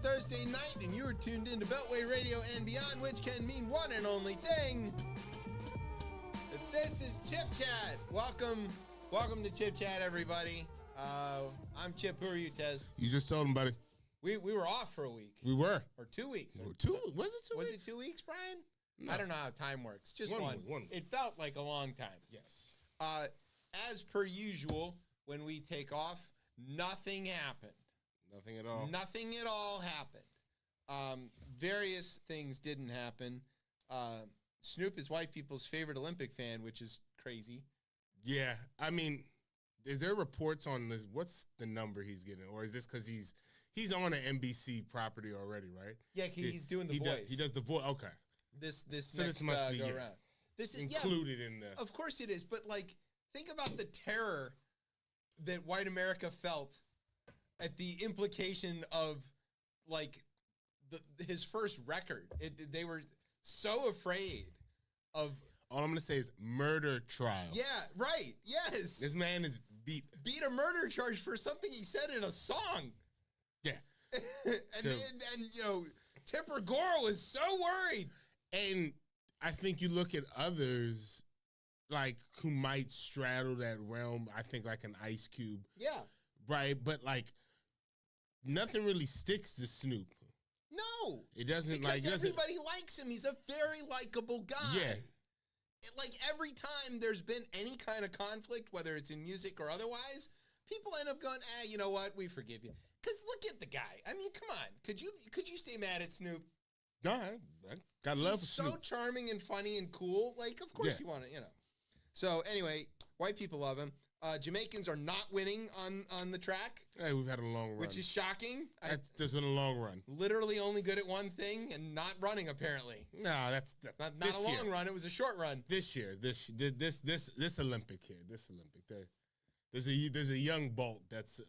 Thursday night, and you are tuned into Beltway Radio and Beyond, which can mean one and only thing. This is Chip Chat. Welcome to Chip Chat, everybody. I'm Chip. Who are you, Tez? You just told him, buddy. We were off for a week. We were. Or 2 weeks. Was it 2 weeks? Was it 2 weeks, Brian? No. I don't know how time works. Just one. One. It felt like a long time. Yes. As per usual, when we take off, nothing happened. Nothing at all. Nothing at all happened. Various things didn't happen. Snoop is white people's favorite Olympic fan, which is crazy. Yeah. I mean, is there reports on this? What's the number he's getting? Or is this because he's on an NBC property already, right? Yeah, he's doing the voice. He does the voice. Okay. This must be go around. This is included in the. Of course it is, but like, think about the terror that white America felt at the implication of, like, his first record. They were so afraid of. All I'm gonna say is murder trial. Yeah, right. Yes. This man is beat a murder charge for something he said in a song. Yeah. and you know, Tipper Gore was so worried. And I think you look at others, like, who might straddle that realm. I think like an Ice Cube. Yeah. Right, but like, nothing really sticks to Snoop. No. It doesn't. Because everybody likes him. He's a very likable guy. Yeah. Like, every time there's been any kind of conflict, whether it's in music or otherwise, people end up going, you know what? We forgive you. Because look at the guy. I mean, come on. Could you stay mad at Snoop? No, I got love for Snoop. He's so charming and funny and cool. Like, of course you want to, you know. So, anyway, white people love him. Jamaicans are not winning on the track. Hey, we've had a long run. Which is shocking. That's just been a long run. Literally only good at one thing and not running, apparently. No, that's not a long run. It was a short run. This year, this Olympic here, this Olympic. There's a young Bolt that's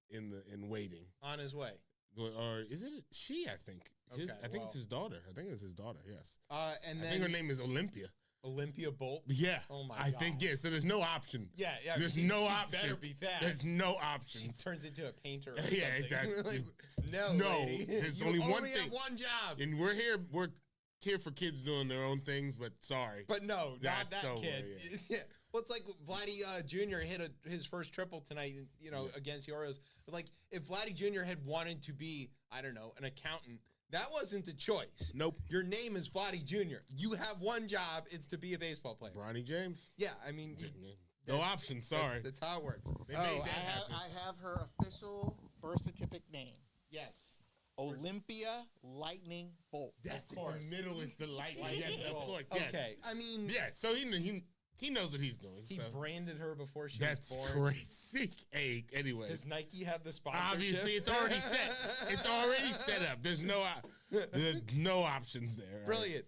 in waiting. On his way. Or is it she, I think. I think it's his daughter. Yes. And then I think her name is Olympia. Olympia Bolt? Yeah. Oh, my God. I think, yeah. So there's no option. Yeah. There's no she option. Better be fast. There's no option. She turns into a painter or yeah, something. exactly. Like, no, lady. There's you only one only thing. have one job. And we're here for kids doing their own things, but sorry. But no, not that over, kid. Yeah. Yeah. Well, it's like Vladdy Jr. hit his first triple tonight, against the Orioles. But like, if Vladdy Jr. had wanted to be, I don't know, an accountant, that wasn't the choice. Nope. Your name is Vladdy Jr. You have one job. It's to be a baseball player. Bronny James. Yeah, I mean. No option, sorry. That's how it works. I have her official birth certificate name. Yes. Olympia Lightning Bolt. That's in the middle is the lightning. Yeah, of course. Yes. Okay. I mean. Yeah. So he knows what he's doing. He branded her before she was born. That's crazy. Hey, anyway. Does Nike have the sponsorship? Obviously, it's already set. It's already set up. There's no options there. Brilliant.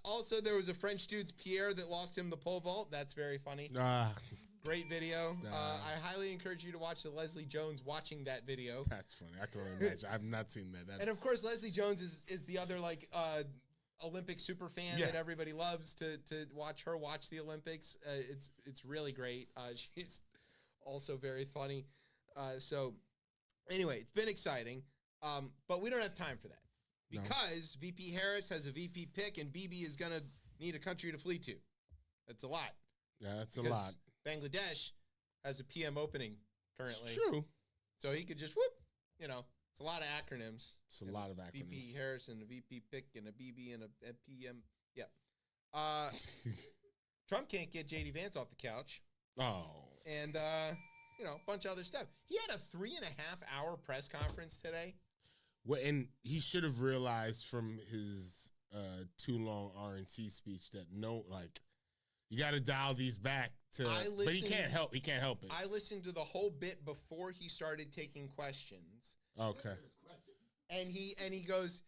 Also, there was a French dude, Pierre, that lost him the pole vault. That's very funny. Great video. I highly encourage you to watch the Leslie Jones watching that video. That's funny. I can only imagine. I've not seen that. And of course, Leslie Jones is the other Olympic super fan that everybody loves to watch her watch the Olympics. It's really great. She's also very funny. So anyway, it's been exciting. But we don't have time for that. because VP Harris has a VP pick and Bibi is going to need a country to flee to. That's a lot. Yeah, that's a Because lot. Bangladesh has a PM opening currently. It's true. So he could just, whoop, it's a lot of acronyms. It's a lot of acronyms. VP Harris and a VP pick and a BB and a PM. Yeah. Trump can't get JD Vance off the couch. Oh. And, a bunch of other stuff. He had a 3.5 hour press conference today. Well, and he should have realized from his too long RNC speech that you got to dial these back to. But he can't help. He can't help it. I listened to the whole bit before he started taking questions. Okay. And he goes.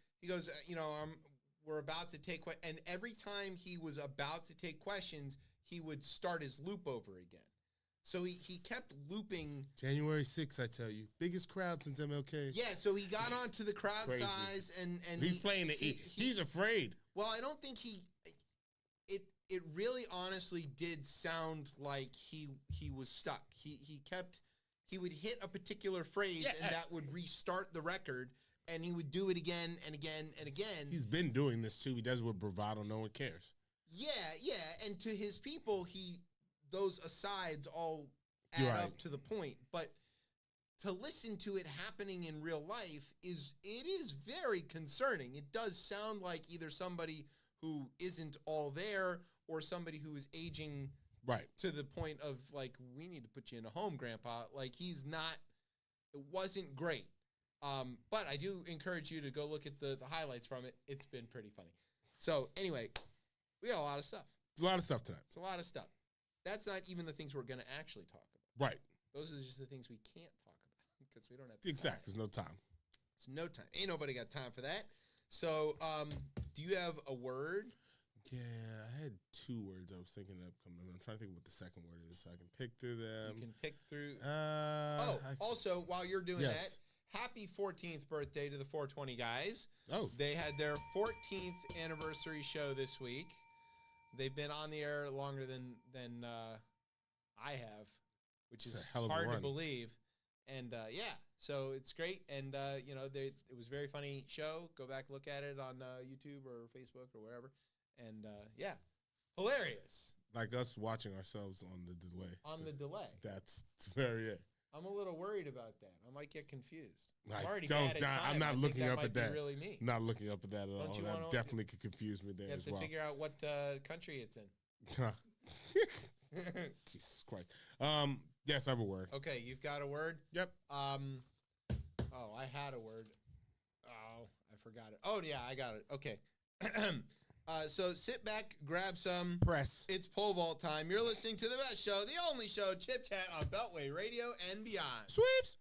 We're about to take and every time he was about to take questions, he would start his loop over again. So he kept looping. January 6th, I tell you, biggest crowd since MLK. Yeah, so he got onto the crowd Crazy. Size and he's playing he's afraid. Well, I don't think it really honestly did sound like he was stuck. He would hit a particular phrase and that would restart the record, and he would do it again and again and again. He's been doing this too. He does it with bravado. No one cares. Yeah, and to his people, those asides all add up to the point. But to listen to it happening in real life is very concerning. It does sound like either somebody who isn't all there or somebody who is aging to the point of we need to put you in a home, Grandpa. He's not. It wasn't great. But I do encourage you to go look at the highlights from it. It's been pretty funny. So anyway, we got a lot of stuff. It's a lot of stuff tonight. It's a lot of stuff. That's not even the things we're going to actually talk about. Right. Those are just the things we can't talk about because we don't have Exactly. There's no time. It's no time. Ain't nobody got time for that. So, do you have a word? Yeah, I had 2 words I was thinking of coming. I'm trying to think of what the second word is so I can pick through them. You can pick through. Also, while you're doing that, happy 14th birthday to the 420 guys. Oh. They had their 14th anniversary show this week. They've been on the air longer than I have, which is hard to believe. And so it's great. And it was a very funny show. Go back, look at it on YouTube or Facebook or wherever. And hilarious. Like us watching ourselves on the delay. That's very it. I'm a little worried about that. I might get confused. I'm not looking up at that. Really me. Not looking up at that at all. That definitely could confuse me there as well. You have to figure out what country it's in. Jesus Christ. Yes, I have a word. Okay, you've got a word? Yep. I had a word. Oh, I forgot it. Oh, yeah, I got it. Okay. So sit back, grab some press. It's pole vault time. You're listening to the best show, the only show, Chip Chat on Beltway Radio and beyond. Sweeps.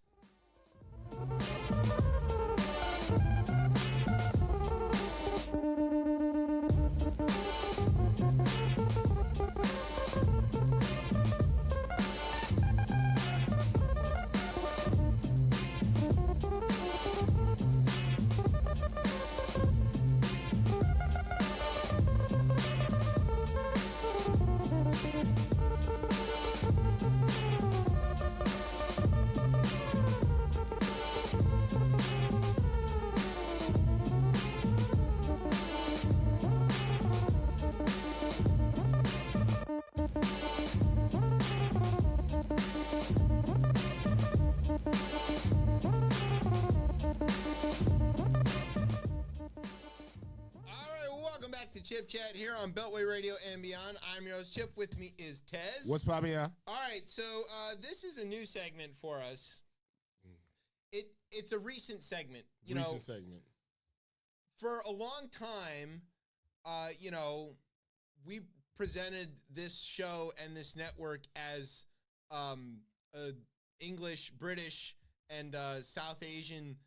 Chip Chat here on Beltway Radio and beyond. I'm your host, Chip. With me is Tez. What's poppin', yeah? All right, so this is a new segment for us. It's a recent segment. Segment. For a long time, we presented this show and this network as English, British, and South Asian,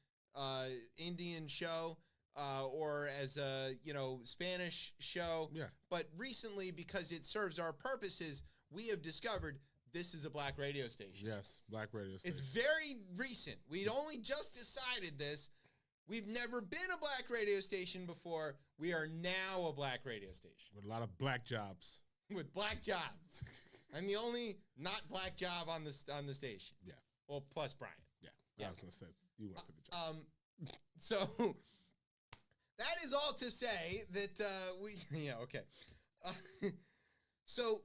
Indian show. Or as a, Spanish show. Yeah. But recently, because it serves our purposes, we have discovered this is a black radio station. Yes, black radio station. It's very recent. We'd only just decided this. We've never been a black radio station before. We are now a black radio station. With a lot of black jobs. With black jobs. I'm the only not black job on the station. Yeah. Well, plus Brian. Yeah. I was going to say, you went for the job. So... that is all to say that okay. So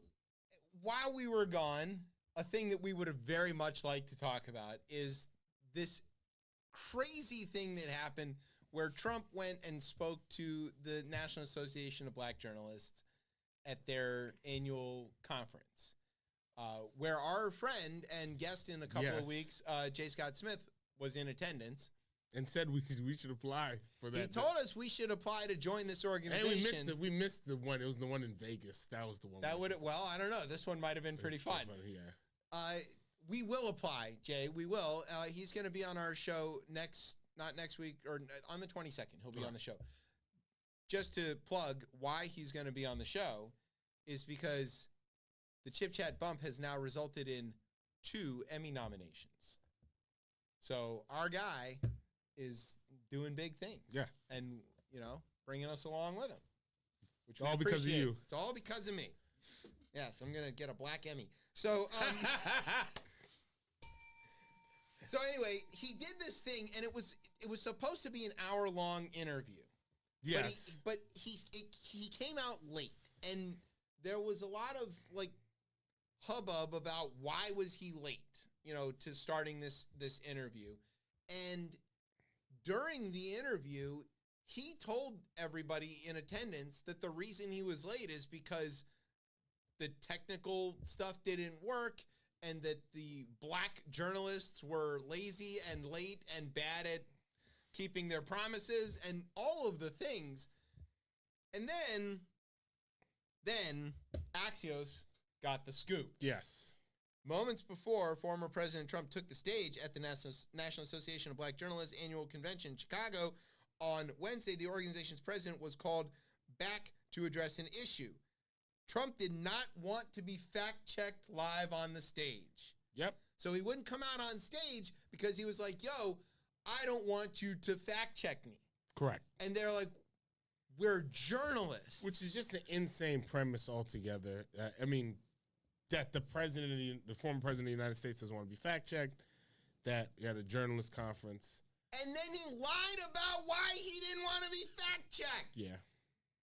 while we were gone, a thing that we would have very much liked to talk about is this crazy thing that happened where Trump went and spoke to the National Association of Black Journalists at their annual conference, where our friend and guest in a couple of weeks, J. Scott Smith, was in attendance. And said we should apply for that. He told us we should apply to join this organization. And we missed it. We missed the one. It was the one in Vegas. That was the one. That would well, I don't know. This one might have been pretty fun. Yeah. We will apply, Jay. We will. He's going to be on our show not next week, or on the 22nd. He'll be on the show. Just to plug why he's going to be on the show is because the ChipChat bump has now resulted in 2 Emmy nominations. So our guy is doing big things. Yeah. And, bringing us along with him. Which all because of you. It's all because of me. Yes, I'm going to get a black Emmy. So, so anyway, he did this thing, and it was supposed to be an hour-long interview. Yes. But he came out late, and there was a lot of, hubbub about why was he late, to starting this interview. And during the interview, he told everybody in attendance that the reason he was late is because the technical stuff didn't work and that the black journalists were lazy and late and bad at keeping their promises and all of the things. And then Axios got the scoop. Yes. Moments before former President Trump took the stage at the National Association of Black Journalists annual convention in Chicago on Wednesday, the organization's president was called back to address an issue. Trump did not want to be fact-checked live on the stage. Yep. So he wouldn't come out on stage because he was like, yo, I don't want you to fact-check me. Correct. And they're like, we're journalists. Which is just an insane premise altogether. That the former president of the United States doesn't want to be fact-checked, that we had a journalist conference. And then he lied about why he didn't want to be fact-checked. Yeah.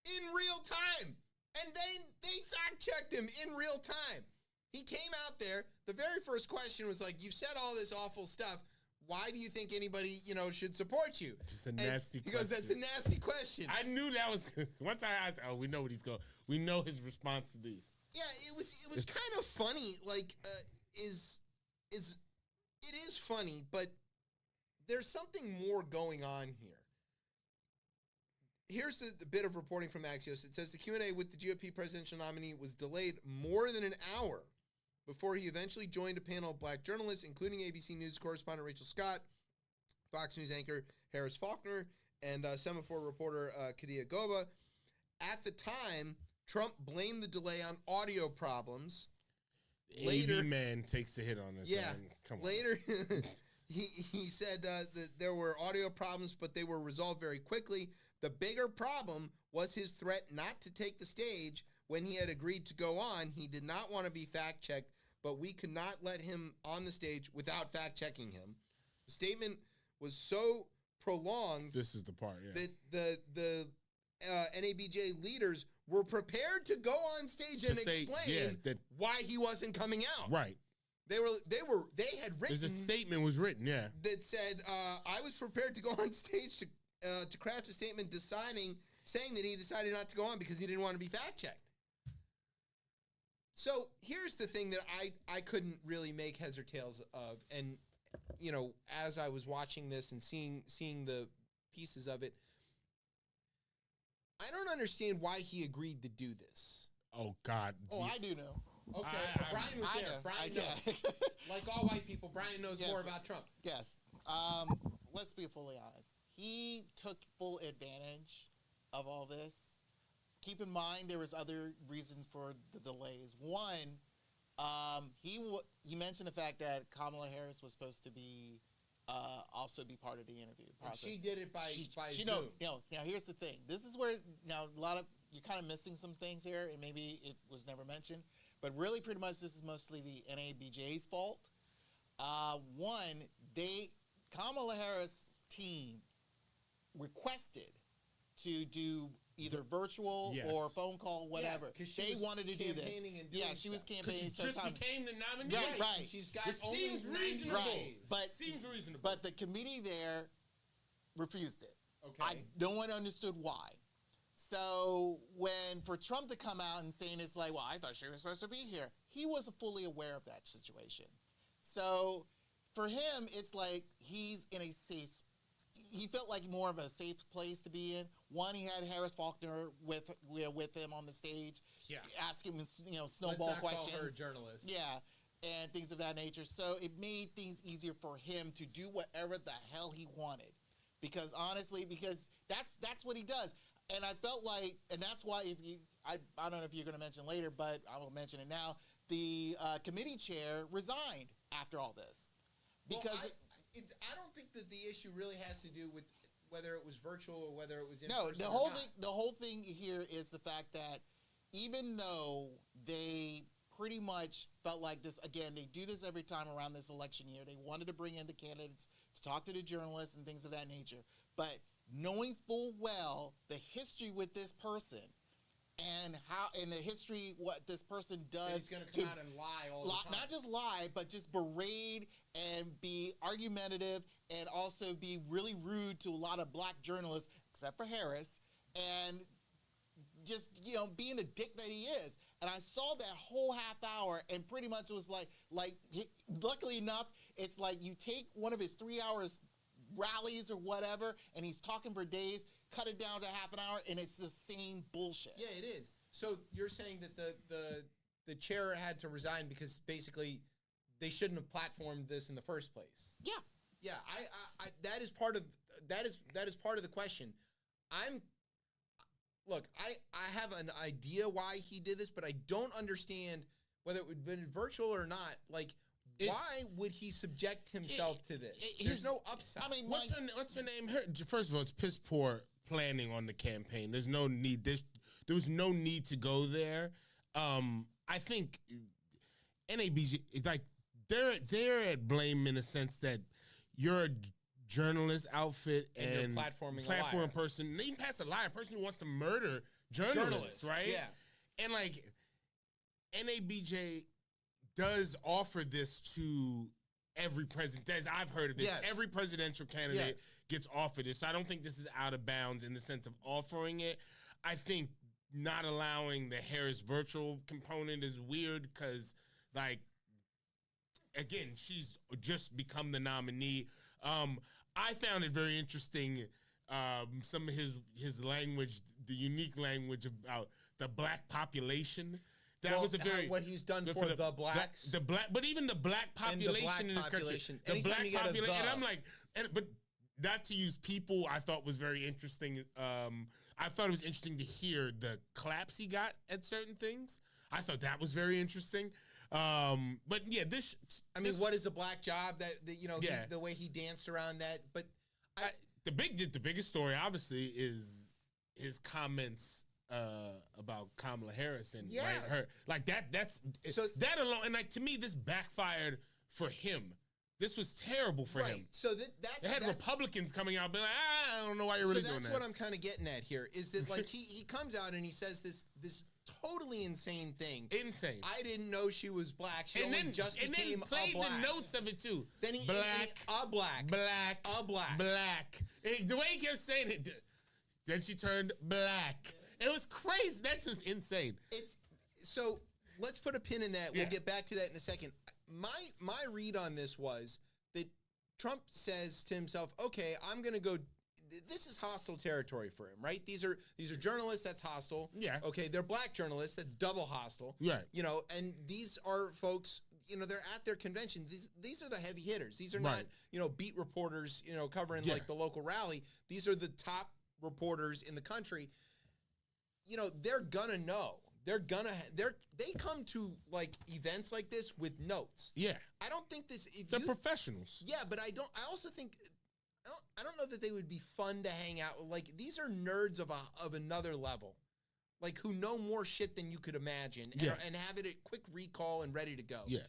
In real time. And they fact-checked him in real time. He came out there. The very first question was like, you've said all this awful stuff. Why do you think anybody, should support you? Just a nasty question. He goes, that's a nasty question. I knew that was, once I asked, we know what he's going, we know his response to these. Yeah, it was kind of funny. It is funny, but there's something more going on here. Here's the bit of reporting from Axios. It says the Q&A with the GOP presidential nominee was delayed more than an hour before he eventually joined a panel of black journalists, including ABC News correspondent Rachel Scott, Fox News anchor Harris Faulkner, and Semaphore reporter Kadia Goba. At the time, Trump blamed the delay on audio problems. Later, AV man takes the hit on this. Yeah. Man. Come on. Later, he said that there were audio problems, but they were resolved very quickly. The bigger problem was his threat not to take the stage when he had agreed to go on. He did not want to be fact-checked, but we could not let him on the stage without fact-checking him. The statement was so prolonged. This is the part, yeah. That the NABJ leaders were prepared to go on stage and explain why he wasn't coming out. Right. They had written. There's a statement was written, yeah, that said, I was prepared to go on stage to craft a statement saying that he decided not to go on because he didn't want to be fact-checked. So here's the thing that I couldn't really make heads or tails of, and as I was watching this and seeing the pieces of it, I don't understand why he agreed to do this. Oh God! Oh, I do know. Okay, Brian was there. Brian knows. Like all white people, Brian knows more about Trump. Yes. Let's be fully honest. He took full advantage of all this. Keep in mind there was other reasons for the delays. One, he mentioned the fact that Kamala Harris was supposed to be also be part of the interview process. She did it by Zoom. Now here's the thing. This is where you're kind of missing some things here, and maybe it was never mentioned. But really, pretty much, this is mostly the NABJ's fault. Kamala Harris' team requested to do either virtual or phone call, whatever. They wanted to do this. She was campaigning. She just became the nominee. Right. She's got which seems reasonable. Right. Seems reasonable. But the committee there refused it. Okay. No one understood why. So for Trump to come out and saying it's like, well, I thought she was supposed to be here, he wasn't fully aware of that situation. So for him, it's like he's in a safe. He felt like more of a safe place to be in. One, he had Harris Faulkner with him on the stage, asking him snowball questions. Call her a journalist. Yeah, and things of that nature. So it made things easier for him to do whatever the hell he wanted, because that's what he does. And I felt like, and that's why I don't know if you're going to mention later, but I will mention it now. The committee chair resigned after all this because I don't think that the issue really has to do with whether it was virtual or whether it was in person. No, the whole thing here is the fact that even though they pretty much felt like this, again, they do this every time around this election year. They wanted to bring in the candidates to talk to the journalists and things of that nature, but knowing full well the history with this person and the history, what this person does. He's going to come out and lie all the time. Not just lie, but just berate and be argumentative and also be really rude to a lot of black journalists, except for Harris, and just, being a dick that he is. And I saw that whole half hour, and pretty much it was like luckily enough, it's like you take one of his 3 hours rallies or whatever, and he's talking for days, cut it down to half an hour, and it's the same bullshit. Yeah, it is. So you're saying that the chair had to resign because basically they shouldn't have platformed this in the first place. Yeah. Yeah, I that is part of the question. I have an idea why he did this, but I don't understand whether it would have been virtual or not. Like, why would he subject himself to this? There's no upside. I mean, what's her name? First of all, it's piss poor planning on the campaign. There's no need. There was no need to go there. I think NABJ, like, they're at blame in the sense that you're a journalist outfit and platforming person. They even pass a liar, a person who wants to murder journalists, right? Yeah. And like NABJ does offer this to every president. As I've heard of this, every presidential candidate gets offered this. So I don't think this is out of bounds in the sense of offering it. I think not allowing the Harris virtual component is weird because, like, again, she's just become the nominee. I found it very interesting, some of his language, the unique language about the black population. That was what he's done for the blacks, but even the black population in this country, the black population, and I'm like, but not to use people, I thought was very interesting. I thought it was interesting to hear the claps he got at certain things. I thought that was very interesting. But yeah, what is a black job? The way he danced around that, but the biggest story obviously is his comments about Kamala Harris and her like that alone, and like to me this backfired for him. This was terrible for him. So they had Republicans coming out being like, I don't know why you're really doing that. So that's what I'm kind of getting at here is that like he comes out and he says this totally insane thing. Insane. I didn't know she was black. She only just became a black. And then played the notes of it too. Then he black, black. The way he kept saying it, then she turned black. It was crazy. That's just insane. So let's put a pin in that. We'll get back to that in a second. My read on this was that Trump says to himself, okay, I'm going to go. This is hostile territory for him, right? These are journalists. That's hostile. Yeah. Okay. They're black journalists. That's double hostile. Right. And these are folks, they're at their convention. These are the heavy hitters. These are not, beat reporters, covering like the local rally. These are the top reporters in the country. They're gonna know. They come to like events like this with notes. Yeah. I don't think they're professionals. Yeah, but I also think I don't know that they would be fun to hang out with. Like, these are nerds of another level. Like, who know more shit than you could imagine and have it at quick recall and ready to go. Yeah.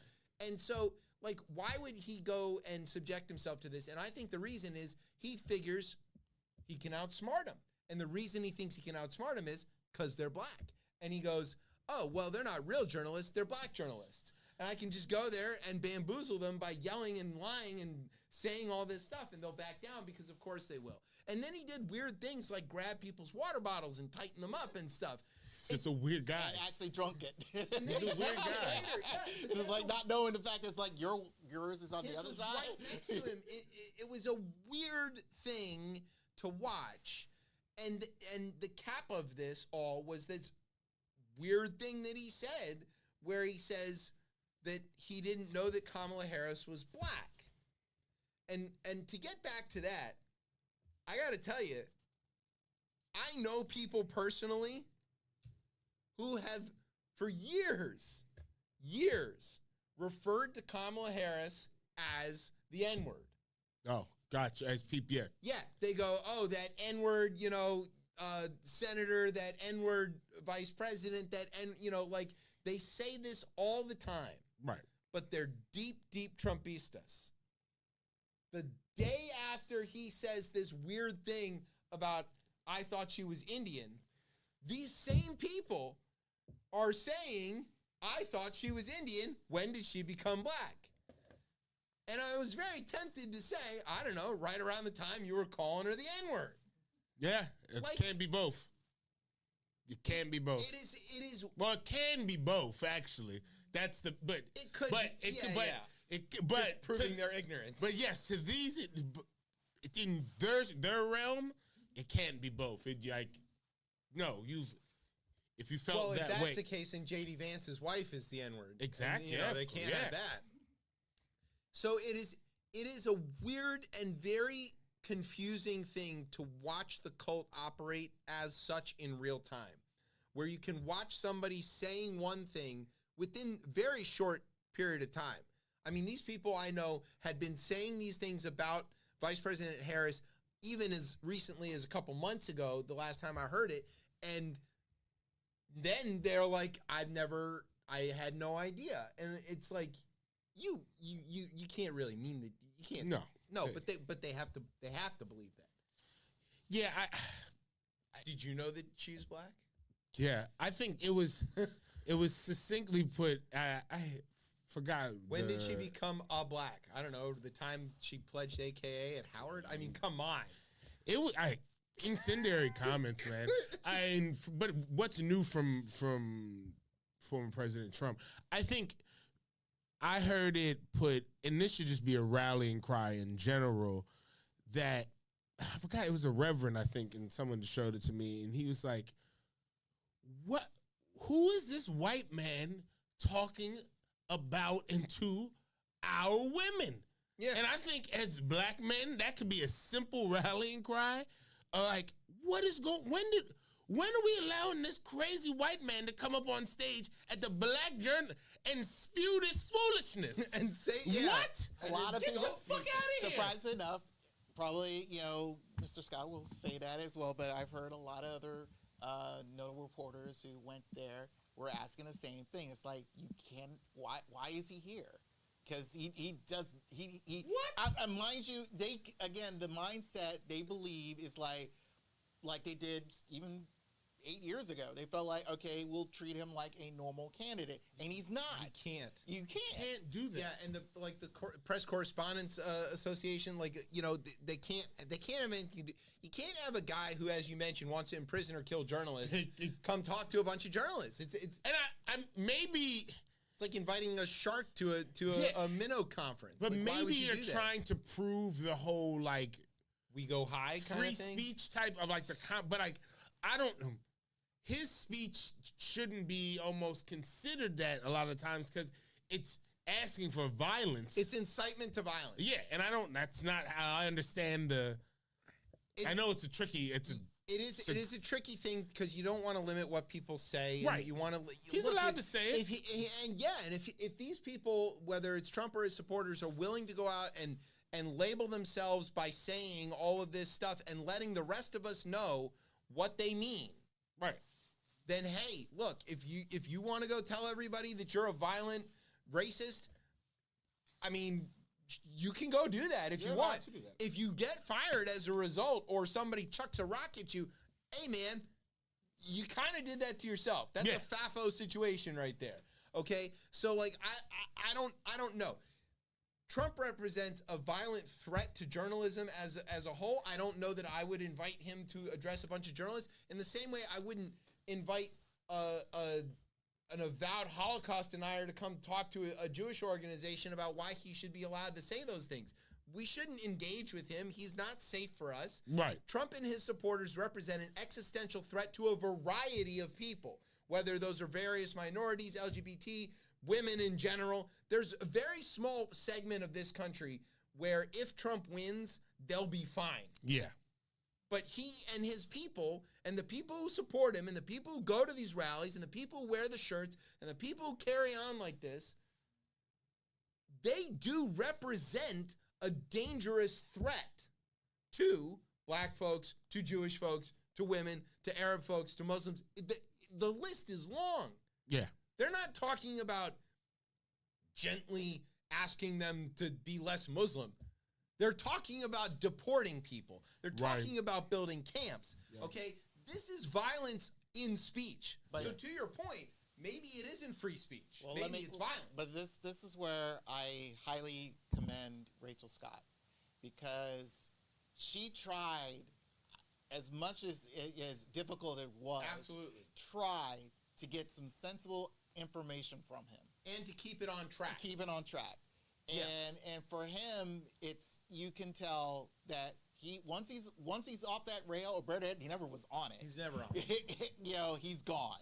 And so, like, why would he go and subject himself to this? And I think the reason is he figures he can outsmart him. And the reason he thinks he can outsmart him is because they're black. And he goes, oh, well, they're not real journalists, they're black journalists. And I can just go there and bamboozle them by yelling and lying and saying all this stuff, and they'll back down because of course they will. And then he did weird things like grab people's water bottles and tighten them up and stuff. It's a weird guy. And actually drunk it. He's a weird guy. It's like not knowing the fact it's like yours is on the other side. Right next to him. It was a weird thing to watch. And the cap of this all was this weird thing that he said, where he says that he didn't know that Kamala Harris was black. And to get back to that, I got to tell you, I know people personally who have for years referred to Kamala Harris as the N-word. Oh, gotcha. As PPF. Yeah, they go, oh, that N-word, senator, that N-word vice president, like they say this all the time. Right. But they're deep, deep Trumpistas. The day after he says this weird thing about, I thought she was Indian, these same people are saying, I thought she was Indian. When did she become black? And I was very tempted to say, I don't know, right around the time you were calling her the N-word. Yeah, it can't be both. It can be both. It is. Well, it can be both, actually. That's the, but. It could be, But just proving their ignorance. But yes, to these, in their realm, it can't be both. If you felt that way. Well, if that's the case, then J.D. Vance's wife is the N-word. Exactly. And, they can't have that. So it is a weird and very confusing thing to watch the cult operate as such in real time, where you can watch somebody saying one thing within very short period of time. I mean, these people I know had been saying these things about Vice President Harris even as recently as a couple months ago, the last time I heard it, and then they're like, I had no idea. And it's like, you can't really mean that. You can't. No, but they have to believe that. Yeah, did you know that she's black? Yeah, I think it was succinctly put. I forgot. When did she become a black? I don't know. The time she pledged AKA at Howard. I mean, come on. It was incendiary comments, man. But what's new from former President Trump? I think I heard it put, and this should just be a rallying cry in general, that I forgot, it was a reverend, I think, and someone showed it to me, and he was like, "What? Who is this white man talking about and to our women?" Yeah. And I think as black men, that could be a simple rallying cry. Like, what is going? When are we allowing this crazy white man to come up on stage at the Black Journal and spew this foolishness and say, what? A lot of people, get the fuck out of here. Surprisingly enough, probably Mr. Scott will say that as well. But I've heard a lot of other notable reporters who went there were asking the same thing. It's like, you can't. Why is he here? Because he does what? Mind you, the mindset they believe is like they did even 8 years ago. They felt like, okay, we'll treat him like a normal candidate, and he's not. You can't do that. Yeah, and the Press Correspondents Association, they can't have anything. You can't have a guy who, as you mentioned, wants to imprison or kill journalists come talk to a bunch of journalists. It's and I maybe. It's like inviting a shark to a minnow conference. But like, maybe you're trying to prove the whole we go high kind free of thing? speech type of but I don't know. His speech shouldn't be almost considered that a lot of times because it's asking for violence. It's incitement to violence. Yeah, and that's not how I understand I know it's a tricky. It is a tricky thing because you don't want to limit what people say. Right. And you want to. He's allowed to say it. If these people, whether it's Trump or his supporters, are willing to go out and label themselves by saying all of this stuff and letting the rest of us know what they mean, right? Then hey, look, if you want to go tell everybody that you're a violent racist, I mean, you can go do that if you want. To do that. If you get fired as a result or somebody chucks a rock at you, hey, man, you kind of did that to yourself. That's a FAFO situation right there. Okay? So, like, I don't know. Trump represents a violent threat to journalism as a whole. I don't know that I would invite him to address a bunch of journalists. In the same way, I wouldn't invite an avowed Holocaust denier to come talk to a Jewish organization about why he should be allowed to say those things. We shouldn't engage with him. He's not safe for us. Right. Trump and his supporters represent an existential threat to a variety of people, whether those are various minorities, LGBT, women in general. There's a very small segment of this country where if Trump wins, they'll be fine. Yeah. But he and his people, and the people who support him, and the people who go to these rallies, and the people who wear the shirts, and the people who carry on like this, they do represent a dangerous threat to black folks, to Jewish folks, to women, to Arab folks, to Muslims. The list is long. Yeah. They're not talking about gently asking them to be less Muslim. They're talking about deporting people. They're talking about building camps. Yep. Okay? This is violence in speech. But, so to your point, maybe it isn't free speech. Well, maybe it's violent. But this is where I highly commend Rachel Scott, because she tried, as much as difficult it was, try to get some sensible information from him. And to keep it on track. And for him, you can tell that once he's off that rail, or he never was on it. He's never on it. He's gone.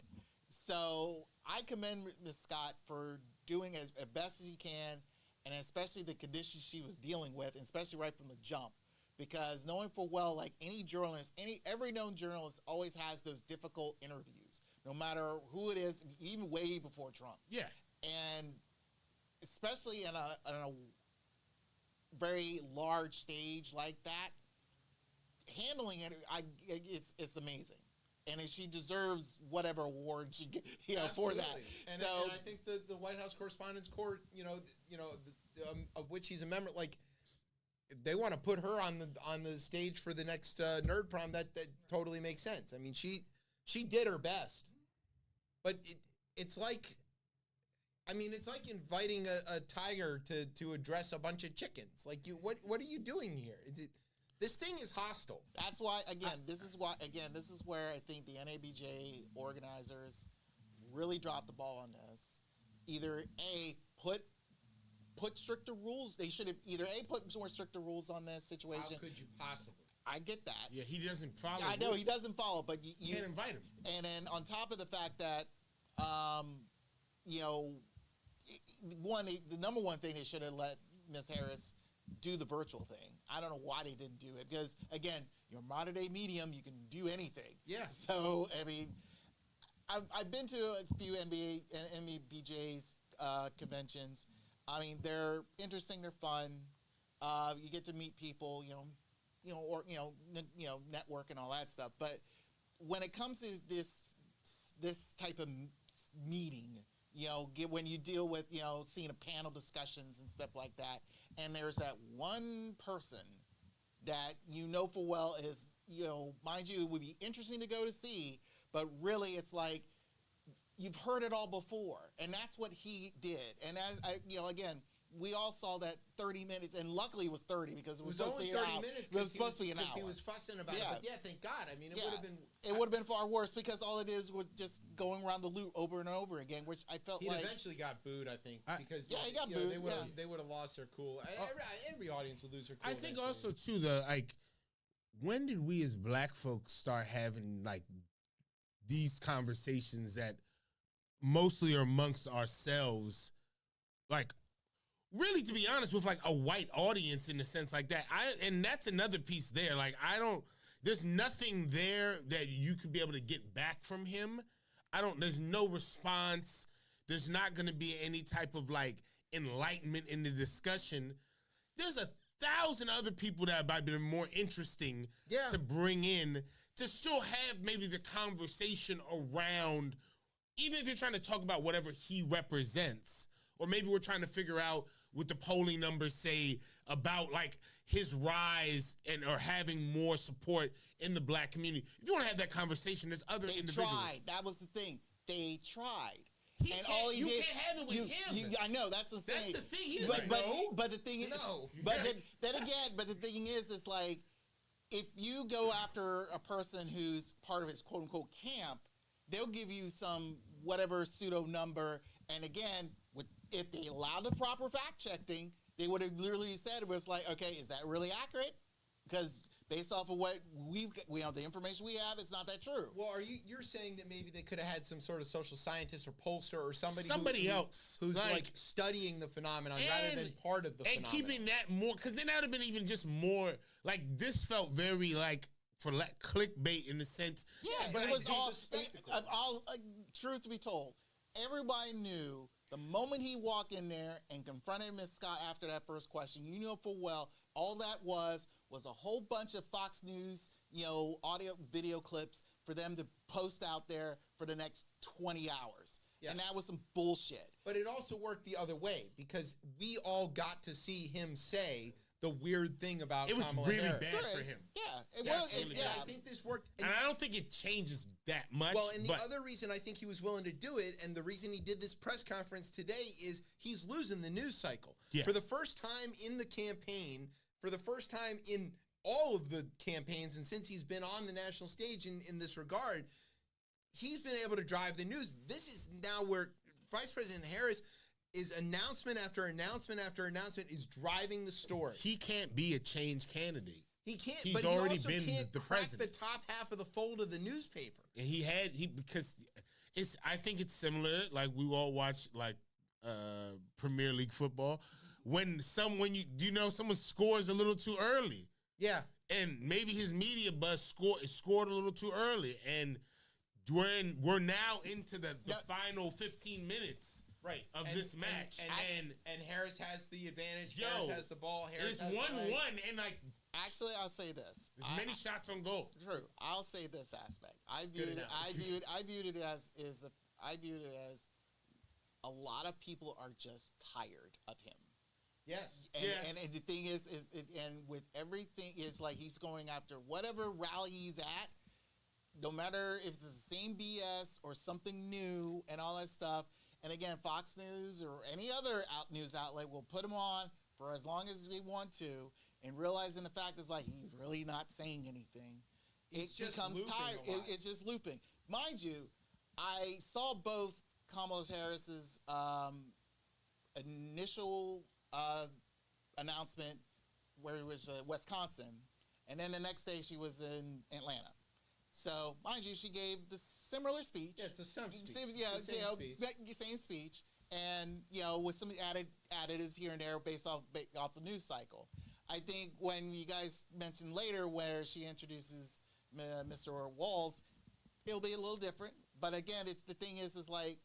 So I commend Ms. Scott for doing as best as he can, and especially the conditions she was dealing with, and especially right from the jump. Because knowing full well, like any journalist, every known journalist always has those difficult interviews, no matter who it is, even way before Trump. Yeah. And especially in a very large stage like that, handling it, it's amazing. And she deserves whatever award she get, for that. And I think the White House Correspondents' Court, of which he's a member, like, if they want to put her on the stage for the next Nerd Prom, that totally makes sense. I mean, she did her best, but it's like inviting a tiger to address a bunch of chickens. Like, what are you doing here? This thing is hostile. That's why, this is where I think the NABJ organizers really dropped the ball on this. Either A, put stricter rules. They should have either A, put more stricter rules on this situation. How could you possibly? I get that. Yeah, he doesn't follow. I know he doesn't follow, but you can't invite him. And then on top of the fact that, the number one thing they should have let Ms. Harris do the virtual thing. I don't know why they didn't do it, because again, your modern day medium, you can do anything. Yeah. So I mean, I've been to a few NABJ's conventions. I mean, they're interesting, they're fun. You get to meet people, network and all that stuff. But when it comes to this type of meeting, when you deal with, seeing a panel discussions and stuff like that, and there's that one person that full well is, mind you, it would be interesting to go to see, but really it's like, you've heard it all before, and that's what he did. And as again, we all saw that 30 minutes, and luckily it was 30 because it was supposed to be 30 minutes. It was supposed to be an hour. He was fussing about it. But yeah, thank God. I mean, it would have been far worse, because all it is was just going around the loop over and over again, which I felt he eventually got booed, I think, because he got booed. They would have lost their cool. Every audience would lose their cool. I think also too when did we as black folks start having these conversations that mostly are amongst ourselves, really, to be honest, with a white audience in the sense like that. And that's another piece there. There's nothing there that you could be able to get back from him. There's no response. There's not going to be any type of enlightenment in the discussion. There's 1,000 other people that might be more interesting to bring in to still have maybe the conversation around, even if you're trying to talk about whatever he represents, or maybe we're trying to figure out what the polling numbers say about like his rise and or having more support in the black community. If you want to have that conversation, there's other individuals. Tried. That was the thing. They tried. You can't have it with him. I know that's the thing. That's the thing. He doesn't know. But the thing is, but the thing is, it's like if you go after a person who's part of his quote unquote camp, they'll give you some whatever pseudo number. And again, if they allowed the proper fact checking, they would have literally said it was like, okay, is that really accurate? Because based off of what the information we have, it's not that true. Well, you're saying that maybe they could have had some sort of social scientist or pollster or somebody else who's like studying the phenomenon rather than part of the phenomenon. And keeping that more, because then that would have been even just more, like this felt very like, for clickbait in the sense. Yeah, but it was all truth to be told. Everybody knew the moment he walked in there and confronted Miss Scott after that first question, you know full well, all that was a whole bunch of Fox News, audio, video clips for them to post out there for the next 20 hours. Yeah. And that was some bullshit. But it also worked the other way because we all got to see him say the weird thing about Kamala Harris. It was really bad for him. Yeah, it was. I think this worked. And I don't think it changes that much. Well, and the other reason I think he was willing to do it, and the reason he did this press conference today is he's losing the news cycle. Yeah. For the first time in the campaign, for the first time in all of the campaigns, and since he's been on the national stage in this regard, he's been able to drive the news. This is now where Vice President Harris is announcement after announcement after announcement is driving the story. He can't be a change candidate. He can't. He's but already he also been can't the crack president. The top half of the fold of the newspaper. And because it's. I think it's similar. Like we all watch like Premier League football. When someone scores a little too early. Yeah. And maybe his media buzz scored a little too early, and we're now into the final 15 minutes. Right. Of this match. And Harris has the advantage. Harris has the ball. Harris has 1-1 and like actually I'll say this. There's many shots on goal. True. I'll say this aspect. I viewed it as a lot of people are just tired of him. Yes. And the thing is and with everything is like he's going after whatever rally he's at, no matter if it's the same BS or something new and all that stuff. And again, Fox News or any other news outlet will put him on for as long as they want to, and realizing the fact is like he's really not saying anything. It becomes tired. It's just looping. Mind you, I saw both Kamala Harris's initial announcement where it was Wisconsin, and then the next day she was in Atlanta. So, mind you, she gave the similar speech. Yeah, it's a stump speech. Same speech. And, with some additives here and there based off the news cycle. I think when you guys mentioned later where she introduces Mr. Walz, it'll be a little different. But again, the thing is like,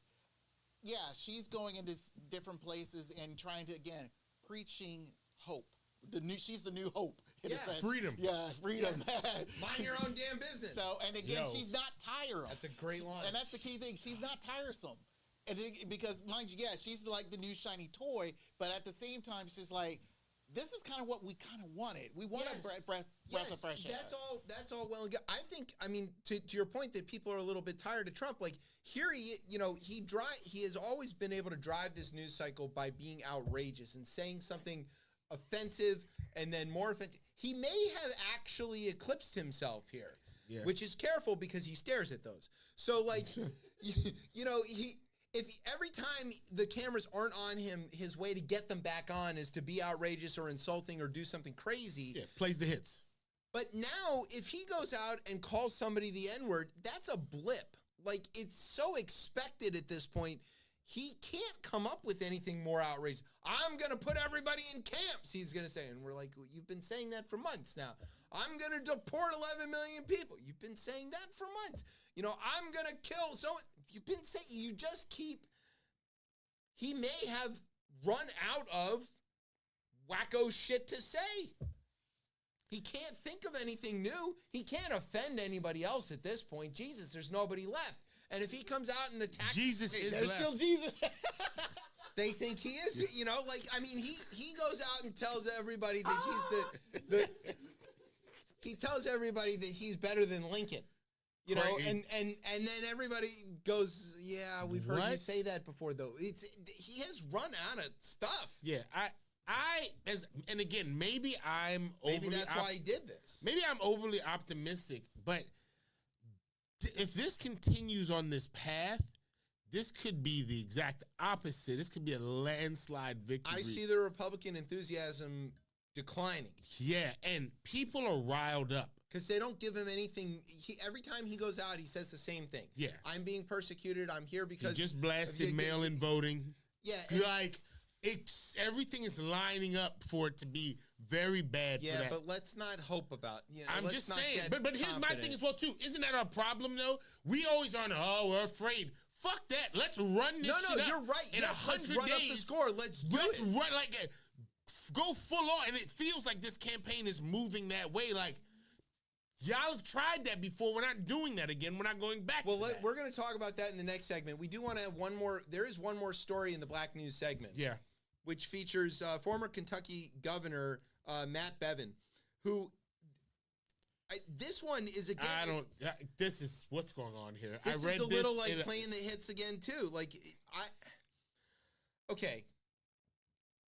yeah, she's going into different places and trying to, again, preaching hope. She's the new hope. Yeah, freedom. Yeah, freedom. Yeah. Mind your own damn business. So, and again, she's not tiresome. That's a great line. And that's the key thing. She's not tiresome. And because, mind you, she's like the new shiny toy, but at the same time, she's like, this is kind of what we kind of wanted. We want a breath of fresh air. That's all well and good. I think, to your point that people are a little bit tired of Trump, like here he has always been able to drive this news cycle by being outrageous and saying something offensive and then more offensive. He may have actually eclipsed himself here, which is careful because he stares at those. So like, if every time the cameras aren't on him, his way to get them back on is to be outrageous or insulting or do something crazy. Yeah, plays the hits. But now if he goes out and calls somebody the N-word, that's a blip. Like it's so expected at this point. He can't come up with anything more outrageous. I'm going to put everybody in camps, he's going to say. And we're like, well, you've been saying that for months now. I'm going to deport 11 million people. You've been saying that for months. I'm going to kill. So you've been saying, you just keep. He may have run out of wacko shit to say. He can't think of anything new. He can't offend anybody else at this point. Jesus, there's nobody left. And if he comes out and attacks... Jesus is there's left. still Jesus. They think he is, you know, like, I mean, he goes out and tells everybody that he's he tells everybody that he's better than Lincoln. You know, and then everybody goes, yeah, we've heard you say that before, though. He has run out of stuff. Yeah, and again, maybe that's why he did this. Maybe I'm overly optimistic, but if this continues on this path, this could be the exact opposite. This could be a landslide victory. I see the Republican enthusiasm declining. Yeah, and people are riled up. Because they don't give him anything. Every time he goes out, he says the same thing. Yeah. I'm being persecuted. I'm here because... He just blasted mail-in voting. Yeah. Like, everything is lining up for it to be very bad for that. Yeah, but let's not hope about... I'm just saying. But here's my thing as well, too. Isn't that our problem, though? We always are, we're afraid. Fuck that. Let's run this shit up. You're right. In 100 run days, up the score. Let's run, like, go full on. And it feels like this campaign is moving that way, like... Y'all have tried that before. We're not doing that again. We're not going back to that. We're going to talk about that in the next segment. We do want to have one more. There is one more story in the Black News segment. Yeah. Which features former Kentucky Governor Matt Bevin, who... this one is again... this is what's going on here. This is a little like playing the hits again, too. Okay.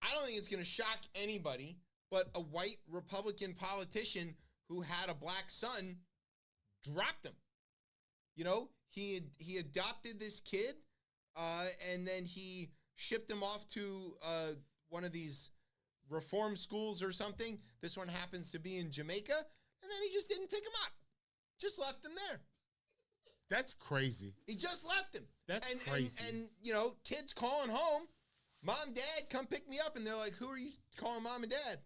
I don't think it's going to shock anybody, but a white Republican politician who had a black son dropped him. You know, he adopted this kid, and then he shipped him off to one of these reform schools or something. This one happens to be in Jamaica, and then he just didn't pick him up. Just left him there. That's crazy. He just left him. That's crazy. And you know, kids calling home, Mom, Dad, come pick me up, and they're like, "Who are you calling Mom and Dad?"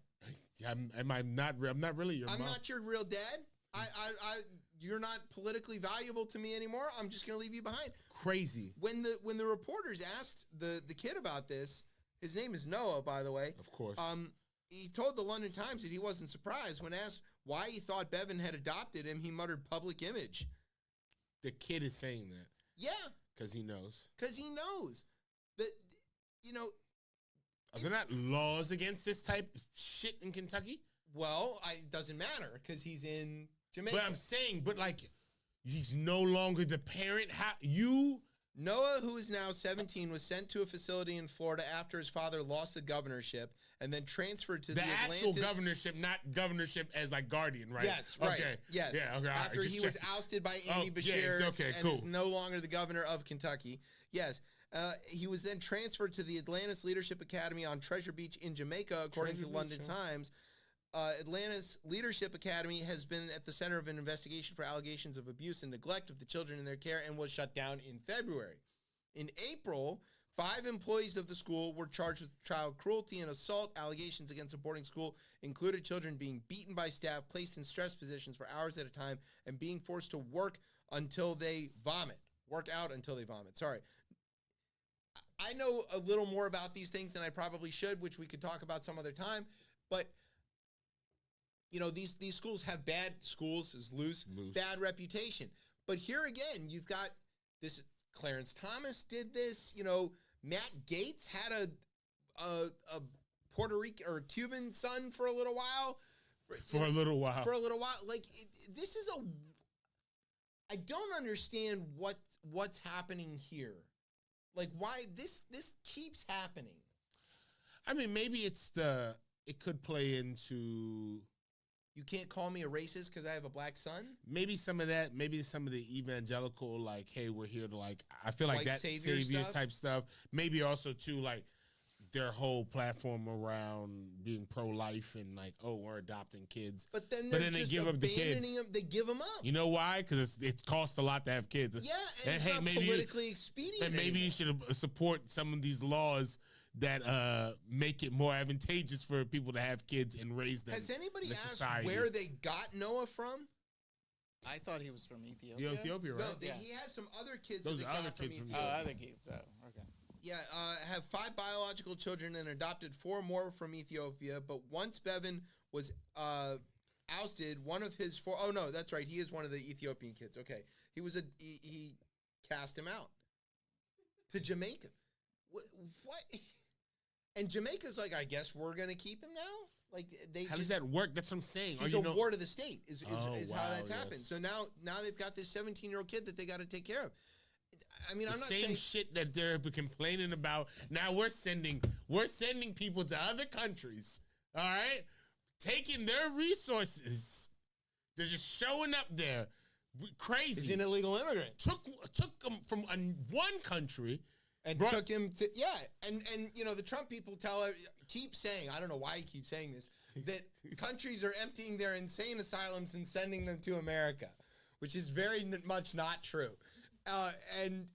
I'm not really your mom. I'm not your real dad. You're not politically valuable to me anymore. I'm just going to leave you behind. Crazy. When the reporters asked the kid about this, his name is Noah, by the way. Of course. He told the London Times that he wasn't surprised. When asked why he thought Bevin had adopted him, he muttered public image. The kid is saying that. Yeah. Because he knows. Because he knows. That, you know... Are there not laws against this type of shit in Kentucky? Well, it doesn't matter because he's in Jamaica. But I'm saying, he's no longer the parent. Noah, who is now 17, was sent to a facility in Florida after his father lost the governorship and then transferred to the actual governorship, not governorship as like guardian, right? Yes, right. Okay. Yes. Yeah, okay. After he was ousted by Andy Beshear and is no longer the governor of Kentucky. Yes. He was then transferred to the Atlantis Leadership Academy on Treasure Beach in Jamaica, according to London Times. Atlantis Leadership Academy has been at the center of an investigation for allegations of abuse and neglect of the children in their care and was shut down in February. In April, 5 employees of the school were charged with child cruelty and assault. Allegations against the boarding school included children being beaten by staff, placed in stress positions for hours at a time, and being forced to work until they vomit. Work out until they vomit. Sorry. I know a little more about these things than I probably should, which we could talk about some other time. But, you know, these schools have bad reputation. But here again, you've got this. Clarence Thomas did this. You know, Matt Gaetz had a Puerto Rican or Cuban son for a little while. For a little while. Like, this is I don't understand what's happening here. Like, why this keeps happening? I mean, maybe it could play into... You can't call me a racist because I have a black son? Maybe some of that, maybe some of the evangelical, like, hey, we're here to, like, I feel like that saviors type stuff. Maybe also, too, like, their whole platform around being pro-life and, like, oh, we're adopting kids. But then they give up the kids. They give them up. You know why? Because it costs a lot to have kids. Yeah, and it's not politically expedient And maybe you should support some of these laws that make it more advantageous for people to have kids and raise them. Has anybody asked where they got Noah from? I thought he was from Ethiopia. Ethiopia, right? No, he has some other kids. Those are other kids from Ethiopia. Oh, other kids. Oh, okay. Yeah, have 5 biological children and adopted 4 more from Ethiopia. But once Bevin was ousted, one of his 4... Oh, no, that's right. He is one of the Ethiopian kids. Okay. He cast him out to Jamaica. What? And Jamaica's like, I guess we're gonna keep him now. Like how does that work? That's what I'm saying. He's a ward of the state. Is wow, how that's happened. So now they've got this 17-year-old kid that they got to take care of. I mean, I'm not saying same shit that they're complaining about. Now we're sending people to other countries. All right, taking their resources. They're just showing up there, crazy. He's an illegal immigrant. Took him from one country and took him to and the Trump people keep saying, I don't know why he keeps saying this, that countries are emptying their insane asylums and sending them to America, which is very much not true. And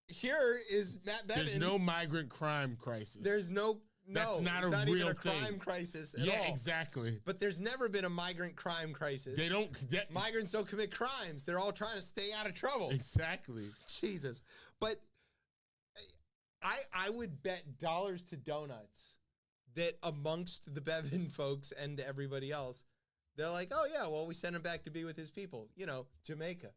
here is Matt Bevin. There's no migrant crime crisis. There's that's not real even a thing. crime crisis at all. Yeah, exactly. But there's never been a migrant crime crisis. Migrants don't commit crimes. They're all trying to stay out of trouble. Exactly. Jesus. But I would bet dollars to donuts that amongst the Bevin folks and everybody else, they're like, oh yeah, well, we sent him back to be with his people, Jamaica.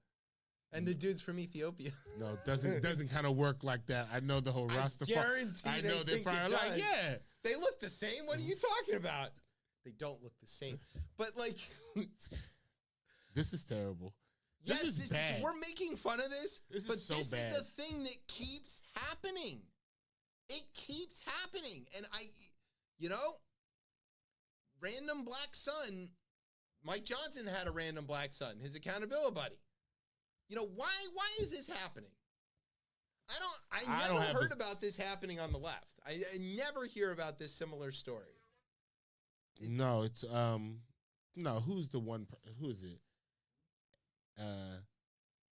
And the dude's from Ethiopia. No, it doesn't kind of work like that. I know the whole Rastafari. I know they're probably like, yeah. They look the same. What are you talking about? They don't look the same. But like, this is terrible. Yes, this is bad. We're making fun of this, but is so this bad. is a thing that keeps happening. It keeps happening. And random black son, Mike Johnson had a random black son, his accountability buddy. Why is this happening? I never heard about this happening on the left. I never hear about this similar story. No, it's no, who is it?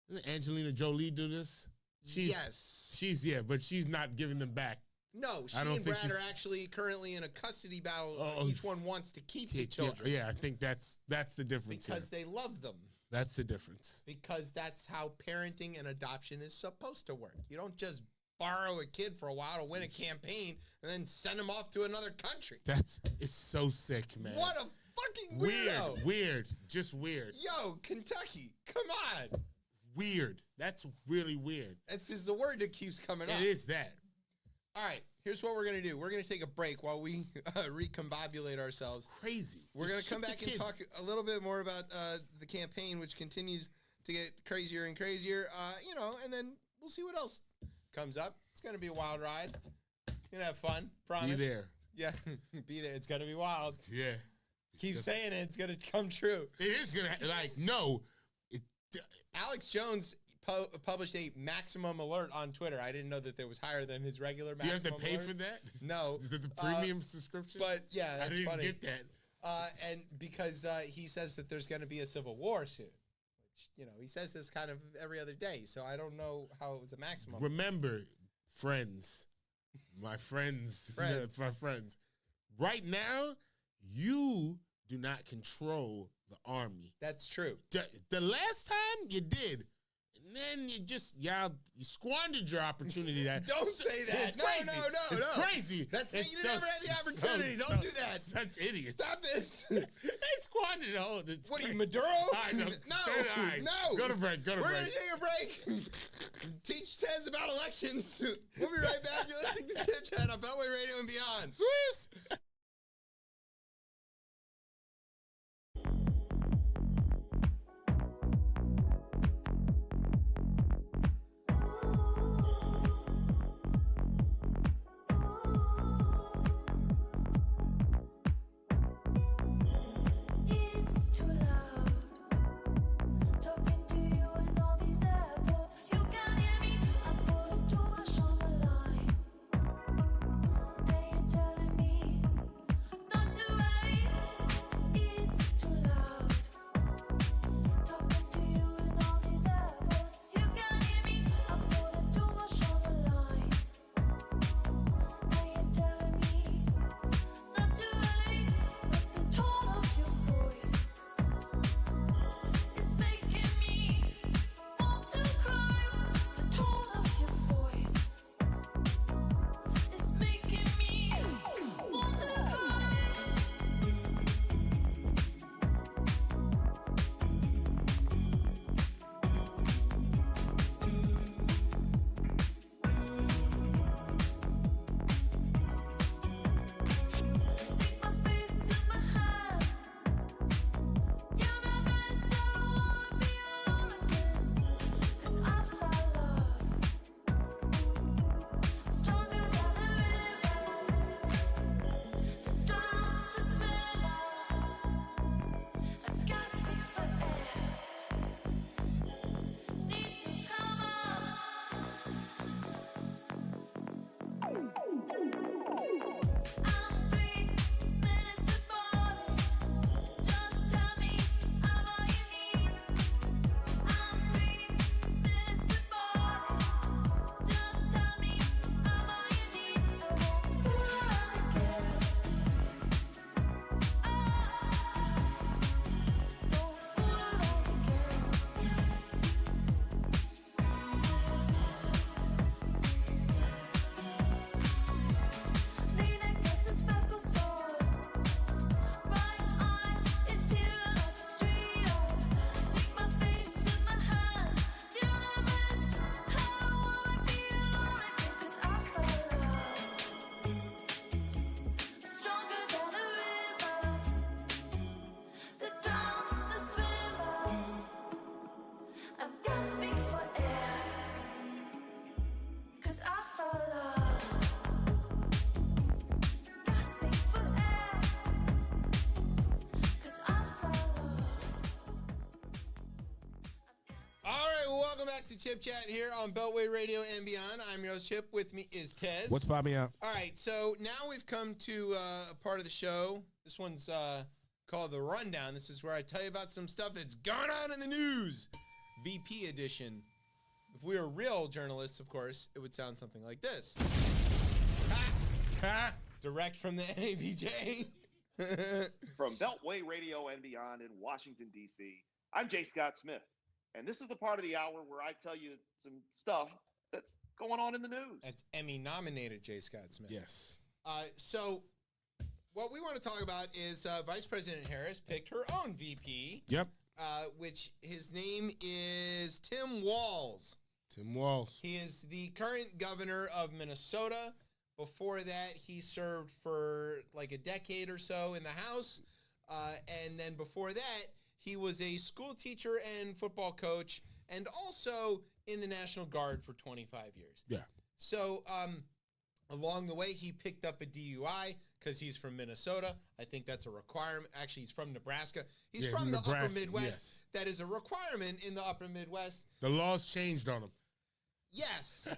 Doesn't Angelina Jolie do this? She's but she's not giving them back. No, she and Brad are actually currently in a custody battle. Each one wants to keep the children. Yeah, I think that's the difference. Because they love them. That's the difference. Because that's how parenting and adoption is supposed to work. You don't just borrow a kid for a while to win a campaign and then send them off to another country. It's so sick, man. What a fucking weirdo. Weird. Just weird. Yo, Kentucky, come on. Weird. That's really weird. That's just the word that keeps coming up. It is that. All right, here's what we're going to do. We're going to take a break while we recombobulate ourselves. Crazy. We're going to come back and talk a little bit more about the campaign, which continues to get crazier and crazier, and then we'll see what else comes up. It's going to be a wild ride. You're going to have fun. Promise. Be there. Yeah, be there. It's going to be wild. Yeah. Keep saying it. It's going to come true. It is going to, no. Alex Jones published a maximum alert on Twitter. I didn't know that there was higher than his regular maximum alert. You have to pay for that? No. The premium subscription? But yeah, that's funny. I didn't get that. And because he says that there's going to be a civil war soon. Which, he says this kind of every other day. So I don't know how it was a maximum. Remember, friends, my friends. My friends. Right now, you do not control the army. That's true. The last time you did, and then you squandered your opportunity. Don't say that. It's crazy. No. It's crazy. You never had the opportunity. Don't do that. Such idiots. Stop this. They squandered it. What are you, Maduro? No. Go to break. We're going to take a break. Teach Tez about elections. We'll be right back. You're listening to ChipChat on Beltway Radio and beyond. Sweeps. Telling me to Chip Chat here on Beltway Radio and Beyond. I'm your host, Chip. With me is Tez. What's popping out? All right, so now we've come to a part of the show. This one's called The Rundown. This is where I tell you about some stuff that's gone on in the news. VP edition. If we were real journalists, of course, it would sound something like this. Direct from the NABJ. From Beltway Radio and Beyond in Washington, D.C., I'm J. Scott Smith. And this is the part of the hour where I tell you some stuff that's going on in the news. That's Emmy-nominated J. Scott Smith. Yes. So what we want to talk about is Vice President Harris picked her own VP. Yep. Which his name is Tim Walz. Tim Walz. He is the current governor of Minnesota. Before that, he served for like a decade or so in the House. And then before that, he was a school teacher and football coach, and also in the National Guard for 25 years. Yeah. So along the way, he picked up a DUI because he's from Minnesota. I think that's a requirement. Actually, he's from Nebraska. He's from the Upper Midwest. Yes. That is a requirement in the Upper Midwest. The laws changed on him. Yes.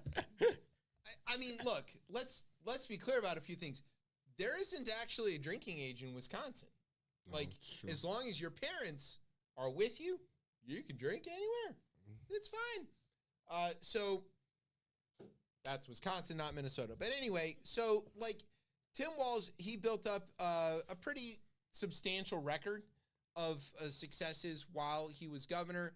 I mean, look, let's be clear about a few things. There isn't actually a drinking age in Wisconsin. Like, as long as your parents are with you, you can drink anywhere. It's fine. So that's Wisconsin, not Minnesota. But anyway, so like Tim Walz, he built up a pretty substantial record of successes while he was governor,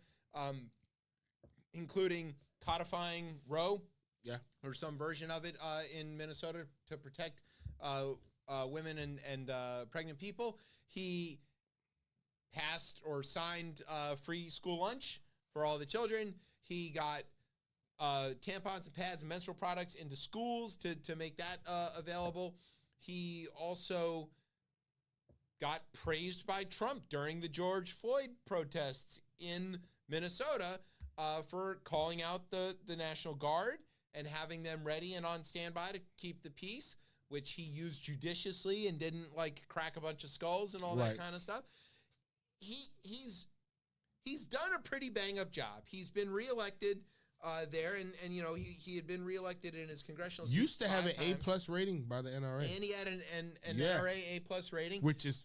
including codifying Roe. Yeah. Or some version of it in Minnesota to protect women and pregnant people. He passed or signed free school lunch for all the children. He got tampons and pads and menstrual products into schools to make that available. He also got praised by Trump during the George Floyd protests in Minnesota for calling out the National Guard and having them ready and on standby to keep the peace, which he used judiciously and didn't like crack a bunch of skulls and all that kind of stuff. He's done a pretty bang up job. He's been reelected there, and you know he had been reelected in his congressional seat Used to have an times. A+ rating by the NRA, and he had an NRA A+ rating, which is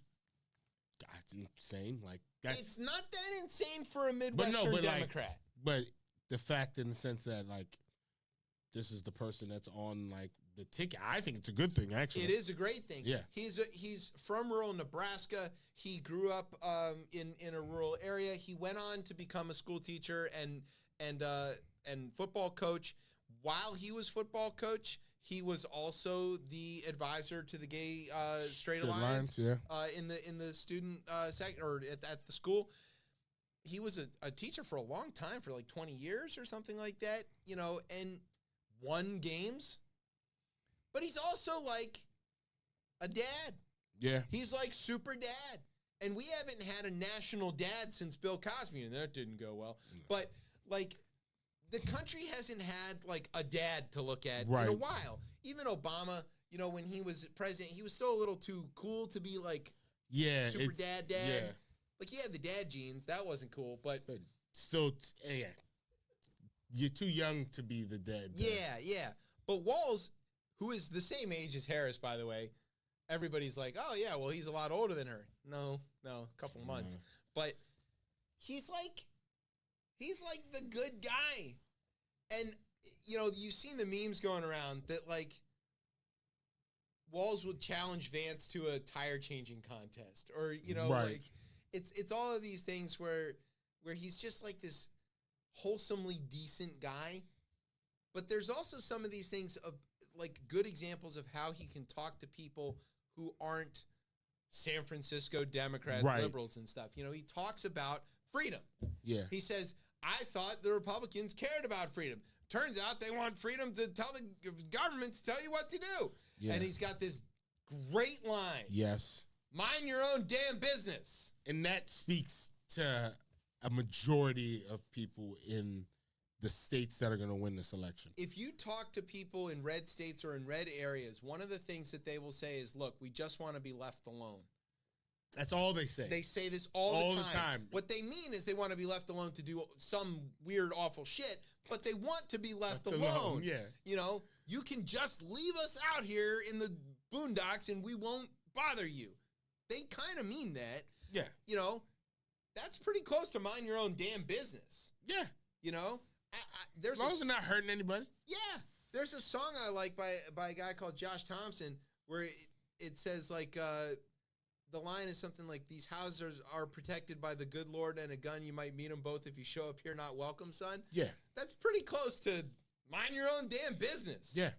that's insane. Like it's not that insane for a Midwestern Democrat. But the fact in the sense that like this is the person that's on like the ticket. I think it's a good thing, actually. It is a great thing. Yeah. He's from rural Nebraska. He grew up in a rural area. He went on to become a school teacher and football coach. While he was football coach, he was also the advisor to the Gay Straight Alliance. In the student section or at the school. He was a teacher for a long time, for like 20 years or something like that, you know, and won games. But he's also like a dad. Yeah. He's like super dad. And we haven't had a national dad since Bill Cosby, and that didn't go well. No. But like the country hasn't had like a dad to look at in a while. Even Obama, you know, when he was president, he was still a little too cool to be like super dad. Yeah. Like he had the dad genes. That wasn't cool, but still, yeah. You're too young to be the dad. Yeah. But Walz, who is the same age as Harris, by the way, everybody's like, oh, yeah, well, he's a lot older than her. No, a couple months. But he's like the good guy. And, you know, you've seen the memes going around that, like, Walz would challenge Vance to a tire-changing contest. Or, you know, like, it's all of these things where he's just like this wholesomely decent guy. But there's also some of these things of like good examples of how he can talk to people who aren't San Francisco Democrats, liberals and stuff. You know, he talks about freedom. Yeah. He says, I thought the Republicans cared about freedom. Turns out they want freedom to tell the government to tell you what to do. Yeah. And he's got this great line. Yes. Mind your own damn business. And that speaks to a majority of people in the states that are going to win this election. If you talk to people in red states or in red areas, one of the things that they will say is, look, we just want to be left alone. That's all they say. They say this all the time. What they mean is they want to be left alone to do some weird, awful shit, but they want to be left alone. Yeah. You know, you can just leave us out here in the boondocks and we won't bother you. They kind of mean that. Yeah. You know, that's pretty close to mind your own damn business. Yeah. You know? There's as long as they're not hurting anybody. Yeah. There's a song I like by a guy called Josh Thompson where it says, like, the line is something like, these houses are protected by the good Lord and a gun. You might meet them both if you show up here not welcome, son. Yeah. That's pretty close to mind your own damn business. Yeah.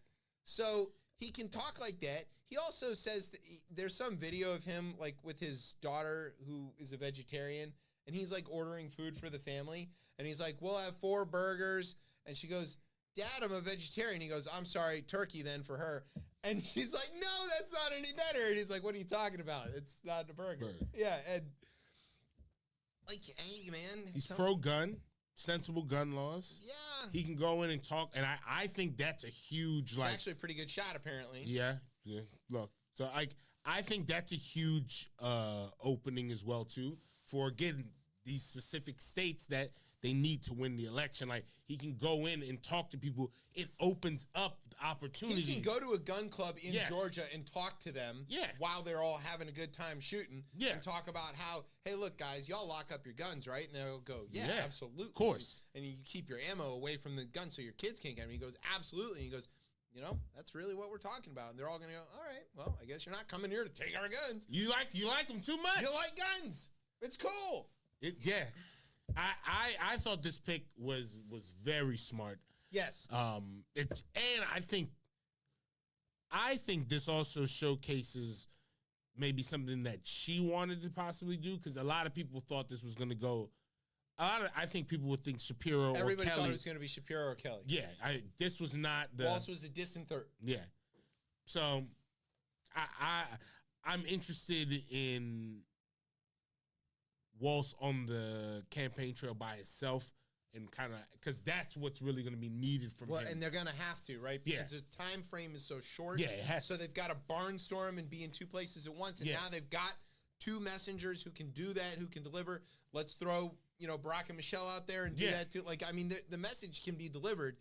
So he can talk like that. He also says that there's some video of him, like, with his daughter who is a vegetarian, and he's, like, ordering food for the family. And he's like, we'll have 4 burgers. And she goes, Dad, I'm a vegetarian. He goes, I'm sorry, turkey then for her. And she's like, no, that's not any better. And he's like, what are you talking about? It's not a burger. Yeah, and like, hey, man. He's pro-gun, sensible gun laws. Yeah. He can go in and talk, and I think that's a huge, it's actually a pretty good shot, apparently. Yeah, yeah. Look, so I think that's a huge opening as well, too, for, again, these specific states that they need to win the election. Like, he can go in and talk to people. It opens up opportunities. He can go to a gun club in Georgia and talk to them while they're all having a good time shooting and talk about how, hey, look, guys, y'all lock up your guns, right? And they'll go, yeah, absolutely. Of course. And you keep your ammo away from the gun so your kids can't get them. He goes, absolutely. And he goes, you know, that's really what we're talking about. And they're all going to go, all right, well, I guess you're not coming here to take our guns. You like them too much. You like guns. It's cool. Yeah. I thought this pick was very smart. Yes. And I think this also showcases maybe something that she wanted to possibly do, because a lot of people thought this was going to go. I think people would think Shapiro or Kelly. Everybody thought it was going to be Shapiro or Kelly. Yeah, this was not the. Walz was a distant third. Yeah. So, I'm interested in Walz on the campaign trail by itself, and kind of, because that's what's really going to be needed from him. And they're going to have to, right? Because the time frame is so short. Yeah, it has. So they've got to barnstorm and be in 2 places at once, and now they've got 2 messengers who can do that, who can deliver. Let's throw, you know, Barack and Michelle out there and do that too. Like, I mean, the message can be delivered.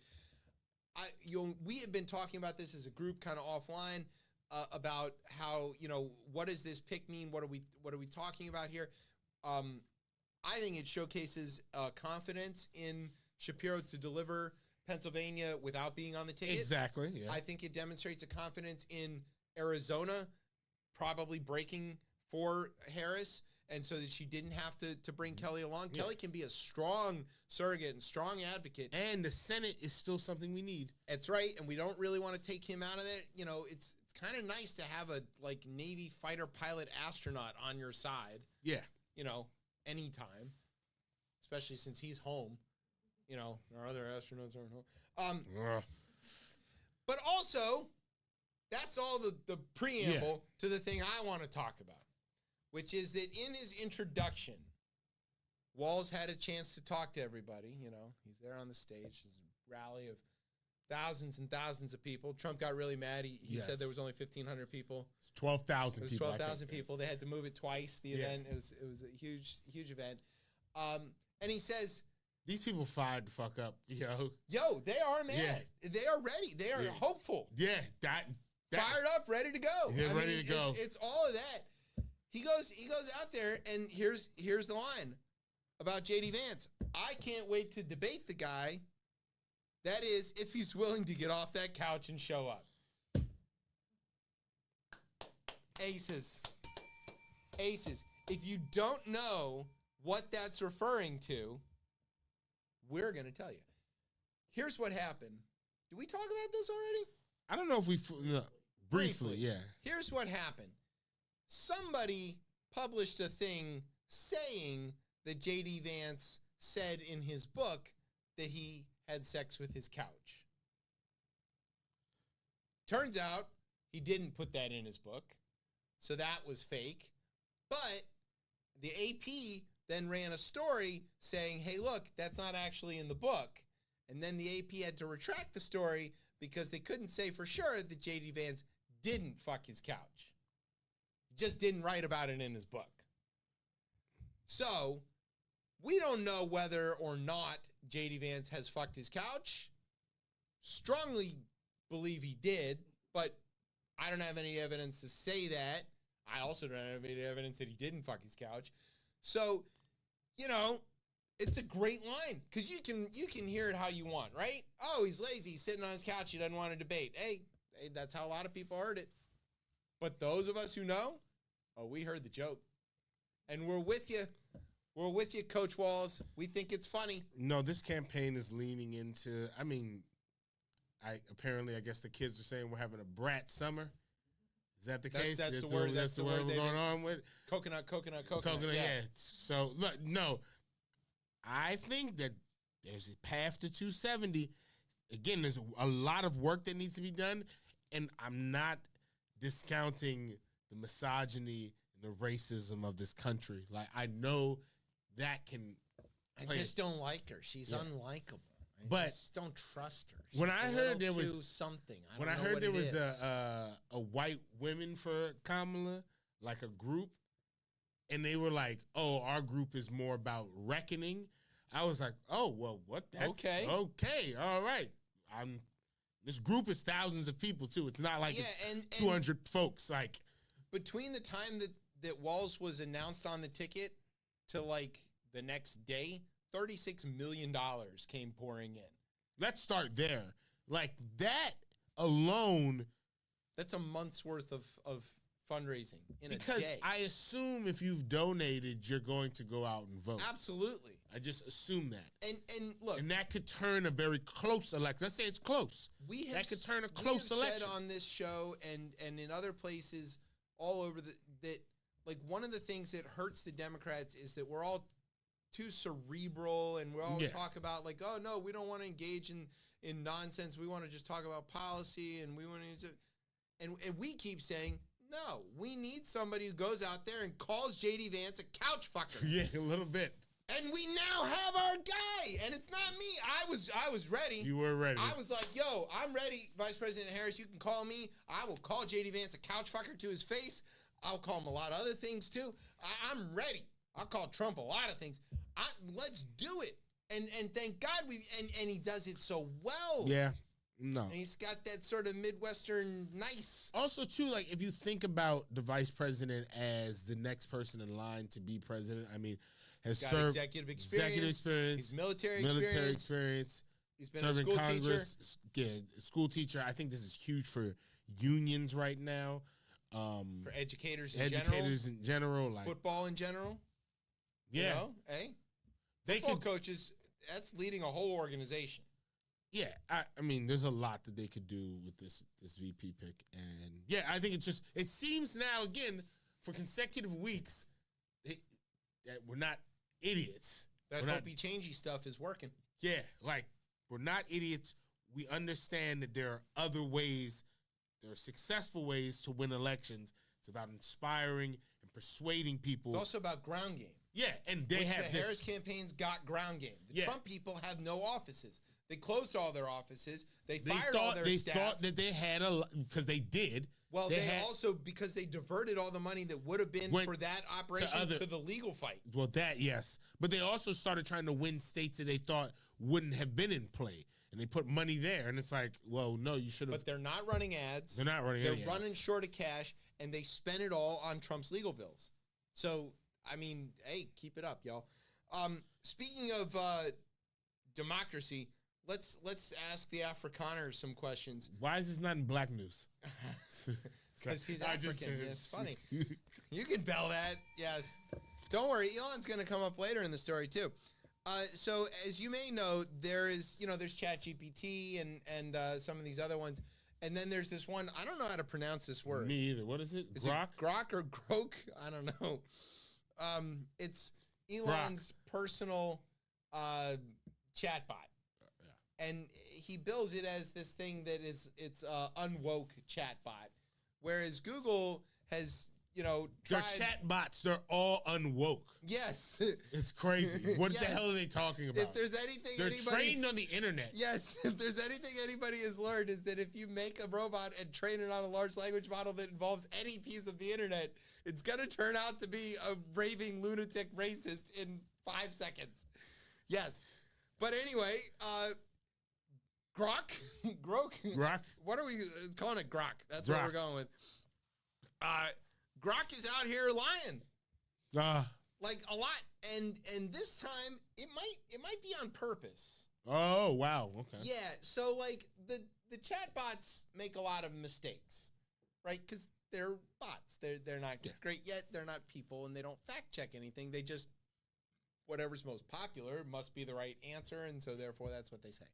We have been talking about this as a group, kind of offline, about how, you know, what does this pick mean? What are we talking about here? I think it showcases confidence in Shapiro to deliver Pennsylvania without being on the ticket. Exactly. Yeah. I think it demonstrates a confidence in Arizona probably breaking for Harris, and so that she didn't have to bring Kelly along. Yeah. Kelly can be a strong surrogate and strong advocate. And the Senate is still something we need. That's right, and we don't really want to take him out of it. You know, it's kind of nice to have a, like, Navy fighter pilot astronaut on your side. Yeah. You know, anytime, especially since he's home. You know, our other astronauts aren't home. But also, that's all the preamble to the thing I want to talk about, which is that in his introduction, Walz had a chance to talk to everybody. You know, he's there on the stage. There's a rally of thousands and thousands of people. Trump got really mad. He said there was only 1,500 people. It's 12,000 people. It was 12,000 people. They had to move it twice, the event. It was a huge event. And he says, these people fired the fuck up, yo. Yo, they are mad. Yeah. They are ready. They are hopeful. Yeah, that fired up, ready to go. Yeah, ready to go. It's all of that. He goes out there, and here's the line about J.D. Vance. I can't wait to debate the guy. That is, if he's willing to get off that couch and show up. Aces. If you don't know what that's referring to, we're going to tell you. Here's what happened. Did we talk about this already? I don't know if we... briefly, yeah. Here's what happened. Somebody published a thing saying that J.D. Vance said in his book that he had sex with his couch. Turns out he didn't put that in his book, so that was fake. But the AP then ran a story saying, hey, look, that's not actually in the book. And then the AP had to retract the story because they couldn't say for sure that J.D. Vance didn't fuck his couch. Just didn't write about it in his book. So we don't know whether or not J.D. Vance has fucked his couch. Strongly believe he did, but I don't have any evidence to say that. I also don't have any evidence that he didn't fuck his couch. So, it's a great line because you can hear it how you want, right? Oh, he's lazy. He's sitting on his couch. He doesn't want to debate. Hey, that's how a lot of people heard it. But those of us who know, we heard the joke. And we're with you. We're with you, Coach Walls. We think it's funny. No, this campaign is leaning into, I guess the kids are saying we're having a brat summer. Is that the case? That's the word. That's the word we're going on with. Coconut. Yeah. So look, no, I think that there's a path to 270. Again, there's a lot of work that needs to be done, and I'm not discounting the misogyny and the racism of this country. Like, I know that can. I just don't like her. She's unlikable. I just don't trust her. She's when I heard there was something, when I heard there was a white women for Kamala, like a group, and they were like, "Oh, our group is more about reckoning." I was like, "Oh, well, what? That's, okay, all right." This group is thousands of people too. It's not like it's 200 folks. Like, between the time that Walls was announced on the ticket to like the next day, $36 million came pouring in. Let's start there. Like, that alone. That's a month's worth of fundraising in a day. Because I assume if you've donated, you're going to go out and vote. Absolutely. I just assume that. And look. And that could turn a very close election. Let's say it's close. That could turn a close election. We have said on this show and in other places all over that, like, one of the things that hurts the Democrats is that we're all too cerebral, and we all talk about like, oh no, we don't want to engage in nonsense. We want to just talk about policy, and we want to, and we keep saying no. We need somebody who goes out there and calls J.D. Vance a couch fucker. Yeah, a little bit. And we now have our guy, and it's not me. I was ready. You were ready. I was like, yo, I'm ready, Vice President Harris. You can call me. I will call J.D. Vance a couch fucker to his face. I'll call him a lot of other things too. I'm ready. I'll call Trump a lot of things. Let's do it. And thank God and he does it so well. Yeah. No. And he's got that sort of Midwestern nice. Also, too, like, if you think about the vice president as the next person in line to be president, I mean, has served executive experience. He's military experience. He's been a school Congress, teacher. Yeah, school teacher. I think this is huge for unions right now. For educators in general. Like football in general. Yeah. Football coaches, that's leading a whole organization. Yeah, I mean, there's a lot that they could do with this VP pick. And, yeah, I think it seems now, again, for consecutive weeks, that we're not idiots. That hopey-changey stuff is working. Yeah, like, we're not idiots. We understand that there are other ways, there are successful ways to win elections. It's about inspiring and persuading people. It's also about ground game. Yeah, and they have the Harris campaign's got ground game. The Trump people have no offices. They closed all their offices. They fired all their staff. They thought that they had because they did. Well, they also, because they diverted all the money that would have been for that operation to the legal fight. Well, that, yes. But they also started trying to win states that they thought wouldn't have been in play. And they put money there. And it's like, well, no, you should have. But they're not running ads. They're not running ads. They're running short of cash, and they spent it all on Trump's legal bills. So, I mean, hey, keep it up, y'all. Speaking of democracy, let's ask the Afrikaner some questions. Why is this not in black news? Because he's African. It's funny. You can bell that. Yes. Don't worry. Elon's going to come up later in the story, too. So, as you may know, there's ChatGPT and some of these other ones. And then there's this one. I don't know how to pronounce this word. Me either. What is it? Grok? Grok or Grok? I don't know. It's Elon's personal chatbot. And he bills it as this thing that it's unwoke chatbot, whereas Google has They're chat bots. They're all unwoke. Yes. It's crazy. What the hell are they talking about? If there's anything they're trained on the internet. Yes. If there's anything anybody has learned is that if you make a robot and train it on a large language model that involves any piece of the internet, it's going to turn out to be a raving lunatic racist in 5 seconds. Yes. But anyway, Grok? Grok? What are we calling it? Grok. That's Grok. what we're going with. Grok is out here lying. Like a lot. And this time it might be on purpose. Oh, wow. Okay. Yeah, so like the chatbots make a lot of mistakes, right? Because they're bots. They're not great yet. They're not people, and they don't fact check anything. They just whatever's most popular must be the right answer, and so therefore that's what they say.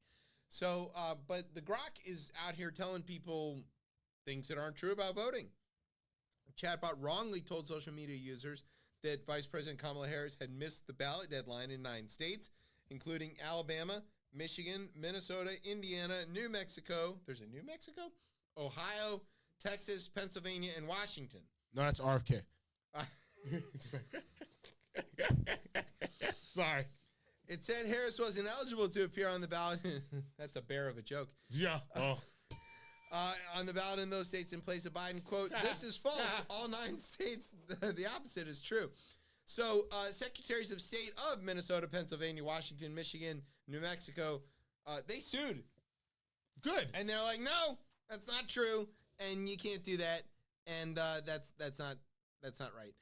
So, but the Grok is out here telling people things that aren't true about voting. Chatbot wrongly told social media users that Vice President Kamala Harris had missed the ballot deadline in 9 states, including Alabama, Michigan, Minnesota, Indiana, New Mexico. There's a New Mexico? Ohio, Texas, Pennsylvania, and Washington. No, that's RFK. Sorry. It said Harris was ineligible to appear on the ballot. That's a bear of a joke. Yeah. Oh. On the ballot in those states in place of Biden. Quote, this is false. All 9 states, the opposite is true. So secretaries of state of Minnesota, Pennsylvania, Washington, Michigan, New Mexico, they sued. Good. And they're like, no, that's not true. And you can't do that. And that's not right.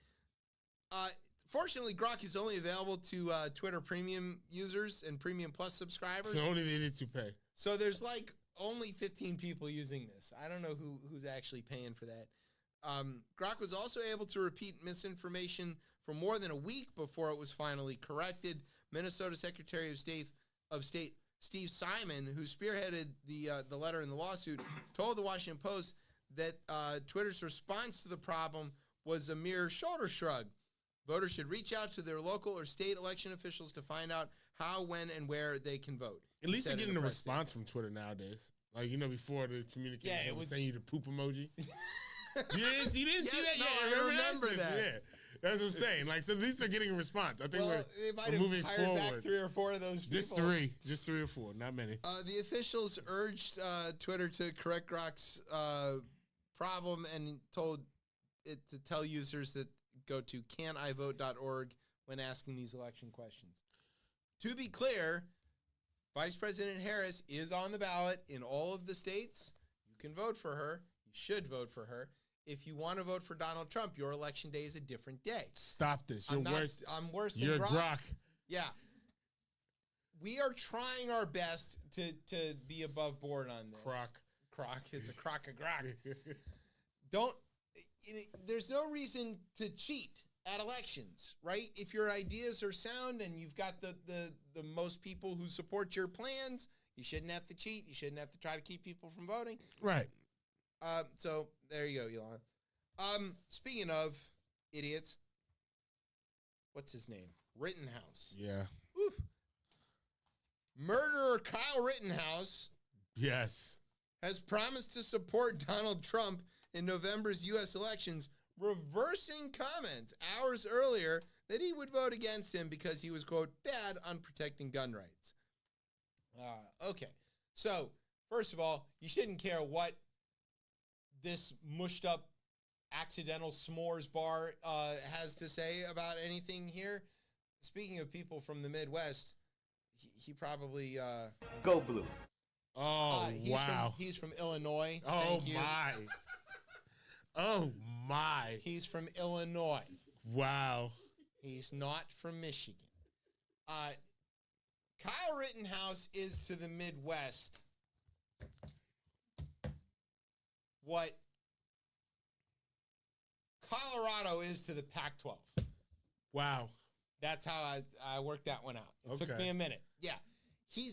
Fortunately, Grok is only available to Twitter Premium users and Premium Plus subscribers. So only they need to pay. So there's like only 15 people using this. I don't know who's actually paying for that. Grok was also able to repeat misinformation for more than a week before it was finally corrected. Minnesota Secretary of State Steve Simon, who spearheaded the letter in the lawsuit, told the Washington Post that Twitter's response to the problem was a mere shoulder shrug. Voters should reach out to their local or state election officials to find out how, when, and where they can vote. At least they're getting a response from Twitter nowadays. Like, before the communication was saying you the poop emoji. You didn't see that yet? I remember that. Yeah, that's what I'm saying. Like, so at least they're getting a response. I think they might we're have moving hired forward. Back 3 or 4 of those people. Just three or four, not many. The officials urged Twitter to correct Grok's problem and told it to tell users that go to canivote.org when asking these election questions. To be clear, Vice President Harris is on the ballot in all of the states. You can vote for her. You should vote for her. If you want to vote for Donald Trump, your election day is a different day. Stop this. I'm worse than You're Grok. Yeah. We are trying our best to be above board on this. Croc. It's a crock of grok. There's no reason to cheat at elections, right? If your ideas are sound and you've got the most people who support your plans, you shouldn't have to cheat. You shouldn't have to try to keep people from voting. Right. So there you go, Elon. Speaking of idiots, what's his name? Rittenhouse. Yeah. Oof. Murderer Kyle Rittenhouse. Yes. Has promised to support Donald Trump in November's U.S. elections, reversing comments hours earlier that he would vote against him because he was, quote, bad on protecting gun rights. Okay. So, first of all, you shouldn't care what this mushed up accidental s'mores bar has to say about anything here. Speaking of people from the Midwest, he probably... Go blue. Oh, wow. He's from Illinois. Oh, Thank you. my. Oh, my. He's from Illinois. Wow. He's not from Michigan. Kyle Rittenhouse is to the Midwest what Colorado is to the Pac-12. Wow. That's how I worked that one out. It took me a minute. Yeah. He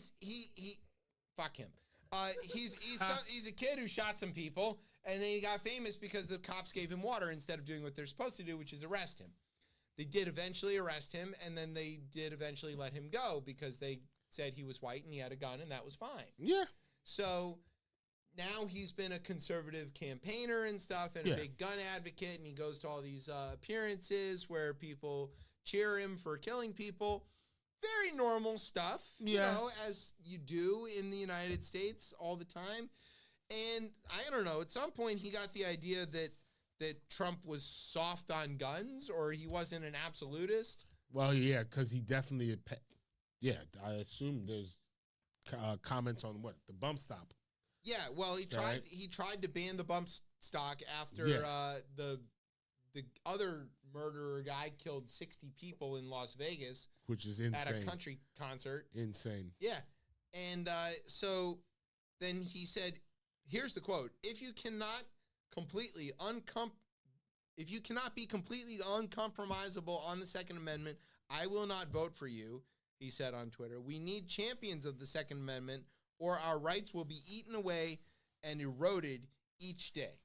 fuck him. He's a kid who shot some people, and then he got famous because the cops gave him water instead of doing what they're supposed to do, which is arrest him. They did eventually arrest him, and then they did eventually let him go because they said he was white and he had a gun, and that was fine. Yeah. So now he's been a conservative campaigner and stuff and a big gun advocate, and he goes to all these appearances where people cheer him for killing people. Very normal stuff, you know, as you do in the United States all the time. And I don't know, at some point he got the idea that Trump was soft on guns or he wasn't an absolutist. Well, yeah, because he definitely, I assume there's comments on what? The bump stop. Yeah, well, he tried to ban the bump stock after the other murderer guy killed 60 people in Las Vegas. Which is insane. At a country concert. Insane. Yeah. And so then he said, here's the quote, if you cannot be completely uncompromisable on the Second Amendment, I will not vote for you, he said on Twitter. We need champions of the Second Amendment or our rights will be eaten away and eroded each day.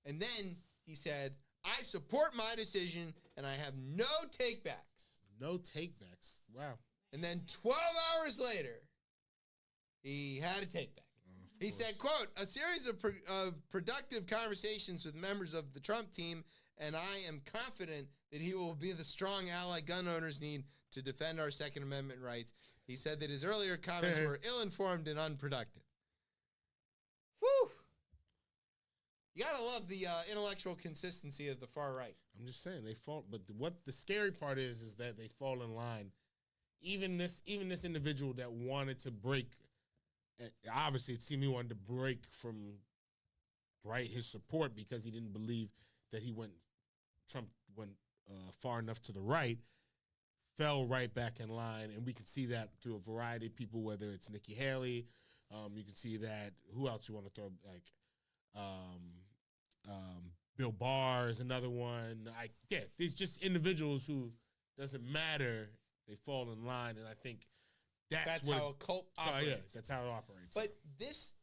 And then he said, I support my decision and I have no takebacks. No takebacks. Wow. And then 12 hours later, he had a takeback. He said, quote, a series of productive conversations with members of the Trump team, and I am confident that he will be the strong ally gun owners need to defend our Second Amendment rights. He said that his earlier comments were ill-informed and unproductive. Whew. You gotta love the intellectual consistency of the far right. I'm just saying they fall, but what the scary part is that they fall in line. Even this individual that wanted to break, obviously it seemed he wanted to break from his support because he didn't believe that Trump went far enough to the right, fell right back in line, and we could see that through a variety of people, whether it's Nikki Haley, you can see that, who else you want to throw, like, Bill Barr is another one. There's just individuals who, doesn't matter, they fall in line, and I think that's how a cult operates. That's how it operates. But this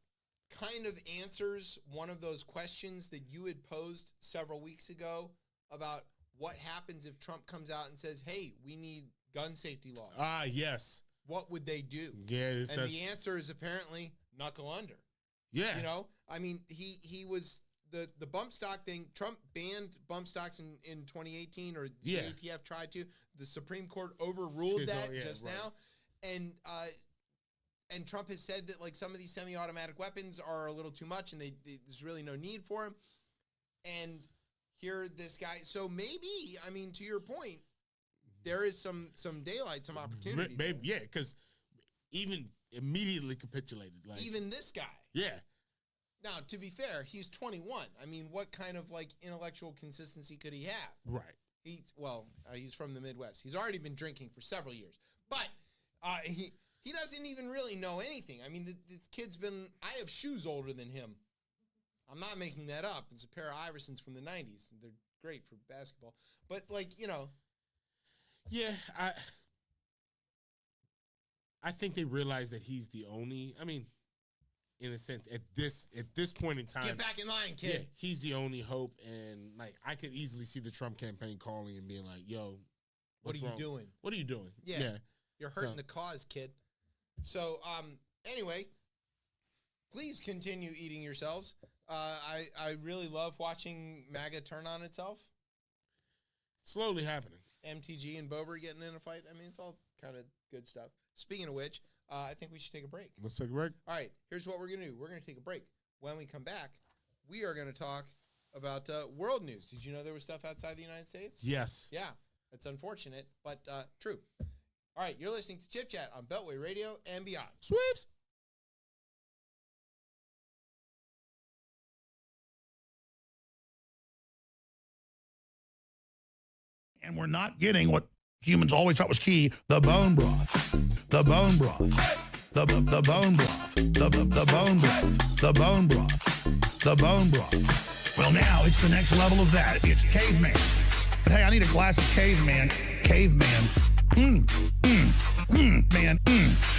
kind of answers one of those questions that you had posed several weeks ago about what happens if Trump comes out and says, hey, we need gun safety laws. Yes. What would they do? Yeah. And the answer is apparently knuckle under. Yeah. You know, I mean, he was the bump stock thing. Trump banned bump stocks in 2018, or the ATF tried to. The Supreme Court overruled that now. And Trump has said that, like, some of these semi-automatic weapons are a little too much and there's really no need for them. And here this guy, so maybe, I mean, to your point, there is some daylight, some opportunity. Maybe, yeah, because even immediately capitulated. Like, even this guy. Yeah. Now, to be fair, he's 21. I mean, what kind of, like, intellectual consistency could he have? Right. He's from the Midwest. He's already been drinking for several years. But he doesn't even really know anything. I mean, this kid's been, I have shoes older than him. I'm not making that up. It's a pair of Iversons from the 90s. They're great for basketball. But, like, you know. Yeah, I think they realize that he's the only, I mean, in a sense, at this point in time. Get back in line, kid. Yeah, he's the only hope. And, like, I could easily see the Trump campaign calling and being like, yo, what are you doing? What are you doing? Yeah. You're hurting the cause, kid. So, anyway, please continue eating yourselves. I really love watching MAGA turn on itself. Slowly happening. MTG and Bober getting in a fight. I mean, it's all kind of good stuff. Speaking of which, I think we should take a break. Let's take a break. All right, here's what we're going to do. We're going to take a break. When we come back, we are going to talk about world news. Did you know there was stuff outside the United States? Yes. Yeah, it's unfortunate, but true. All right, you're listening to Chip Chat on Beltway Radio and beyond. Sweeps. And we're not getting what humans always thought was key, the bone broth. The bone broth. The bone broth. The bone broth. The bone broth. The bone broth. Well, now it's the next level of that. It's caveman. But hey, I need a glass of caveman. Man,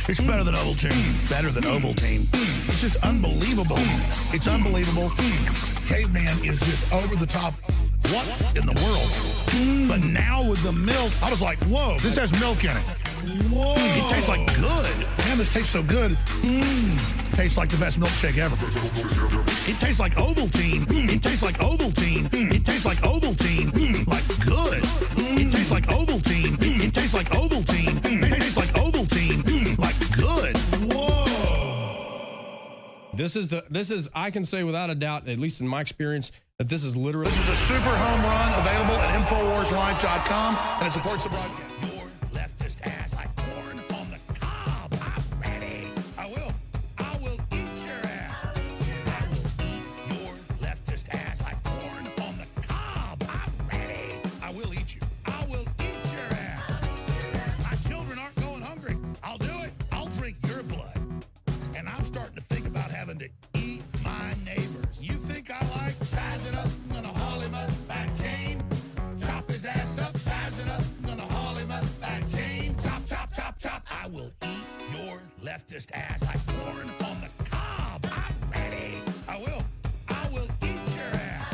it's better than Ovaltine. Better than Ovaltine. It's just unbelievable. It's unbelievable. Caveman is just over the top. What in the world? But now with the milk, I was like, whoa, this has milk in it. Whoa. It tastes like good. Man, this tastes so good. Tastes like the best milkshake ever. It tastes like Ovaltine. It tastes like Ovaltine. It tastes like Ovaltine. Like good. It tastes like Ovaltine. It tastes like Ovaltine. It tastes like Ovaltine. Like good. Whoa. This is I can say without a doubt, at least in my experience, that this is literally. This is a super home run available at InfoWarsLife.com, and it supports the broadcast. Your leftist ass like corn on the cob. I'm ready. I will eat your ass. I will eat your leftist ass like corn on the cob. I'm ready. I will eat you. I will eat your ass. My children aren't going hungry. I'll do it. I'll drink your blood. And I'm starting to think about having to eat my neighbors. You think I like sizing up? I'm gonna haul him up by chain. Chop his ass up, size it up. I'm gonna haul him up by chain. Chop, chop, chop, chop. I will eat your leftist ass like corn on the cob. I'm ready. I will eat your ass.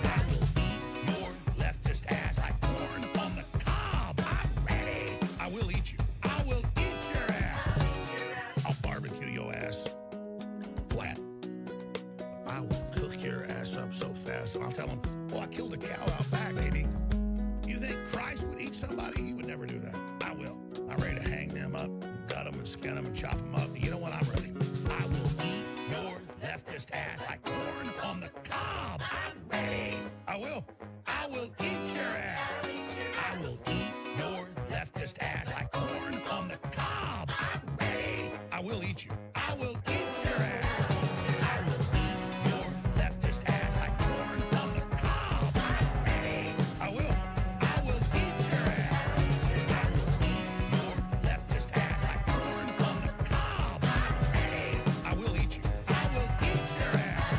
I will eat your leftist ass like corn on the cob. I'm ready. I will eat you. I will eat your ass. I'll barbecue your ass flat. I will cook your ass up so fast, and I'll tell them, "Oh, I killed a cow out back, baby." You think Christ would eat somebody? He would never do that. I will. I'm ready to hang them up, gut them, and skin them, and chop them up. You know what? I'm ready. I will eat your leftist ass like corn on the cob. I'm ready. I will eat your ass. I will eat your leftist ass like corn on the cob. I'm ready. I will eat you. I will eat your ass. I will eat your leftist ass like corn on the cob. I'm ready. I will eat your ass. I will eat your leftist ass like corn on the cob. I'm ready. I will eat you. I will eat your ass.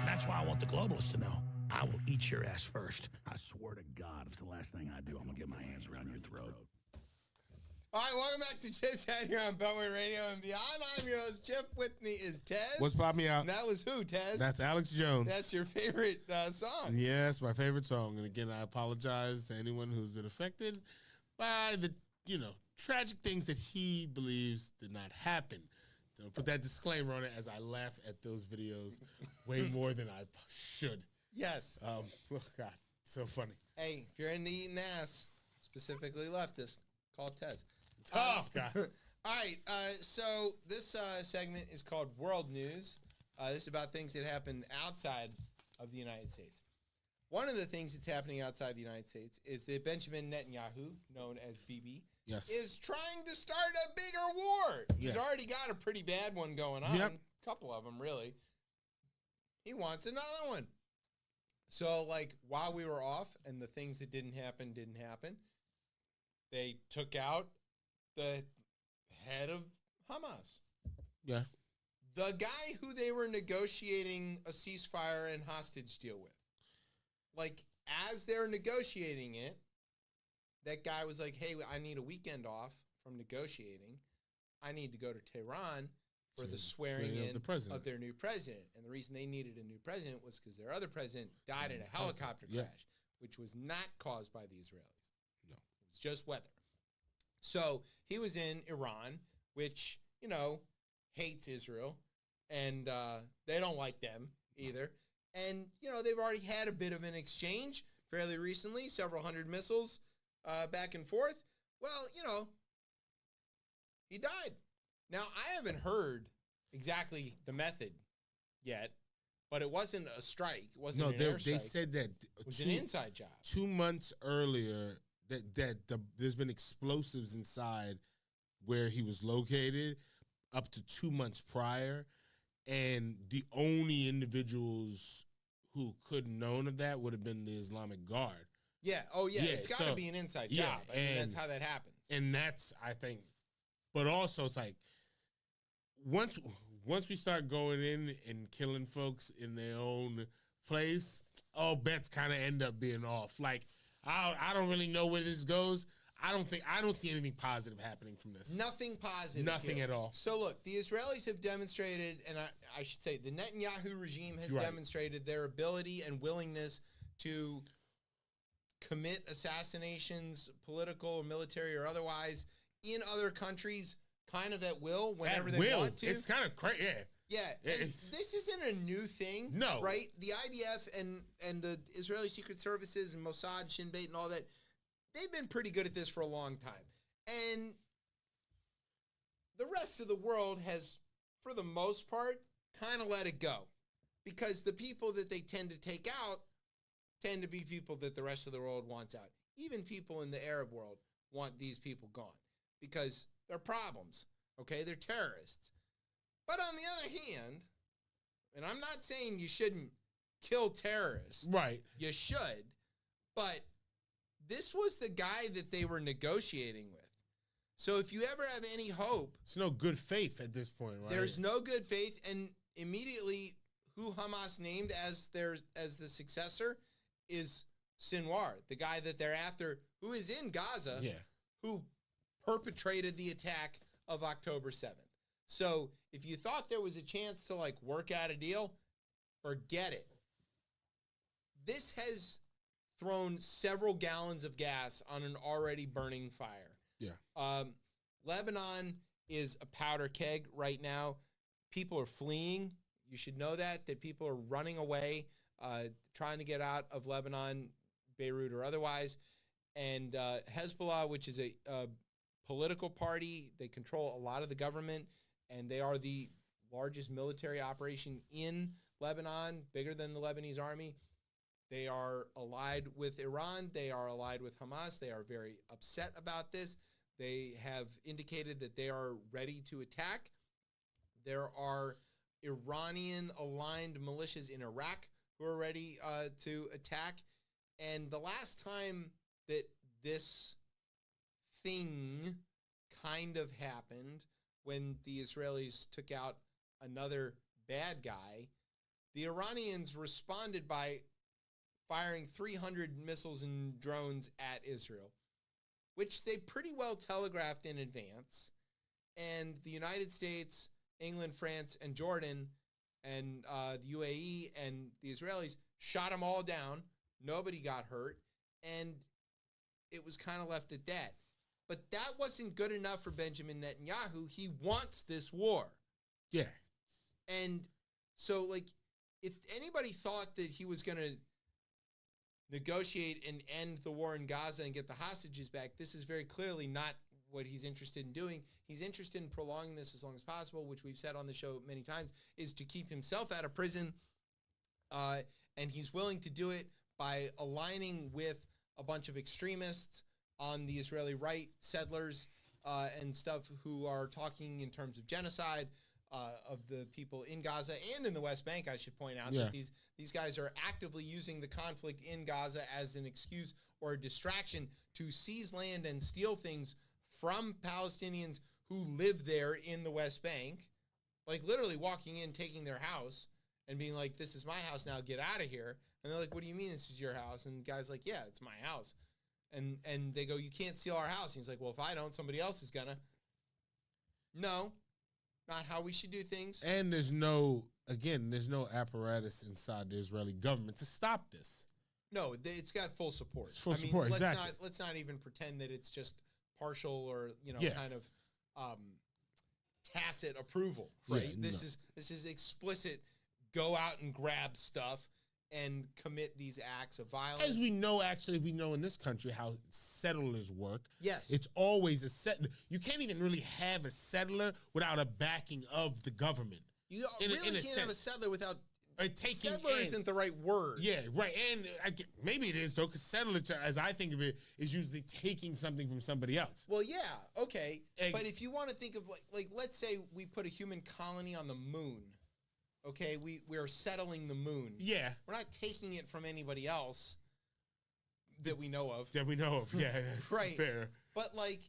That's why I want the globalists to know. I will eat your ass first. I swear to God, if it's the last thing I do, I'm going to get my hands around your throat. All right, welcome back to Chip Chat here on Beltway Radio and Beyond. I'm your host, Chip. With me is Tez. What's popping out? And that was who, Tez? That's Alex Jones. That's your favorite song. Yes, my favorite song. And again, I apologize to anyone who's been affected by the, tragic things that he believes did not happen. So put that disclaimer on it as I laugh at those videos way more than I should. Yes. Oh, God, so funny. Hey, if you're into eating ass, specifically leftist, call Tez. Oh, God. All right, so this segment is called World News. This is about things that happen outside of the United States. One of the things that's happening outside the United States is that Benjamin Netanyahu, known as BB, Yes. is trying to start a bigger war. He's already got a pretty bad one going on. Yep. A couple of them, really. He wants another one. So, while we were off and the things that didn't happen, they took out the head of Hamas. Yeah. The guy who they were negotiating a ceasefire and hostage deal with. As they're negotiating it, that guy was like, hey, I need a weekend off from negotiating. I need to go to Tehran for the swearing in of their new president. And the reason they needed a new president was because their other president died in a helicopter crash, which was not caused by the Israelis. No. It was just weather. So he was in Iran, which, hates Israel, and they don't like them either. And, they've already had a bit of an exchange fairly recently, several hundred missiles back and forth. Well, he died. Now, I haven't heard exactly the method yet, but it wasn't a strike. It wasn't an airstrike. They said that it was an inside job. 2 months earlier, there's been explosives inside where he was located up to 2 months prior, and the only individuals who could have known of that would have been the Islamic Guard. Yeah. Oh, yeah. It's got to be an inside job. I mean, that's how that happens. And that's, I think, but also it's like once we start going in and killing folks in their own place, all bets kind of end up being off. I don't really know where this goes. I don't see anything positive happening from this. Nothing positive. Nothing at all. So look, the Israelis have demonstrated, and I should say the Netanyahu regime has demonstrated their ability and willingness to commit assassinations, political, military, or otherwise, in other countries, kind of at will, whenever they want to. It's kind of crazy. Yeah, this isn't a new thing. No. Right? The IDF and the Israeli Secret Services and Mossad, Shin Bet, and all that, they've been pretty good at this for a long time. And the rest of the world has, for the most part, kind of let it go. Because the people that they tend to take out tend to be people that the rest of the world wants out. Even people in the Arab world want these people gone. Because they're problems, okay? They're terrorists. But on the other hand, and I'm not saying you shouldn't kill terrorists. Right. You should. But this was the guy that they were negotiating with. So if you ever have any hope... It's no good faith at this point, right? There's no good faith, and immediately who Hamas named as the successor is Sinwar, the guy that they're after, who is in Gaza, who perpetrated the attack of October 7th. So if you thought there was a chance to like work out a deal, forget it. This has thrown several gallons of gas on an already burning fire. Yeah. Lebanon is a powder keg right now. People are fleeing. You should know that people are running away, trying to get out of Lebanon, Beirut or otherwise. And Hezbollah, which is a political party, they control a lot of the government, and they are the largest military operation in Lebanon, bigger than the Lebanese army. They are allied with Iran. They are allied with Hamas. They are very upset about this. They have indicated that they are ready to attack. There are Iranian-aligned militias in Iraq who are ready to attack. And the last time that this thing kind of happened, when the Israelis took out another bad guy, the Iranians responded by firing 300 missiles and drones at Israel, which they pretty well telegraphed in advance. And the United States, England, France, and Jordan, and the UAE and the Israelis shot them all down. Nobody got hurt. And it was kind of left at that. But that wasn't good enough for Benjamin Netanyahu. He wants this war. Yeah. And so, like, if anybody thought that he was going to negotiate and end the war in Gaza and get the hostages back, this is very clearly not what he's interested in doing. He's interested in prolonging this as long as possible, which we've said on the show many times, is to keep himself out of prison. And he's willing to do it by aligning with a bunch of extremists on the Israeli right, settlers and stuff, who are talking in terms of genocide of the people in Gaza and in the West Bank. I should point out that these guys are actively using the conflict in Gaza as an excuse or a distraction to seize land and steal things from Palestinians who live there in the West Bank, like literally walking in, taking their house and being like, this is my house now, get out of here. And they're like, what do you mean this is your house? And the guy's like, yeah, it's my house. And they go, you can't steal our house. And he's like, well, if I don't, somebody else is gonna. No, not how we should do things. And there's no apparatus inside the Israeli government to stop this. No, it's got full support. It's full support, exactly. Let's not even pretend that it's just partial or, kind of tacit approval, right? Yeah, This is explicit, go out and grab stuff and commit these acts of violence. As we know in this country how settlers work. Yes. It's always a settler. You can't even really have a settler without a backing of the government. You really can't have a settler without... taking settler isn't the right word. Yeah, right. And maybe it is, though, because settler, as I think of it, is usually taking something from somebody else. Well, yeah, okay. But if you want to think of, like, let's say we put a human colony on the moon. Okay, we're settling the moon. Yeah. We're not taking it from anybody else that we know of. Yeah. Right. Fair. But, like,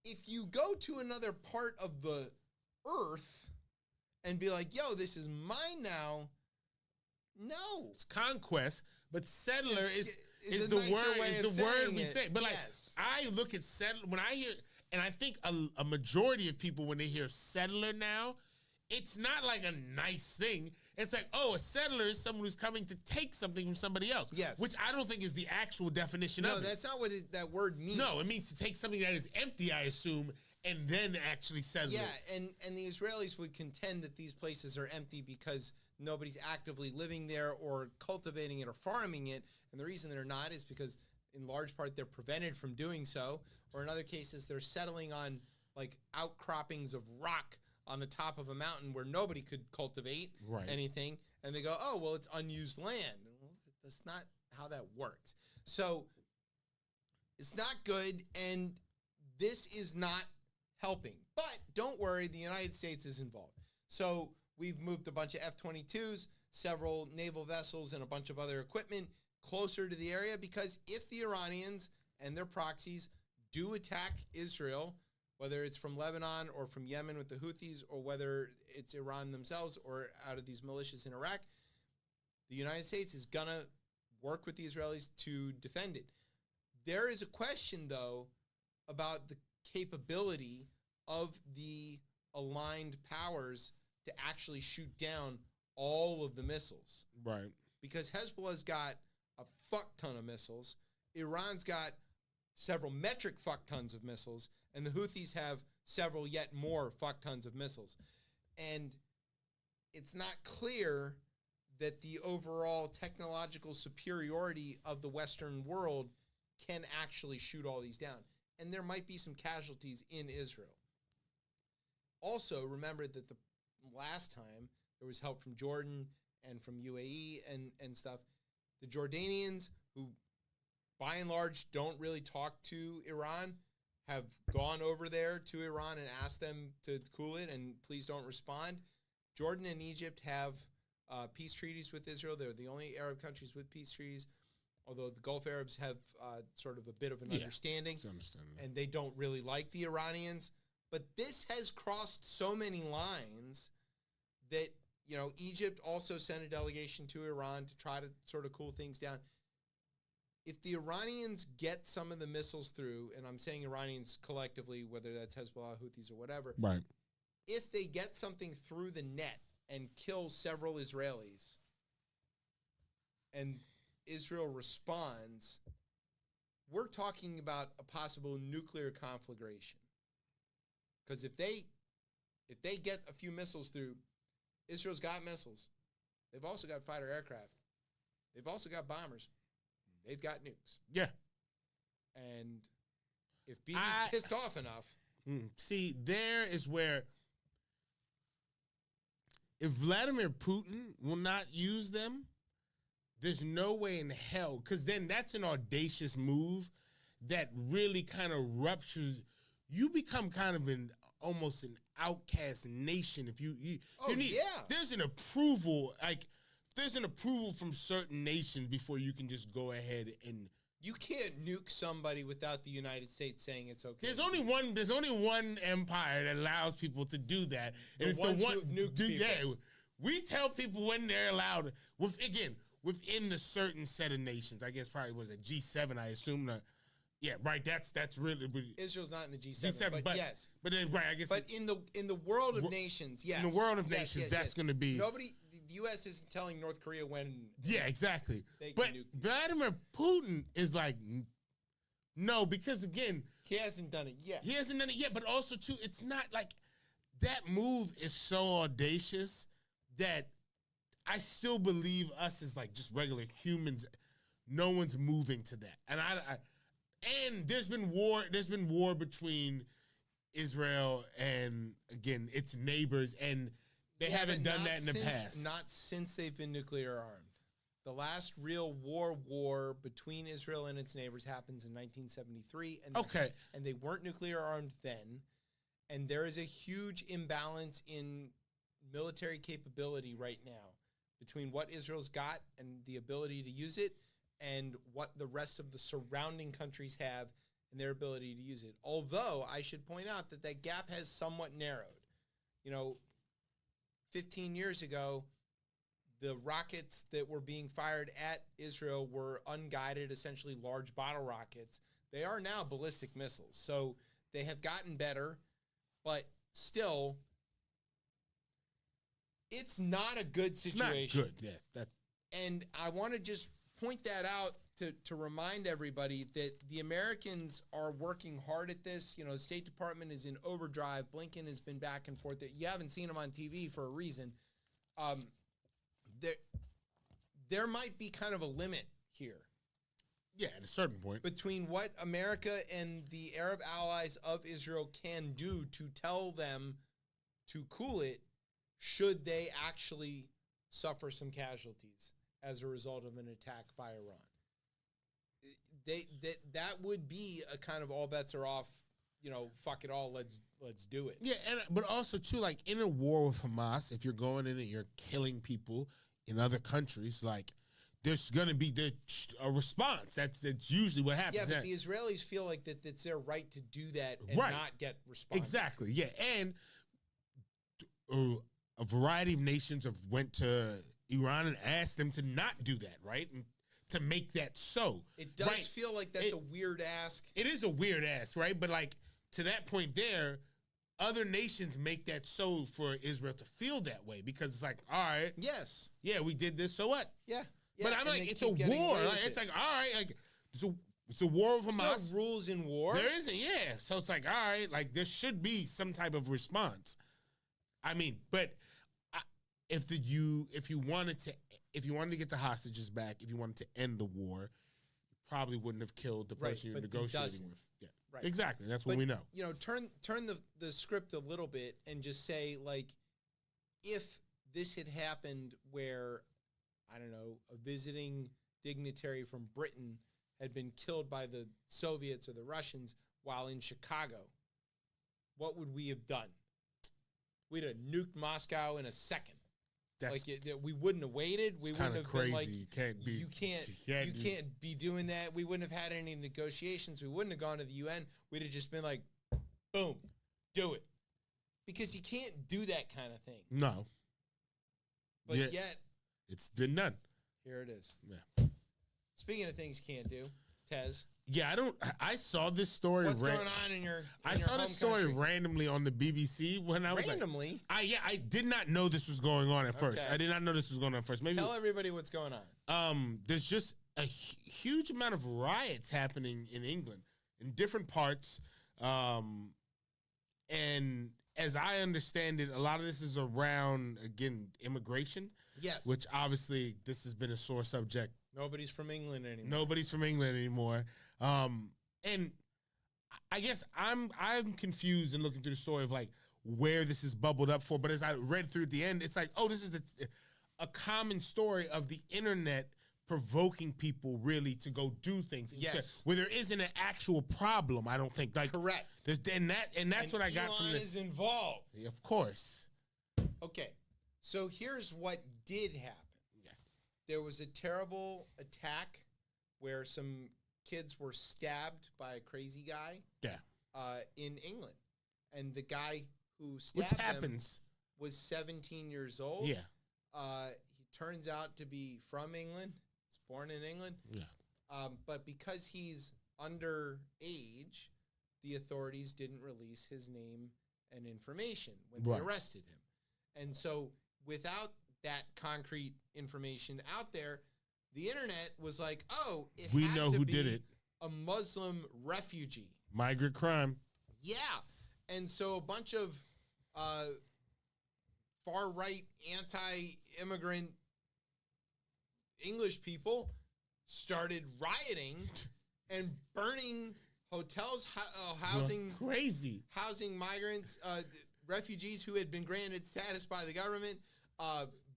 if you go to another part of the earth and be like, yo, this is mine now, no. It's conquest, but settler is the word we say. But, like, I look at settler, when I hear, and I think a majority of people, when they hear settler now, it's not like a nice thing. It's like, oh, a settler is someone who's coming to take something from somebody else. Yes. Which I don't think is the actual definition of it. No, that's not what that word means. No, it means to take something that is empty, I assume, and then actually settle it. Yeah, and the Israelis would contend that these places are empty because nobody's actively living there or cultivating it or farming it. And the reason they're not is because, in large part, they're prevented from doing so. Or in other cases, they're settling on, like, outcroppings of rock on the top of a mountain where nobody could cultivate anything, and they go, oh, well, it's unused land. Well, that's not how that works. So it's not good, and this is not helping. But don't worry, the United States is involved. So we've moved a bunch of F-22s, several naval vessels, and a bunch of other equipment closer to the area, because if the Iranians and their proxies do attack Israel, whether it's from Lebanon or from Yemen with the Houthis, or whether it's Iran themselves or out of these militias in Iraq, the United States is going to work with the Israelis to defend it. There is a question, though, about the capability of the aligned powers to actually shoot down all of the missiles. Right. Because Hezbollah's got a fuck ton of missiles. Iran's got several metric fuck tons of missiles, and the Houthis have several yet more fuck tons of missiles. And it's not clear that the overall technological superiority of the Western world can actually shoot all these down. And there might be some casualties in Israel. Also, remember that the last time there was help from Jordan and from UAE and stuff. The Jordanians, who by and large don't really talk to Iran, have gone over there to Iran and asked them to cool it and please don't respond. Jordan and Egypt have peace treaties with Israel. They're the only Arab countries with peace treaties, although the Gulf Arabs have sort of a bit of an understanding. It's understandable. And they don't really like the Iranians. But this has crossed so many lines that, you know, Egypt also sent a delegation to Iran to try to sort of cool things down. If the Iranians get some of the missiles through, and I'm saying Iranians collectively, whether that's Hezbollah, Houthis, or whatever, right? If they get something through the net and kill several Israelis, and Israel responds, we're talking about a possible nuclear conflagration. Because if they get a few missiles through, Israel's got missiles. They've also got fighter aircraft. They've also got bombers. They've got nukes. Yeah. And if Bibi's pissed off enough. See, there is where if Vladimir Putin will not use them, there's no way in hell, because then that's an audacious move that really kind of ruptures. You become kind of almost an outcast nation if you need. There's an approval, like there's an approval from certain nations before you can just go ahead and. You can't nuke somebody without the United States saying it's okay. There's only one empire that allows people to do that, and it's the one nuke people. Yeah, we tell people when they're allowed. Within the certain set of nations. I guess probably was a G7. I assume that. Yeah, right. That's really Israel's not in the G7, but yes. But then, right, I guess. But in the world of nations, yes. In the world of nations, that's going to be nobody. The U.S. isn't telling North Korea when. Yeah, exactly. But Vladimir Putin is like, no, because again, he hasn't done it yet. He hasn't done it yet, but also too, it's not like that move is so audacious that I still believe us as like just regular humans. No one's moving to that, and and there's been war between Israel and again its neighbors, and they haven't done that in the past. Not since they've been nuclear armed. The last real war between Israel and its neighbors happens in 1973, and they weren't nuclear armed then. And there is a huge imbalance in military capability right now between what Israel's got and the ability to use it, and what the rest of the surrounding countries have and their ability to use it. Although I should point out that gap has somewhat narrowed. 15 years ago, the rockets that were being fired at Israel were unguided, essentially large bottle rockets. They are now ballistic missiles. So they have gotten better, but still, It's not a good It's situation. not good. Yeah, that. And I want to just point that out to remind everybody that the Americans are working hard at this. You know, the State Department is in overdrive. Blinken has been back and forth. You haven't seen him on TV for a reason. There might be kind of a limit here. Yeah, at a certain point. Between what America and the Arab allies of Israel can do to tell them to cool it, should they actually suffer some casualties as a result of an attack by Iran. That would be a kind of all bets are off, you know, fuck it all, let's do it. Yeah, but also too, like in a war with Hamas, if you're going in and you're killing people in other countries, like there's gonna be a response. That's usually what happens. Yeah, but the Israelis feel like that it's their right to do that and not get response. Exactly. Yeah, and a variety of nations have went to Iran and asked them to not do that, right? And to make that so. It does feel like that's a weird ask. It is a weird ask, right? But like to that point there, other nations make that so for Israel to feel that way because it's like, all right. Yes. Yeah, we did this, so what? Yeah. But I'm like, it's a war. Like, it's like, all right, like it's a war with Hamas. There's no rules in war. There isn't, yeah. So it's like, all right, like there should be some type of response. I mean, but if you wanted to get the hostages back, if you wanted to end the war, you probably wouldn't have killed the person you're negotiating with. Yeah, right. Exactly. That's what we know. You know, turn the script a little bit and just say, like, if this had happened where, I don't know, a visiting dignitary from Britain had been killed by the Soviets or the Russians while in Chicago, what would we have done? We'd have nuked Moscow in a second. We wouldn't have waited. We wouldn't have crazy. Been like, you can't be doing that. We wouldn't have had any negotiations. We wouldn't have gone to the UN. We'd have just been like, boom, do it. Because you can't do that kind of thing. No. But yet, it's been done. Here it is. Yeah. Speaking of things you can't do, Tez. Yeah, I saw this story. What's going on in your I saw this story randomly on the BBC when I was randomly. I did not know this was going on at first. I did not know this was going on at first. Maybe tell everybody what's going on. There's just a huge amount of riots happening in England in different parts, and as I understand it, a lot of this is around again immigration. Yes, which obviously this has been a sore subject. Nobody's from England anymore. Nobody's from England anymore. And I guess I'm confused and looking through the story of like where this is bubbled up for. But as I read through at the end, it's like, oh, this is a common story of the internet provoking people really to go do things. Yes, where there isn't an actual problem. I don't think. Like correct. And that's what I got from this. Elon is involved. Yeah, of course. Okay, so here's what did happen. There was a terrible attack where some kids were stabbed by a crazy guy. Yeah. In England, and the guy who stabbed them was 17 years old. Yeah. He turns out to be from England. He's born in England. Yeah. But because he's underage, the authorities didn't release his name and information when they arrested him. And so without that concrete information out there, the internet was like, oh, we know who did it. A Muslim refugee. Migrant crime. Yeah. And so a bunch of far-right, anti-immigrant English people started rioting and burning hotels, housing migrants, refugees who had been granted status by the government,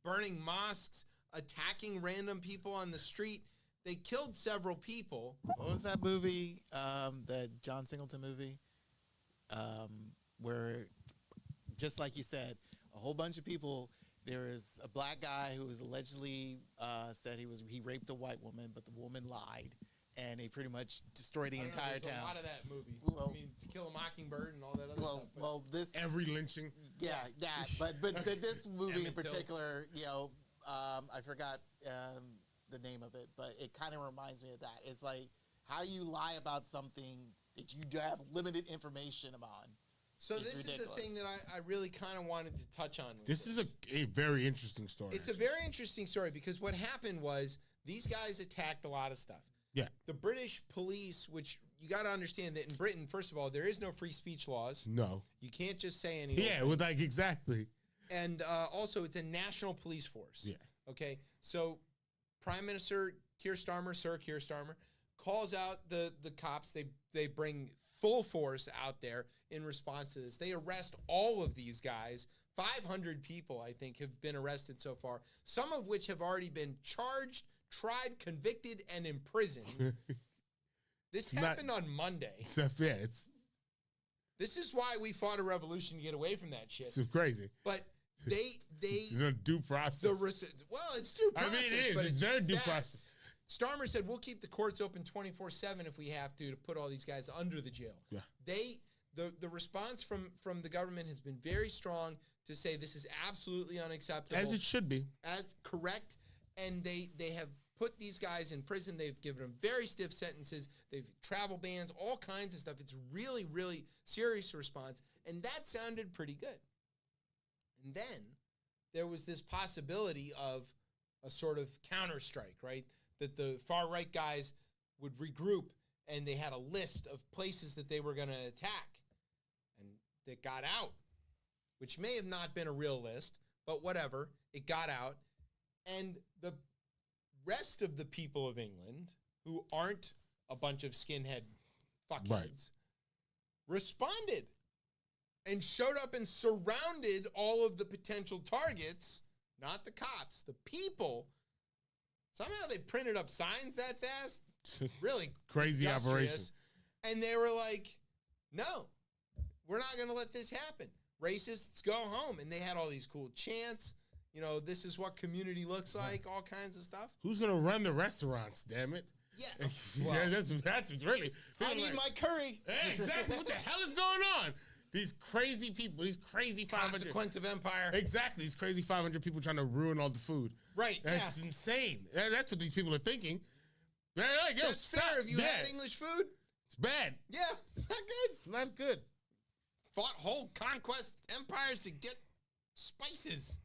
burning mosques, attacking random people on the street. They killed several people. What was that movie, the John Singleton movie, where, just like you said, a whole bunch of people, there was a black guy who was allegedly said he raped a white woman, but the woman lied, and he pretty much destroyed the entire town. A lot of that movie. Well, I mean, To Kill a Mockingbird and all that other stuff. Well, this every lynching. Yeah, that. But this movie in particular, you know, I forgot the name of it, but it kind of reminds me of that. It's like how you lie about something that you have limited information on, So this is the thing that I really kind of wanted to touch on. This is a very interesting story. It's a very interesting story because what happened was these guys attacked a lot of stuff. Yeah. The British police, which you got to understand that in Britain, first of all, there is no free speech laws. No. You can't just say anything. Yeah, well, like exactly. And also, it's a national police force. Yeah. Okay. So Prime Minister Sir Keir Starmer, calls out the cops. They bring full force out there in response to this. They arrest all of these guys. 500 people, I think, have been arrested so far, some of which have already been charged, tried, convicted, and imprisoned. This happened on Monday. This is why we fought a revolution to get away from that shit. It's crazy. But they due process. It's due process. I mean, it is. It's their due process. Starmer said, we'll keep the courts open 24/7 if we have to put all these guys under the jail. Yeah. The response from the government has been very strong to say this is absolutely unacceptable. As it should be. As correct. And they have put these guys in prison. They've given them very stiff sentences. They've travel bans, all kinds of stuff. It's really, really serious response. And that sounded pretty good. And then there was this possibility of a sort of counter-strike, right? That the far-right guys would regroup, and they had a list of places that they were going to attack. And it got out, which may have not been a real list, but whatever. It got out. And the rest of the people of England, who aren't a bunch of skinhead fuckheads, responded and showed up and surrounded all of the potential targets, not the cops, the people. Somehow they printed up signs that fast. Really crazy operation. And they were like, no, we're not going to let this happen. Racists go home. And they had all these cool chants. You know, this is what community looks like, all kinds of stuff. Who's going to run the restaurants, damn it? Yeah. Well, that's really. I need my curry. Hey, exactly. What the hell is going on? These crazy people, these crazy 500. Consequence of empire. Exactly. These crazy 500 people trying to ruin all the food. Right. That's insane. That's what these people are thinking. They're like, yo, that's fair. Have you had English food? It's bad. Yeah. It's not good. It's not good. Fought whole conquest empires to get spices.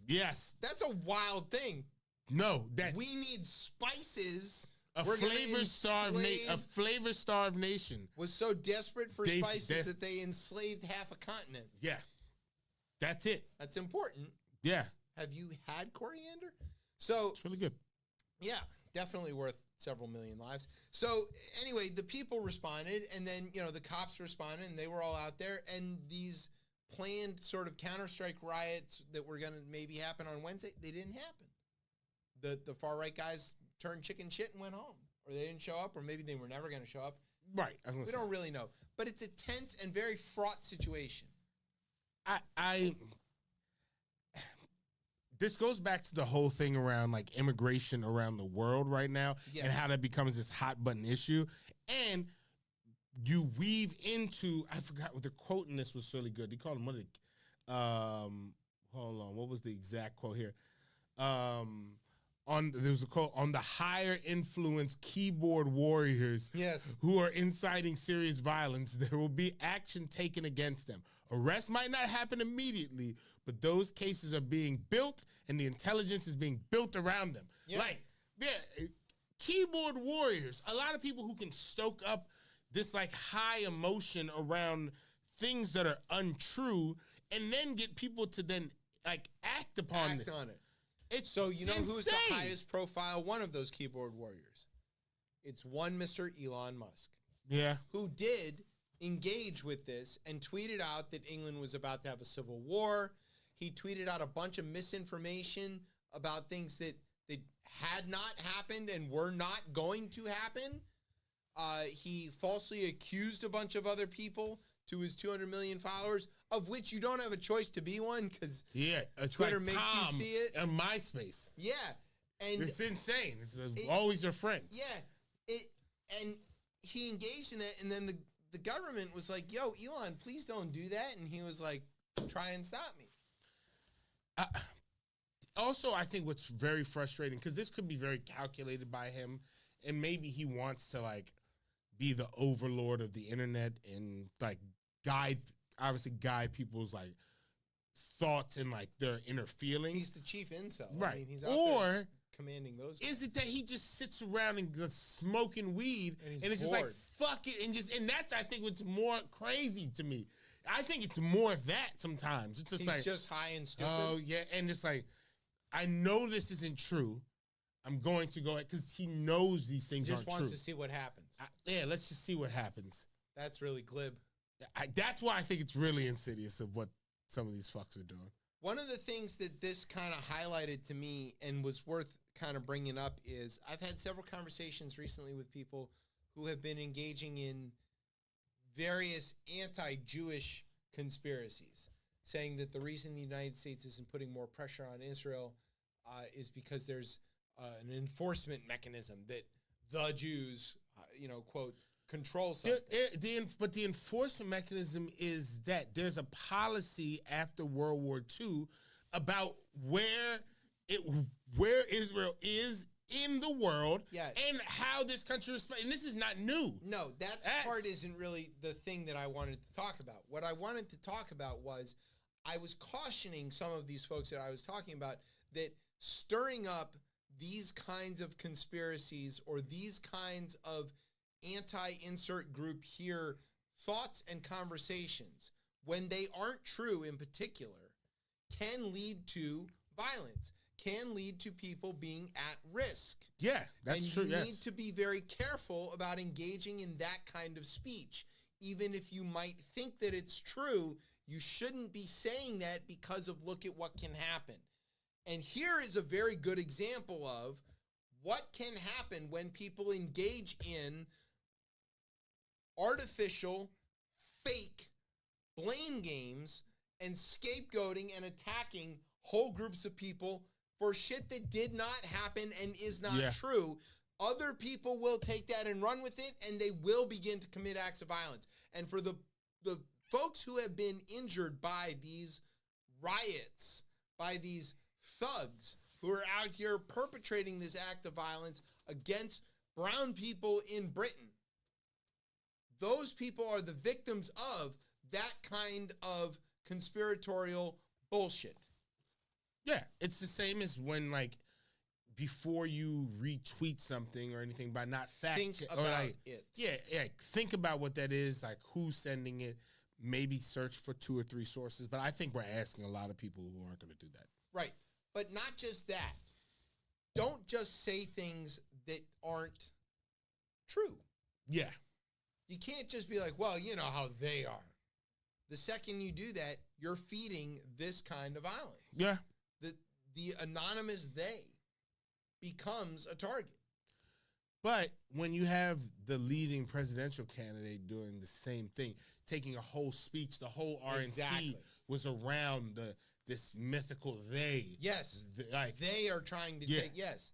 Yes. That's a wild thing. No. We need spices. A flavor-starved nation was so desperate for spices that they enslaved half a continent. Yeah. That's it. That's important. Yeah. Have you had coriander? So it's really good. Yeah, definitely worth several million lives. So anyway, the people responded, and then, you know, the cops responded, and they were all out there, and these planned sort of counter-strike riots that were going to maybe happen on Wednesday, they didn't happen. The far-right guys turned chicken shit and went home, or they didn't show up, or maybe they were never going to show up. Right. We don't really know. But it's a tense and very fraught situation. This goes back to the whole thing around like immigration around the world right now, and how that becomes this hot button issue. And you weave into, I forgot what the quote in this was really good. They called him one of the, hold on, what was the exact quote here? There was a quote on the higher influence keyboard warriors who are inciting serious violence. There will be action taken against them. Arrests might not happen immediately, but those cases are being built and the intelligence is being built around them. Yeah. Like, keyboard warriors, a lot of people who can stoke up this like high emotion around things that are untrue and then get people to then like act upon this. On it. So you know who's the highest profile one of those keyboard warriors? It's one Mr. Elon Musk. Yeah. Who did engage with this and tweeted out that England was about to have a civil war. He tweeted out a bunch of misinformation about things that had not happened and were not going to happen. He falsely accused a bunch of other people to his 200 million followers, of which you don't have a choice to be one because Twitter like makes Tom you see it. And MySpace. Yeah. And it's insane. It's always your friend. Yeah. And he engaged in that, and then the government was like, yo, Elon, please don't do that. And he was like, try and stop me. Also, I think what's very frustrating, because this could be very calculated by him, and maybe he wants to like be the overlord of the internet and like guide obviously guide people's like thoughts and like their inner feelings. He's the chief incel. Right. I mean, he's out there commanding those guys. Is it that he just sits around and just smoking weed And and it's bored. just like fuck it and that's I think what's more crazy to me. I think it's more of that sometimes. It's just He's like just high and stupid. oh yeah, and just like I know this isn't true. I'm going to go because he knows these things He aren't just true. wants to see what happens. Yeah, let's just see what happens. That's really glib. That's why I think it's really insidious of what some of these fucks are doing. One of the things that this kind of highlighted to me and was worth kind of bringing up is I've had several conversations recently with people who have been engaging in various anti-Jewish conspiracies, saying that the reason the United States isn't putting more pressure on Israel is because there's an enforcement mechanism that the Jews, quote, control something. But the enforcement mechanism is that there's a policy after World War II about where Israel is in the world and how this country responds. And this is not new. No, that part isn't really the thing that I wanted to talk about. What I wanted to talk about was I was cautioning some of these folks that I was talking about that stirring up these kinds of conspiracies or these kinds of anti-insert group here thoughts and conversations, when they aren't true in particular, can lead to violence, can lead to people being at risk. Yeah, that's true. And you need to be very careful about engaging in that kind of speech. Even if you might think that it's true, you shouldn't be saying that because of look at what can happen. And here is a very good example of what can happen when people engage in artificial, fake blame games and scapegoating and attacking whole groups of people for shit that did not happen and is not true. Other people will take that and run with it, and they will begin to commit acts of violence. And for the folks who have been injured by these riots, by these thugs who are out here perpetrating this act of violence against brown people in Britain, those people are the victims of that kind of conspiratorial bullshit. Yeah, it's the same as when, like, before you retweet something or anything, by not think about it. Yeah, think about what that is, like who's sending it, maybe search for 2 or 3 sources, but I think we're asking a lot of people who aren't going to do that. Right, but not just that. Don't just say things that aren't true. Yeah. You can't just be like, well, you know how they are. The second you do that, you're feeding this kind of violence. Yeah. The anonymous they becomes a target. But when you have the leading presidential candidate doing the same thing, taking a whole speech, the whole RNC was around this mythical they. Yes. They are trying to take, yes,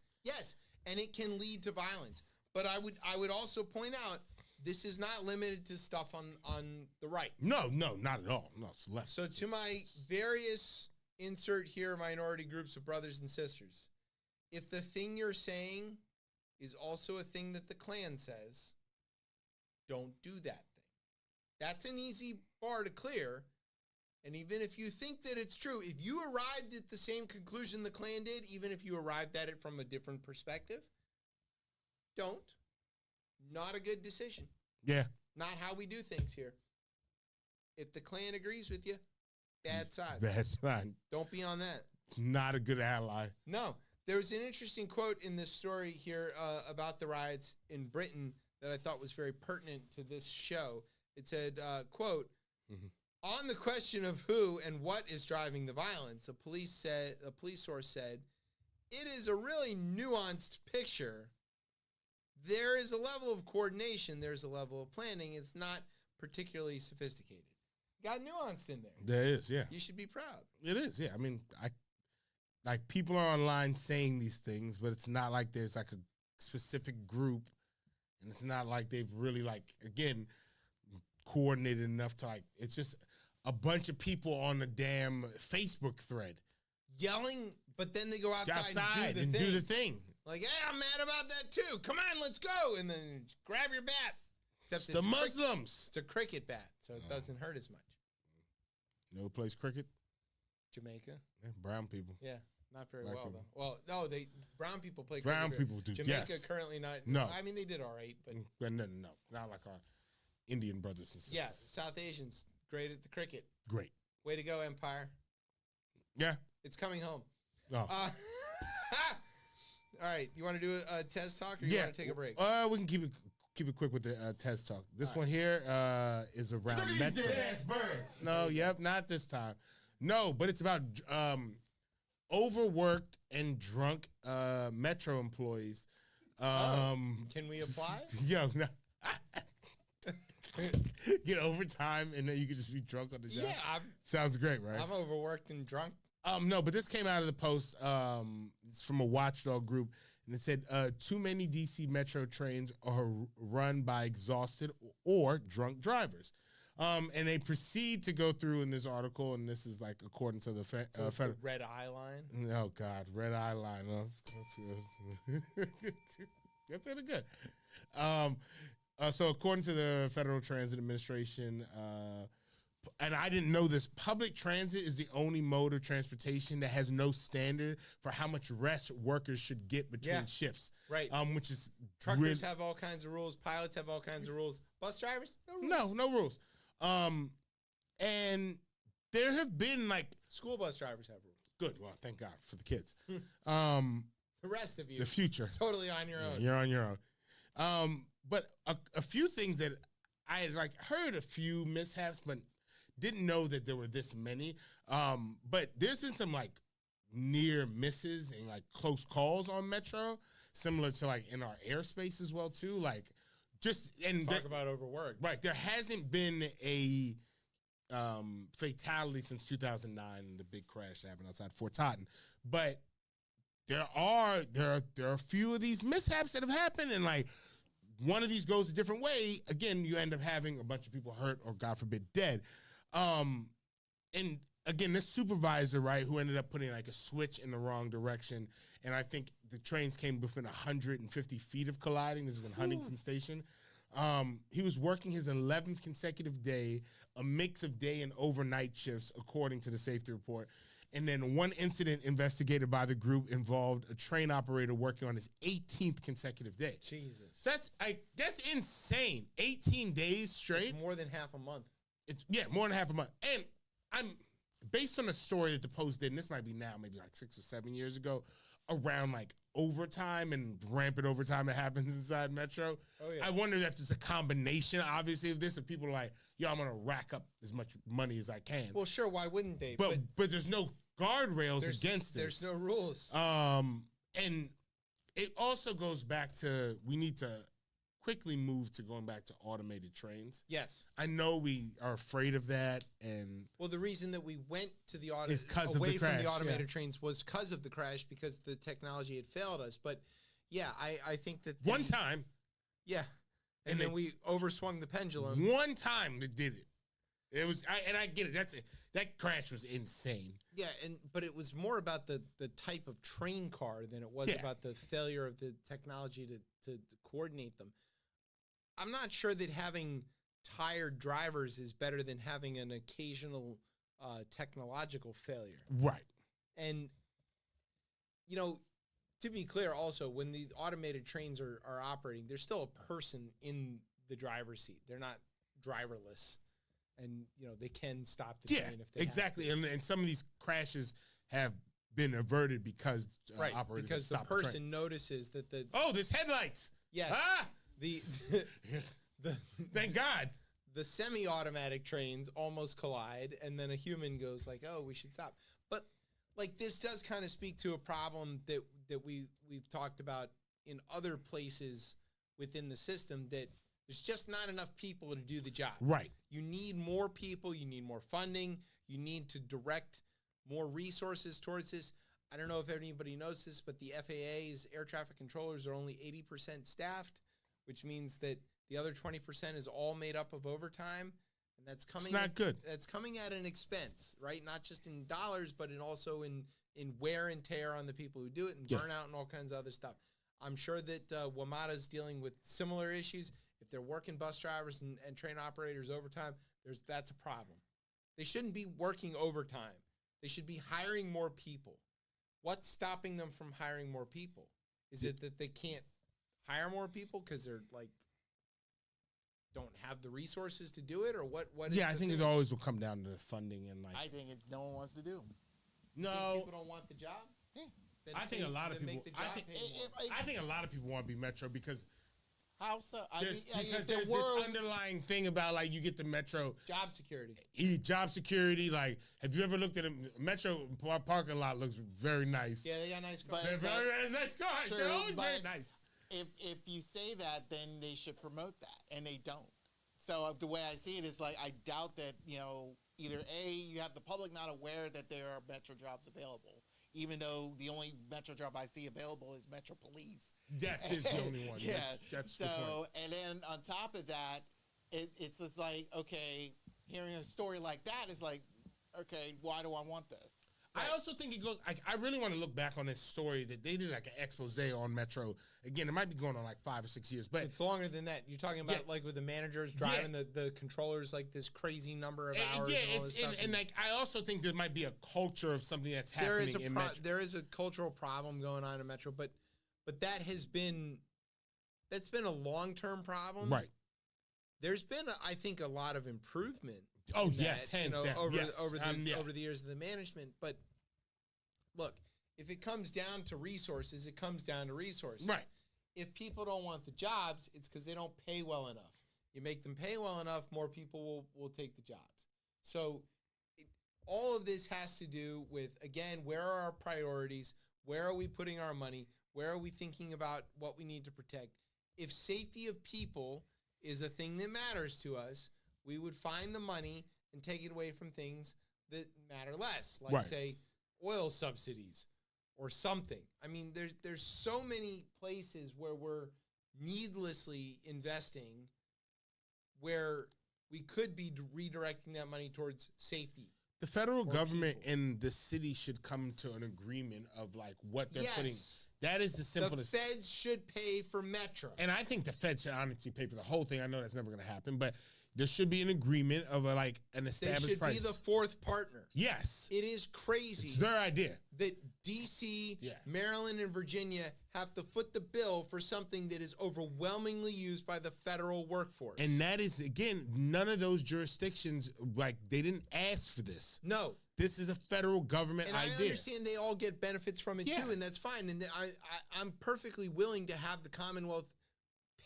and it can lead to violence. But I would also point out, this is not limited to stuff on the right. No, not at all. No, it's left. So to my various insert here minority groups of brothers and sisters, if the thing you're saying is also a thing that the Klan says, don't do that thing. That's an easy bar to clear. And even if you think that it's true, if you arrived at the same conclusion the Klan did, even if you arrived at it from a different perspective, don't. Not a good decision. Yeah. Not how we do things here. If the Klan agrees with you, bad side. Bad side. Don't be on that. Not a good ally. No. There was an interesting quote in this story here about the riots in Britain that I thought was very pertinent to this show. It said, quote, on the question of who and what is driving the violence, a police source said, it is a really nuanced picture. There is a level of coordination. There's a level of planning. It's not particularly sophisticated. Got nuanced in there. There is, yeah. You should be proud. It is, yeah. I mean, like people are online saying these things, but it's not like there's like a specific group, and it's not like they've really again coordinated enough to it's just a bunch of people on the damn Facebook thread yelling, but then they go outside and do the thing. Like, hey, I'm mad about that too. Come on, let's go. And then grab your bat. Except it's the Muslims. It's a cricket bat, so it doesn't hurt as much. No plays cricket. Jamaica. Yeah, brown people. Yeah, not very Black well people. though. Well, no, brown people play. Brown cricket. people do. Jamaica yes. currently not. No. I mean they did all right, but No, not like our Indian brothers and sisters. yeah, South Asians great at the cricket. Great. Way to go, Empire. Yeah. It's coming home. Oh. All right, you want to do a test talk or you want to take a break? We can keep it quick with the test talk. This one here is around Metro. birds. No, not this time. No, but it's about overworked and drunk Metro employees. Can we apply? Yo, no. Get overtime and then you can just be drunk on the job. Yeah, Sounds great, right? I'm overworked and drunk. No, but this came out of the Post. It's from a watchdog group, and it said too many DC Metro trains are run by exhausted or drunk drivers. And they proceed to go through in this article, and this is like according to the The red eye line. Oh God, red eye line. That's really good. So according to the Federal Transit Administration, and I didn't know this, public transit is the only mode of transportation that has no standard for how much rest workers should get between shifts. Right. Which is Truckers have all kinds of rules. Pilots have all kinds of rules. Bus drivers, no rules. No rules. And there have been like School bus drivers have rules. good. Well, thank God for the kids. The rest of you, The future. totally on your own. You're on your own. But a few things that I had like heard a few mishaps, but didn't know that there were this many. But there's been some like near misses and like close calls on Metro, similar to like in our airspace as well too. Like just and Talk about overworked. right, there hasn't been a fatality since 2009, the big crash that happened outside Fort Totten. But there are a few of these mishaps that have happened, and like one of these goes a different way. Again, you end up having a bunch of people hurt or God forbid dead. And again, this supervisor, right, who ended up putting like a switch in the wrong direction, and I think the trains came within 150 feet of colliding. This is in Huntington Station. He was working his 11th consecutive day, a mix of day and overnight shifts, according to the safety report. And then one incident investigated by the group involved a train operator working on his 18th consecutive day. Jesus. So that's insane. 18 days straight. It's more than half a month. It's more than half a month. And I'm based on a story that the Post did, and this might be now, maybe like 6 or 7 years ago, around like overtime and rampant overtime that happens inside Metro. Oh, yeah. I wonder if there's a combination, obviously, of this. If people are like, yo, I'm going to rack up as much money as I can. Well, sure, why wouldn't they? But there's no guardrails against this. There's no rules. And it also goes back to, we need to quickly move to going back to automated trains. Yes. I know we are afraid of that, and well, the reason that we went to the Is 'cause of the away from crash, the automated yeah. trains was because of the crash, because the technology had failed us. But yeah, I think that one time, yeah, and And then it's- we overswung the pendulum. one time they did it. It was, I get it. That crash was insane. Yeah, but it was more about the type of train car than it was Yeah. about the failure of the technology to coordinate them. I'm not sure that having tired drivers is better than having an occasional technological failure. Right. And, you know, to be clear also, when the automated trains are operating, there's still a person in the driver's seat. They're not driverless. And, you know, they can stop the train if they exactly. have to. And some of these crashes have been averted because Right, operators because have the stopped the train. person notices that the... Oh, there's headlights. Yes. Ah! The Thank God. the semi-automatic trains almost collide, and then a human goes like, "Oh, we should stop." But like this does kind of speak to a problem that we've talked about in other places within the system, that there's just not enough people to do the job. Right. You need more people. You need more funding. You need to direct more resources towards this. I don't know if anybody knows this, but the FAA's air traffic controllers are only 80% staffed, which means that the other 20% is all made up of overtime, and that's coming. It's not good. That's coming at an expense, right? Not just in dollars, but also in wear and tear on the people who do it, and burnout and all kinds of other stuff. I'm sure that WMATA's dealing with similar issues. If they're working bus drivers and train operators overtime, that's a problem. They shouldn't be working overtime. They should be hiring more people. What's stopping them from hiring more people? Is it that they can't hire more people because they're like don't have the resources to do it, or what? I think it always will come down to the funding and like. I think no one wants to do. No, people don't want the job. Yeah. I think a lot of people. I think a lot of people want to be Metro because. How so? There's this underlying thing about like you get the Metro job security. Job security. Like, have you ever looked at a Metro parking lot? Looks very nice. Yeah, they got nice cars. They're very nice cars. They're always very nice. If you say that, then they should promote that, and they don't. So the way I see it is like I doubt that either A, you have the public not aware that there are Metro jobs available. Even though the only Metro job I see available is Metro Police. That's the only one. Yeah. That's so, the point. and then on top of that, it's just like, okay, hearing a story like that is like, okay, why do I want this? I also think it goes. I really want to look back on this story that they did like an expose on Metro. Again, it might be going on like 5 or 6 years, but it's longer than that. You're talking about like with the managers driving the controllers like this crazy number of hours. Yeah, and all this stuff. And like I also think there might be a culture of something that's happening in Metro. There is a cultural problem going on in Metro, but that's been a long-term problem. Right. There's been, I think, a lot of improvement. Oh yes, hands down. Over the years of the management. But look, if it comes down to resources, it comes down to resources. Right. If people don't want the jobs, it's because they don't pay well enough. You make them pay well enough, more people will take the jobs. So all of this has to do with, again, where are our priorities? Where are we putting our money? Where are we thinking about what we need to protect? If safety of people is a thing that matters to us, we would find the money and take it away from things that matter less, like say oil subsidies or something. I mean, there's so many places where we're needlessly investing where we could be redirecting that money towards safety. The federal government and the city should come to an agreement of like what they're putting. That is the simplest. The feds should pay for Metro. And I think the feds should honestly pay for the whole thing. I know that's never going to happen, but there should be an agreement of an established price. They should be the fourth partner. Yes. It is crazy. It's their idea. That D.C., Maryland, and Virginia have to foot the bill for something that is overwhelmingly used by the federal workforce. And that is, again, none of those jurisdictions, they didn't ask for this. No. This is a federal government idea. I understand they all get benefits from it too, and that's fine. And I'm perfectly willing to have the Commonwealth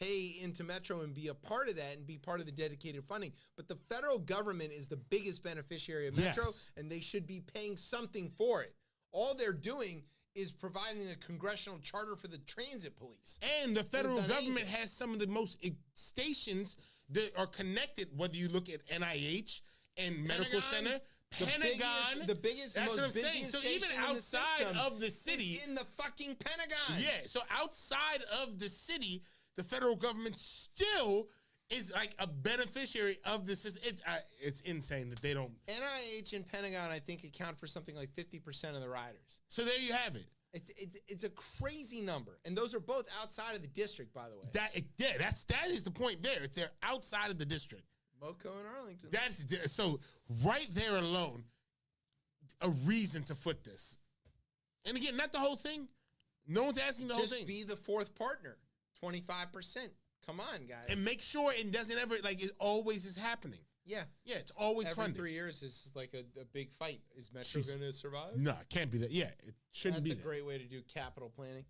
pay into Metro and be a part of that and be part of the dedicated funding. But the federal government is the biggest beneficiary of Metro, and they should be paying something for it. All they're doing is providing a congressional charter for the transit police. And the federal government has some of the most stations that are connected, whether you look at NIH and Medical Center, Pentagon. The biggest, that's most what I'm saying. busiest So even station outside of the city. Is in the fucking Pentagon. Yeah, so outside of the city, the federal government still is like a beneficiary of this. It's insane that they don't. NIH and Pentagon, I think, account for something like 50% of the riders. So there you have it. It's a crazy number, and those are both outside of the district, by the way. That is the point there. They're outside of the district. Moco and Arlington. So right there alone, a reason to foot this. And again, not the whole thing. No one's asking the whole thing. Just be the fourth partner, 25%. Come on, guys. And make sure it doesn't ever, it always is happening. Yeah. Yeah, it's always Every funded. 3 years is like a big fight. Is Metro going to survive? No, it can't be that. Yeah, it shouldn't be that. That's a great way to do capital planning.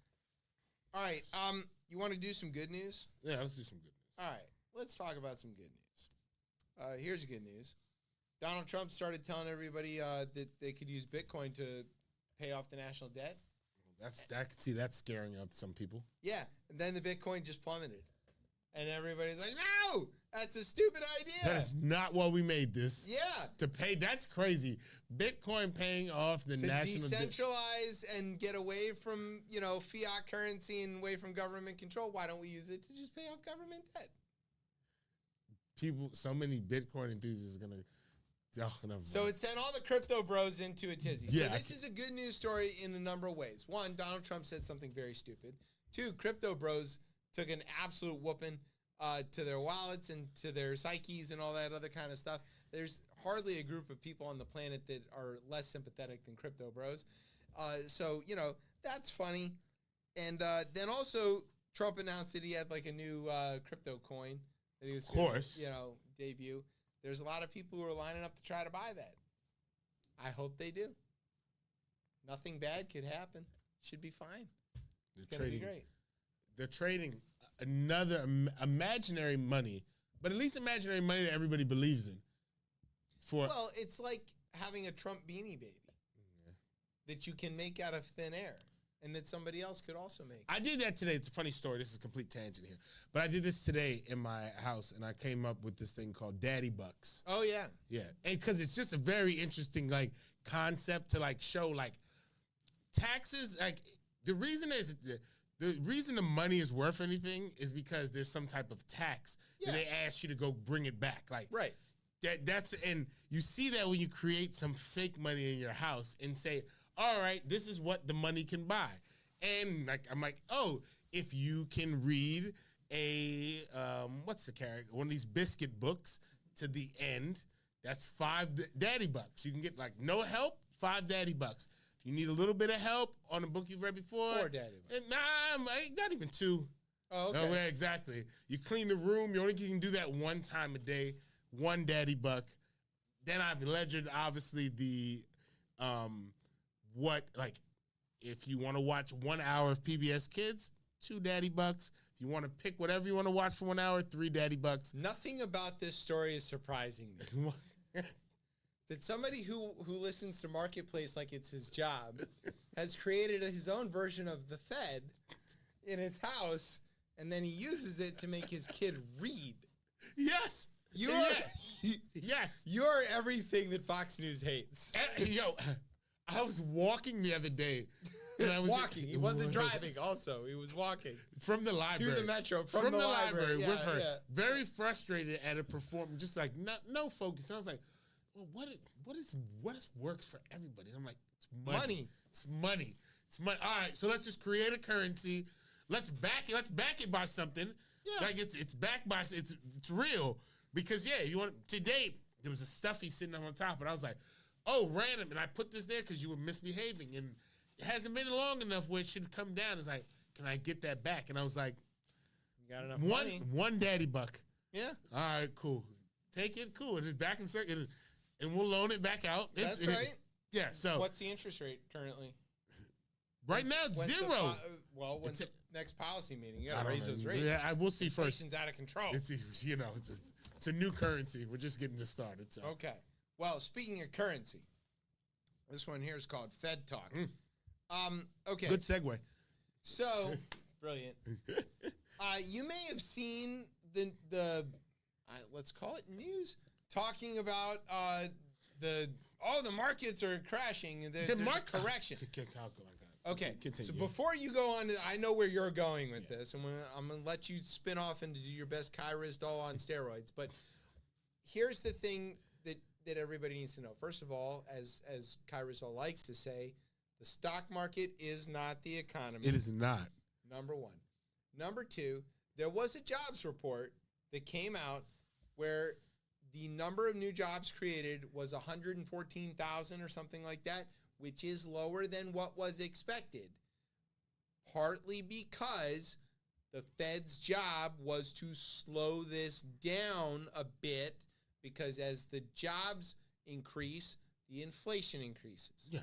All right, you want to do some good news? Yeah, let's do some good news. All right, let's talk about some good news. Here's good news. Donald Trump started telling everybody that they could use Bitcoin to pay off the national debt. I can see that scaring up some people. Yeah, and then the Bitcoin just plummeted. And everybody's like, no, that's a stupid idea. That's not why we made this. Yeah. That's crazy. Bitcoin paying off the national debt. To decentralize and get away from, fiat currency and away from government control, why don't we use it to just pay off government debt? So many Bitcoin enthusiasts are going to... So it sent all the crypto bros into a tizzy. Yeah, so this is a good news story in a number of ways. One, Donald Trump said something very stupid. Two, crypto bros took an absolute whooping to their wallets and to their psyches and all that other kind of stuff. There's hardly a group of people on the planet that are less sympathetic than crypto bros. So, you know, that's funny. And then also Trump announced that he had like a new crypto coin that he was gonna, you know, debut. There's a lot of people who are lining up to try to buy that. I hope they do. Nothing bad could happen. Should be fine. It's going to be great. They're trading another imaginary money, but at least imaginary money that everybody believes in. Well, it's like having a Trump beanie baby that you can make out of thin air and that somebody else could also make. I did that today. It's a funny story. This is a complete tangent here. But I did this today in my house, and I came up with this thing called Daddy Bucks. Oh, yeah. Yeah. And because it's just a very interesting, like, concept to, like, show, like, taxes. Like, the reason is the reason the money is worth anything is because there's some type of tax that they ask you to go bring it back. Like, right. That's and you see that when you create some fake money in your house and say, all right, this is what the money can buy. And like I'm like, oh, if you can read a what's the character? One of these biscuit books to the end, that's 5 daddy bucks. You can get like no help, 5 daddy bucks. If you need a little bit of help on a book you've read before, 4 daddy bucks. Not even 2. Oh, okay. No, yeah, exactly. You clean the room. You only can do that 1 time a day. 1 daddy buck. Then I've ledgered obviously the what like if you want to watch 1 hour of PBS Kids, 2 daddy bucks. If you want to pick whatever you want to watch for 1 hour, 3 daddy bucks. Nothing about this story is surprising me. That somebody who listens to Marketplace like it's his job has created his own version of the Fed in his house, and then he uses it to make his kid read. Yes. Yes. You're everything that Fox News hates. Yo, I was walking the other day. And I was walking. He wasn't driving also. He was walking. From the library. To the metro. From the library with her. Yeah. Very frustrated at a performance. Just like no focus. And I was like, well, what is works for everybody? And I'm like, it's money. It's money. It's money. All right, so let's just create a currency. Let's back it by something. Yeah. Like it's backed by it's real. Because you want today there was a stuffy sitting on top, and I was like, oh, random, and I put this there because you were misbehaving, and it hasn't been long enough where it should come down. It's like, can I get that back? And I was like, you got enough money. 1 daddy buck. Yeah. All right, cool. Take it, cool. And it's back in circuit, and we'll loan it back out. That's right. Yeah. So what's the interest rate currently? Right now, it's 0. When's the next policy meeting? You got to raise those rates. Yeah, I will see first. Inflation's out of control. It's a new currency. We're just getting started. So. Okay. Well, speaking of currency, this one here is called Fed Talk. Okay. Good segue. So, brilliant. You may have seen the let's call it news talking about the markets are crashing. There's a correction. Okay, continue. So before you go on, I know where you're going with this, and I'm going to let you spin off and do your best Kyra's doll on steroids. But here's the thing that everybody needs to know. First of all, as Kyra's doll likes to say, the stock market is not the economy. It is not. Number 1. Number 2, there was a jobs report that came out where the number of new jobs created was 114,000 or something like that, which is lower than what was expected, partly because the Fed's job was to slow this down a bit, because as the jobs increase, the inflation increases. Yeah.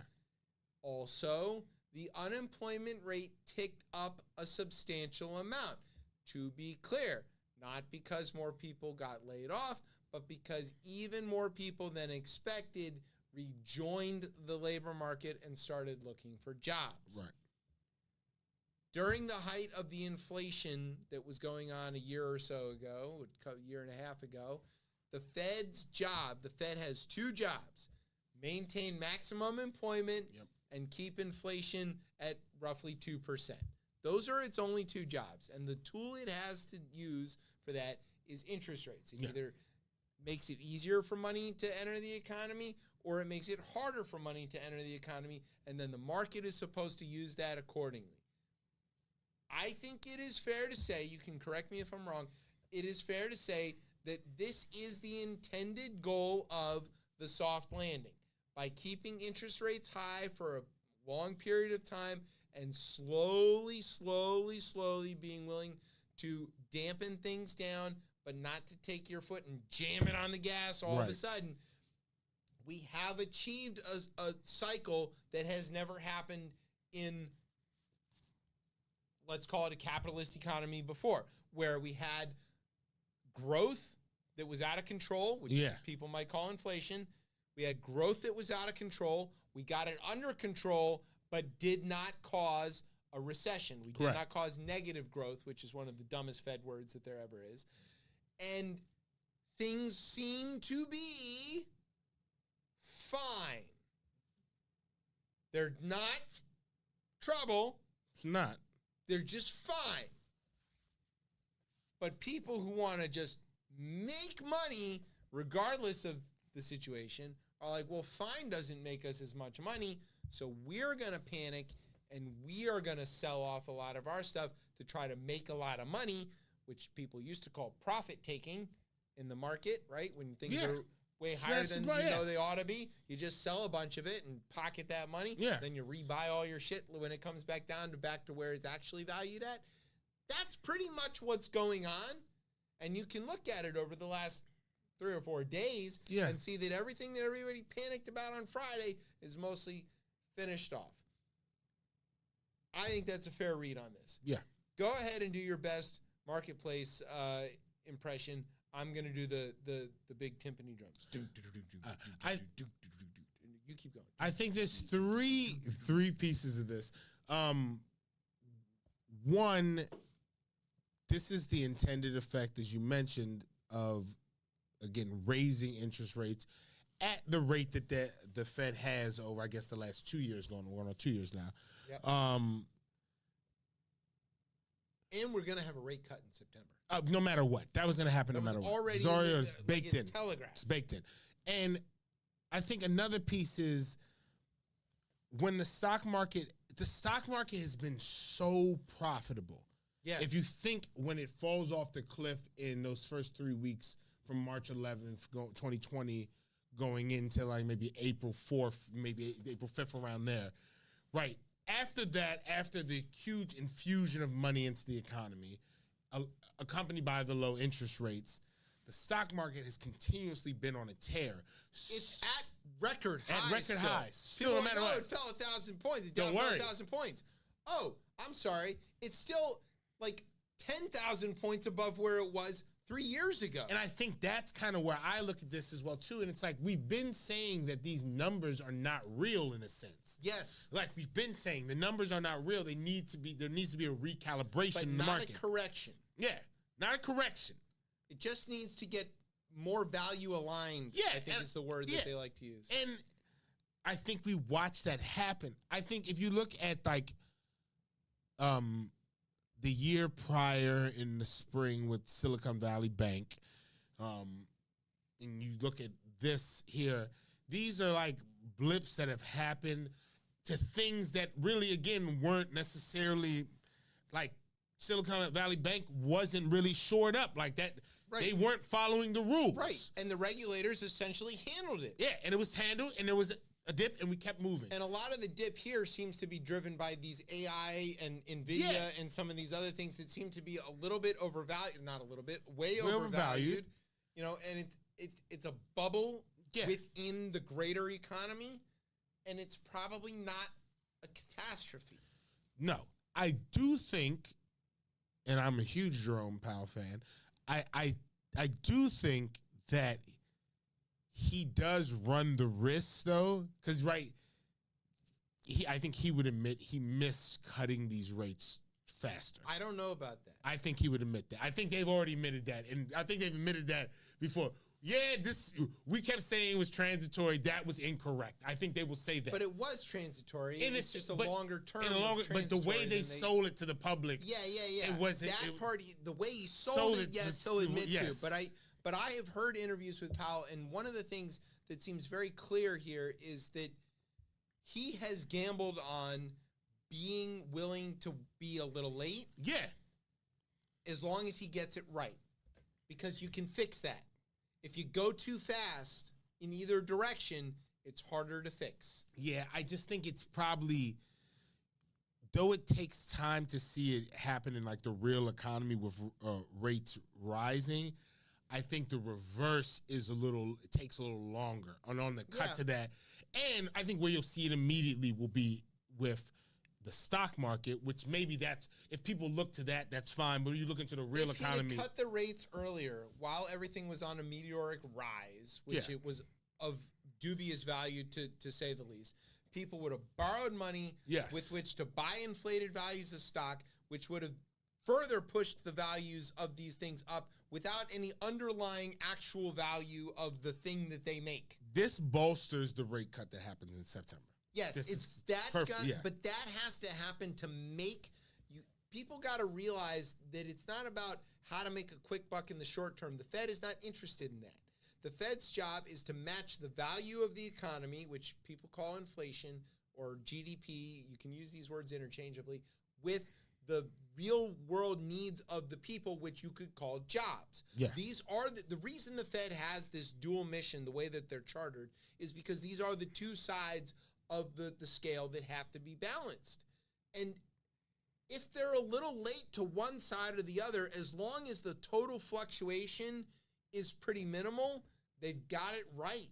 Also, the unemployment rate ticked up a substantial amount. To be clear, not because more people got laid off, but because even more people than expected rejoined the labor market and started looking for jobs. Right. During the height of the inflation that was going on a year or so ago, a year and a half ago, the Fed has 2 jobs: maintain maximum employment and keep inflation at roughly 2%. Those are its only 2 jobs. And the tool it has to use for that is interest rates. It either makes it easier for money to enter the economy, or it makes it harder for money to enter the economy, and then the market is supposed to use that accordingly. I think it is fair to say, you can correct me if I'm wrong, it is fair to say that this is the intended goal of the soft landing by keeping interest rates high for a long period of time and slowly being willing to dampen things down, but not to take your foot and jam it on the gas all of a sudden. We have achieved a cycle that has never happened in, let's call it a capitalist economy before, where we had growth that was out of control, which people might call inflation. We had growth that was out of control. We got it under control, but did not cause a recession. We did not cause negative growth, which is one of the dumbest Fed words that there ever is. And things seem to be fine. They're not trouble. It's not. They're just fine. But people who want to just make money regardless of the situation are like, well, fine doesn't make us as much money, so we're going to panic and we are going to sell off a lot of our stuff to try to make a lot of money, which people used to call profit taking in the market, right? When things are way higher than you know they ought to be, you just sell a bunch of it and pocket that money. Then you rebuy all your shit when it comes back down to back to where it's actually valued at. That's pretty much what's going on. And you can look at it over the last 3 or 4 days and see that everything that everybody panicked about on Friday is mostly finished off. I think that's a fair read on this. Yeah. Go ahead and do your best marketplace impression. I'm going to do the big timpani drums. You keep going. I think there's three pieces of this. One, this is the intended effect, as you mentioned, of, again, raising interest rates at the rate that the Fed has over, I guess, the last 2 years, going on 2 years now. Yep. And we're going to have a rate cut in September. No matter what. That was going to happen no matter what. Already it's baked in. Telegraphed. It's baked in. And I think another piece is when the stock market has been so profitable. Yes. If you think when it falls off the cliff in those first 3 weeks from March 11th, 2020, going into like maybe April 4th, maybe April 5th, around there. Right. After that, after the huge infusion of money into the economy, accompanied by the low interest rates, the stock market has continuously been on a tear. It's at record highs. At record highs. Still, no matter what. It fell 1,000 points. It's down 1,000 points. Oh, I'm sorry. It's still like 10,000 points above where it was 3 years ago. And I think that's kind of where I look at this as well, too. And it's like we've been saying that these numbers are not real in a sense. Yes. Like we've been saying the numbers are not real. There needs to be a recalibration in the market. But not a correction. Yeah, not a correction. It just needs to get more value aligned, I think is the word that they like to use. And I think we watched that happen. I think if you look at like the year prior in the spring with Silicon Valley Bank, and you look at this here, these are like blips that have happened to things that really, again, weren't necessarily like Silicon Valley Bank wasn't really shored up like that. Right. They weren't following the rules. Right. And the regulators essentially handled it. Yeah, and it was handled, and there was a dip, and we kept moving. And a lot of the dip here seems to be driven by these AI and NVIDIA and some of these other things that seem to be a little bit overvalued. Not a little bit, way overvalued. You know, and it's a bubble within the greater economy, and it's probably not a catastrophe. No. I do think, and I'm a huge Jerome Powell fan, I do think that he does run the risk, though, because, I think he would admit he missed cutting these rates faster. I don't know about that. I think he would admit that. I think they've already admitted that, and I think they've admitted that before. Yeah, we kept saying it was transitory. That was incorrect. I think they will say that. But it was transitory. And it's just a longer term. But the way they sold it to the public. Yeah. It wasn't. That part, the way he sold it, yes, he'll admit to. But I have heard interviews with Powell, and one of the things that seems very clear here is that he has gambled on being willing to be a little late. Yeah. As long as he gets it right. Because you can fix that. If you go too fast, in either direction, it's harder to fix. Yeah, I just think it's probably, though it takes time to see it happen in like the real economy with rates rising, I think the reverse is it takes a little longer. And on the cut to that, and I think where you'll see it immediately will be with the stock market, which maybe if people look to that, that's fine. But when you look into the real economy, if you cut the rates earlier while everything was on a meteoric rise, which it was of dubious value to say the least, people would have borrowed money with which to buy inflated values of stock, which would have further pushed the values of these things up without any underlying actual value of the thing that they make. This bolsters the rate cut that happens in September. Yes, but that has to happen to make you. People got to realize that it's not about how to make a quick buck in the short term. The Fed is not interested in that. The Fed's job is to match the value of the economy, which people call inflation or GDP. You can use these words interchangeably, with the real world needs of the people, which you could call jobs. Yeah. These are the reason the Fed has this dual mission, the way that they're chartered, is because these are the two sides of the scale that have to be balanced. And if they're a little late to one side or the other, as long as the total fluctuation is pretty minimal, they've got it right.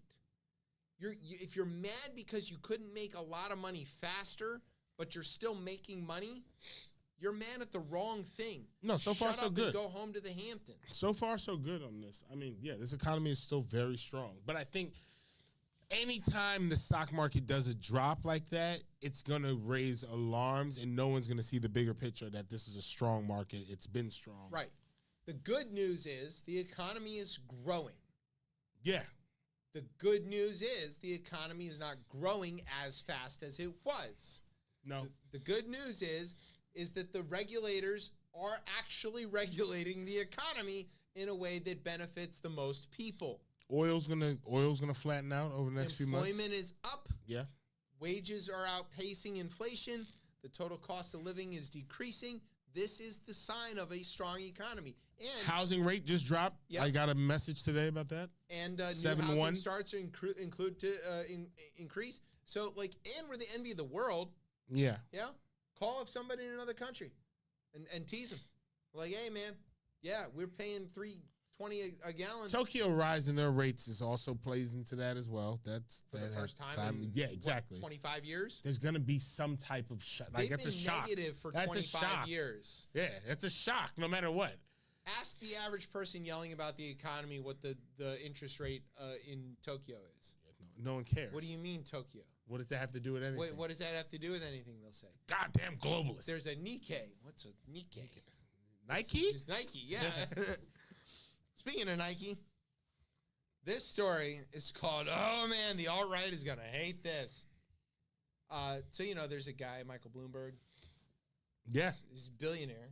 If you're mad because you couldn't make a lot of money faster, but you're still making money, you're mad at the wrong thing. No, so far so good. And go home to the Hamptons. So far so good on this. I mean, yeah, this economy is still very strong. But I think anytime the stock market does a drop like that, it's going to raise alarms, and no one's going to see the bigger picture that this is a strong market. It's been strong. Right. The good news is the economy is growing. Yeah. The good news is the economy is not growing as fast as it was. No. The good news is that the regulators are actually regulating the economy in a way that benefits the most people. Oil's gonna flatten out over the next few months. Employment is up. Yeah. Wages are outpacing inflation. The total cost of living is decreasing. This is the sign of a strong economy. And housing rate just dropped. Yep. I got a message today about that. And new housing starts to increase. So, and we're the envy of the world. Yeah. Yeah. Call up somebody in another country and tease them. Like, hey, man, yeah, we're paying $3.20 a gallon. Tokyo rising their rates is also plays into that as well. That's for the first time in, exactly. 25 years? There's going to be some type of shock. Like, that's a shock. They've been negative for 25 years. Yeah, it's a shock no matter what. Ask the average person yelling about the economy what the interest rate in Tokyo is. No one cares. What do you mean Tokyo? What does that have to do with anything? Wait, what does that have to do with anything, they'll say? Goddamn globalists. There's a Nikkei. What's a Nikkei? Nike? It's Nike, yeah. Speaking of Nike, this story is called, oh, man, the alt-right is going to hate this. So, there's a guy, Michael Bloomberg. Yeah. He's a billionaire.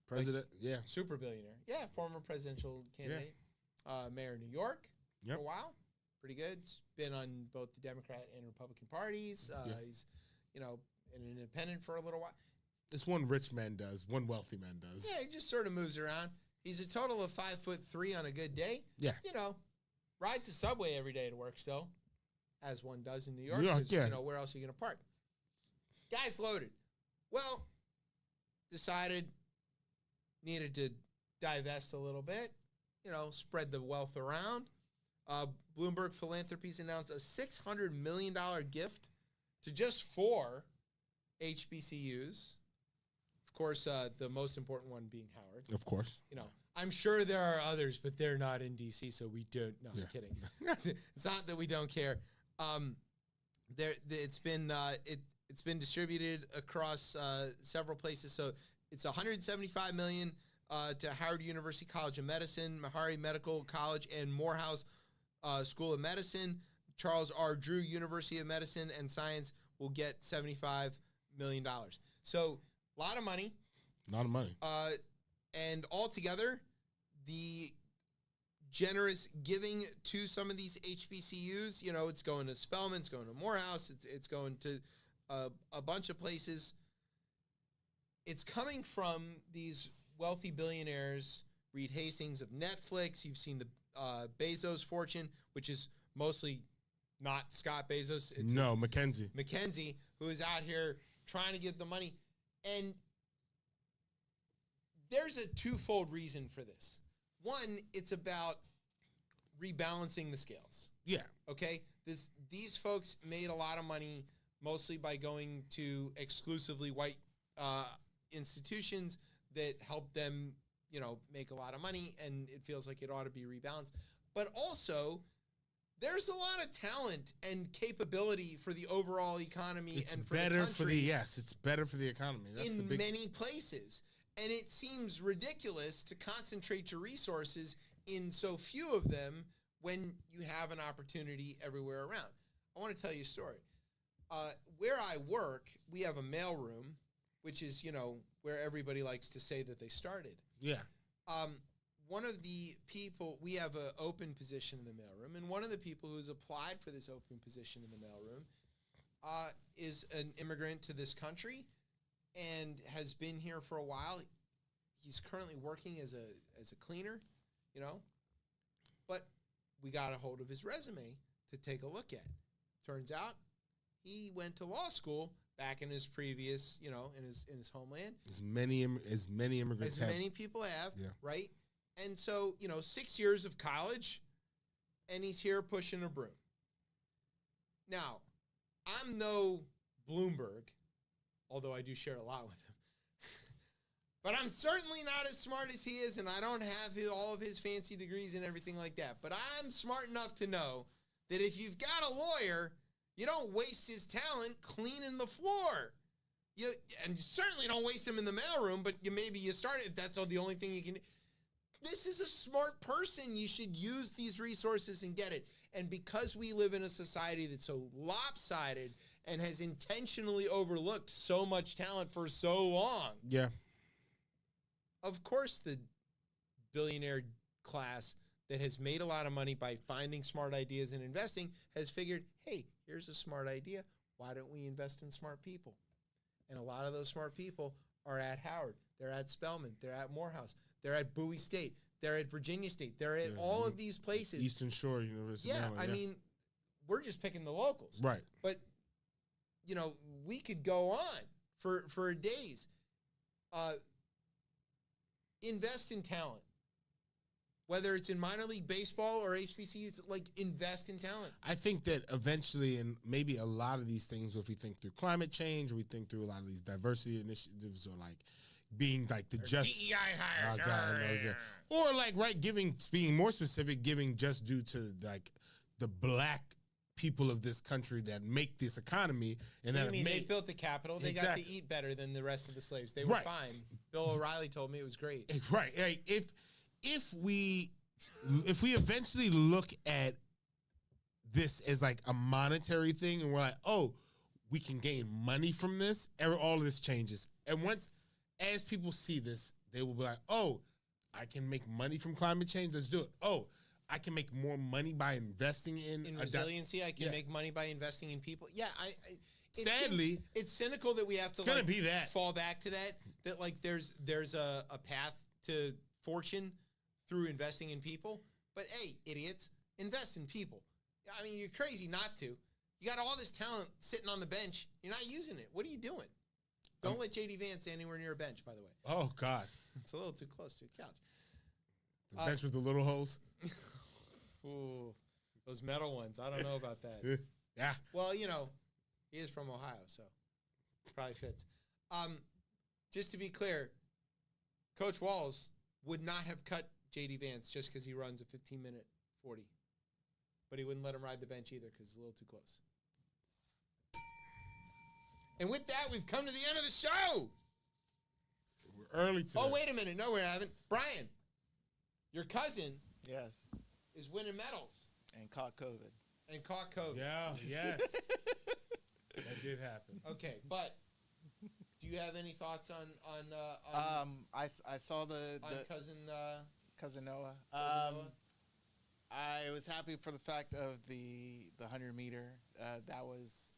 President, yeah. Super billionaire. Yeah, former presidential candidate. Yeah. Mayor of New York for a while. Pretty good. He's been on both the Democrat and Republican parties. He's, an independent for a little while. This one rich man does. One wealthy man does. Yeah, he just sort of moves around. He's a total of 5'3" on a good day. Yeah. Rides the subway every day to work still, as one does in New York. Where else are you going to park? Guy's loaded. Well, decided needed to divest a little bit, spread the wealth around. Bloomberg Philanthropies announced a $600 million gift to just 4 HBCUs. Of course, the most important one being Howard. Of course. I'm sure there are others, but they're not in D.C., so we don't. No, I'm kidding. It's not that we don't care. It's been distributed across several places. So it's $175 million to Howard University College of Medicine, Meharry Medical College, and Morehouse School of Medicine. Charles R. Drew University of Medicine and Science will get $75 million. So a lot of money. A lot of money. And altogether, the generous giving to some of these HBCUs, it's going to Spelman, it's going to Morehouse, it's going to a bunch of places. It's coming from these wealthy billionaires. Reed Hastings of Netflix. You've seen the Bezos fortune, which is mostly not Scott Bezos. It's Mackenzie, who is out here trying to get the money. And there's a twofold reason for this. One, it's about rebalancing the scales. Yeah. Okay? These folks made a lot of money mostly by going to exclusively white institutions that help them, make a lot of money, and it feels like it ought to be rebalanced. But also, there's a lot of talent and capability for the overall economy and for the country. It's better for the economy. That's in many places. And it seems ridiculous to concentrate your resources in so few of them when you have an opportunity everywhere around. I want to tell you a story. Where I work, we have a mailroom, which is, where everybody likes to say that they started. Yeah. One of the people, we have an open position in the mailroom, and one of the people who's applied for this open position in the mailroom is an immigrant to this country and has been here for a while. He's currently working as a cleaner, but we got a hold of his resume to take a look at. Turns out he went to law school back in his previous, in his homeland. As many immigrants have. As many people have, yeah. Right? And so, 6 years of college, and he's here pushing a broom. Now, I'm no Bloomberg, although I do share a lot with him. But I'm certainly not as smart as he is, and I don't have all of his fancy degrees and everything like that. But I'm smart enough to know that if you've got a lawyer, you don't waste his talent cleaning the floor. And you certainly don't waste him in the mailroom, but maybe you start it if that's the only thing you can do. This is a smart person. You should use these resources and get it. And because we live in a society that's so lopsided and has intentionally overlooked so much talent for so long. Yeah. Of course, the billionaire class that has made a lot of money by finding smart ideas and investing has figured, hey, here's a smart idea. Why don't we invest in smart people? And a lot of those smart people are at Howard. They're at Spelman. They're at Morehouse. They're at Bowie State. They're at Virginia State. They're at all of these places. Eastern Shore University. Yeah, I mean, we're just picking the locals. Right. But, we could go on for days. Invest in talent. Whether it's in minor league baseball or HBCUs, invest in talent. I think that eventually, and maybe a lot of these things, if we think through climate change, or we think through a lot of these diversity initiatives, or being the just DEI hires, or being more specific, giving just due to the black people of this country that make this economy. And what do you mean? They built the Capitol. They got to eat better than the rest of the slaves. They were fine. Bill O'Reilly told me it was great. Right. If we eventually look at this as a monetary thing, and we're like, oh, we can gain money from this, all of this changes. And as people see this, they will be like, oh, I can make money from climate change. Let's do it. Oh, I can make more money by investing in resiliency. I can make money by investing in people. Yeah, sadly, it's cynical that we have to fall back to that there's a path to fortune through investing in people. But hey, idiots, invest in people. I mean, you're crazy not to. You got all this talent sitting on the bench. You're not using it. What are you doing? Don't let J.D. Vance anywhere near a bench, by the way. Oh, God. It's a little too close to a couch. The bench with the little holes? Ooh, those metal ones. I don't know about that. Yeah. Well, he is from Ohio, so probably fits. Just to be clear, Coach Walls would not have cut J.D. Vance just because he runs a 15-minute 40. But he wouldn't let him ride the bench either because it's a little too close. And with that, we've come to the end of the show. We're early today. Oh, wait a minute. No, we haven't. Brian, your cousin is winning medals. And caught COVID. Yeah, yes. That did happen. Okay, but do you have any thoughts on I saw the cousin cousin Noah. I was happy for the fact of the 100-meter. That was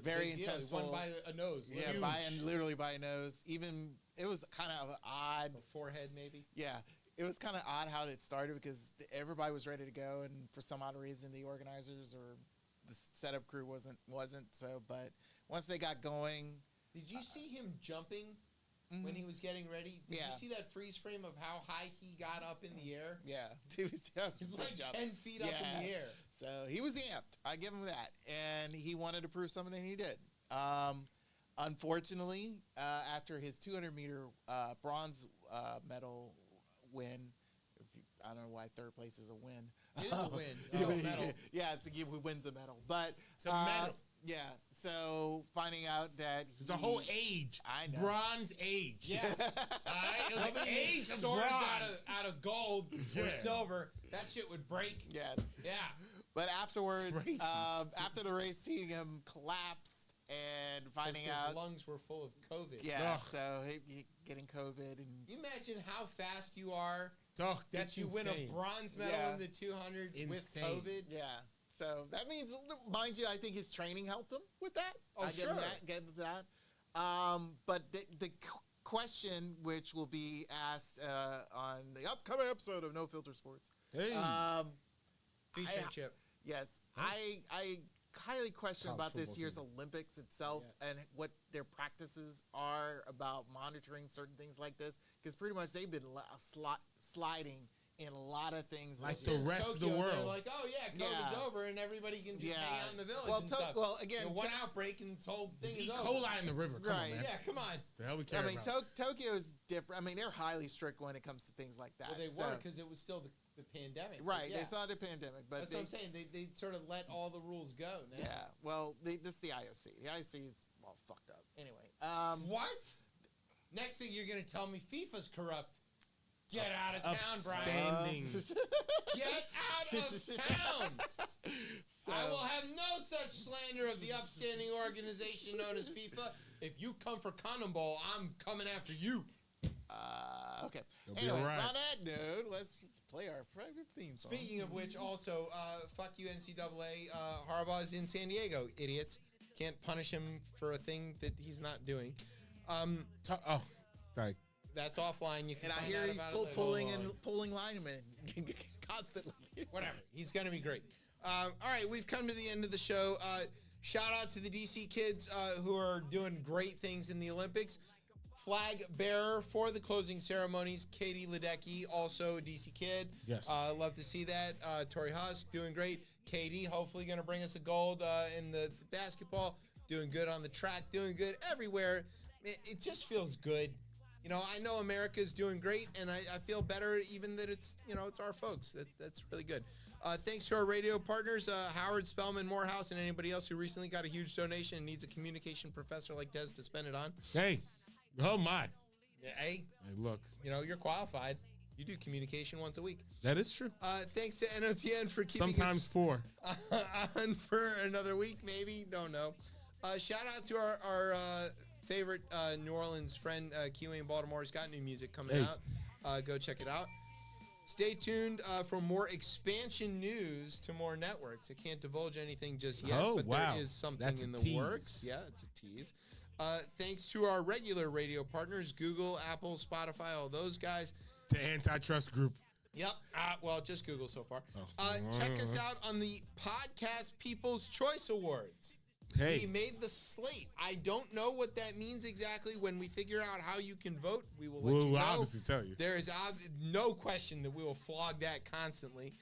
very intense. Won by a nose. Yeah, literally by a nose. Even it was kind of odd. A forehead, maybe. Yeah, it was kind of odd how it started because everybody was ready to go, and for some odd reason, the organizers or the setup crew wasn't. So, but once they got going, did you see him jumping when he was getting ready? Did you see that freeze frame of how high he got up in the air? Yeah, he's like 10 feet up in the air. So he was amped. I give him that, and he wanted to prove something, and he did. Unfortunately, after his 200-meter bronze medal win, I don't know why third place is a win. It is a win. It's a medal. Yeah, it's who wins a medal. But it's a medal. Yeah. So finding out that it's a whole age. I know. Bronze age. Yeah. It was an age of swords bronze. out of gold or silver. That shit would break. Yes. Yeah. But afterwards, after the race, seeing him collapse and finding out his lungs were full of COVID. Yeah. So he getting COVID, and you imagine how fast you are. That's you insane. win a bronze medal in the 200 with COVID. Yeah. So that means, mind you, I think his training helped him with that. Oh, Get him that. But the question, which will be asked on the upcoming episode of No Filter Sports, featuring Chip. Yes, I highly question about this year's Olympics itself and what their practices are about monitoring certain things like this, because pretty much they've been sliding in a lot of things like the rest Tokyo, of the world. They're like, oh yeah, COVID's over and everybody can just hang out in the village. Well, and stuff. Well, again, one outbreak and this whole thing is E. over. coli in the river. Come on, man. Yeah, come on. The hell we care about. Tokyo is different. I mean, they're highly strict when it comes to things like that. Well, they were because it was still the pandemic. Right, they saw the pandemic, but that's what I'm saying. They sort of let all the rules go now. Yeah, well, this is the IOC. The IOC is all fucked up. Anyway, what? Next thing you're gonna tell me FIFA's corrupt. Get out of town, Brian. Get out of town. I will have no such slander of the upstanding organization known as FIFA. If you come for Condom Bowl, I'm coming after you. Okay. Anyway, on that note, let's play our private theme song. Speaking of which, also, fuck you, NCAA. Harbaugh is in San Diego, idiots. Can't punish him for a thing that he's not doing. Sorry. That's offline. You can. And I hear he's pulling linemen constantly. Whatever. He's going to be great. All right, we've come to the end of the show. Shout out to the DC kids who are doing great things in the Olympics. Flag bearer for the closing ceremonies, Katie Ledecky, also a DC kid. Yes. Love to see that. Tori Husk doing great. Katie, hopefully going to bring us a gold in the basketball. Doing good on the track. Doing good everywhere. It just feels good. You know, I know America's doing great, and I feel better even that it's, it's our folks. That's really good. Thanks to our radio partners, Howard, Spellman, Morehouse, and anybody else who recently got a huge donation and needs a communication professor like Des to spend it on. Hey. Oh, my. Yeah, hey, look. You're qualified. You do communication once a week. That is true. Thanks to NOTN for keeping sometimes us 4 on for another week, maybe. Don't know. Shout out to our favorite New Orleans friend, Kiwi in Baltimore. Has got new music coming out. Go check it out. Stay tuned for more expansion news to more networks. I can't divulge anything just yet, but there is something in the works. Yeah, it's a tease. Thanks to our regular radio partners, Google, Apple, Spotify, all those guys. The antitrust group. Yep. Well, just Google so far. Check us out on the Podcast People's Choice Awards. Hey. We made the slate. I don't know what that means exactly. When we figure out how you can vote, we will let you know. We'll obviously tell you. There is no question that we will flog that constantly.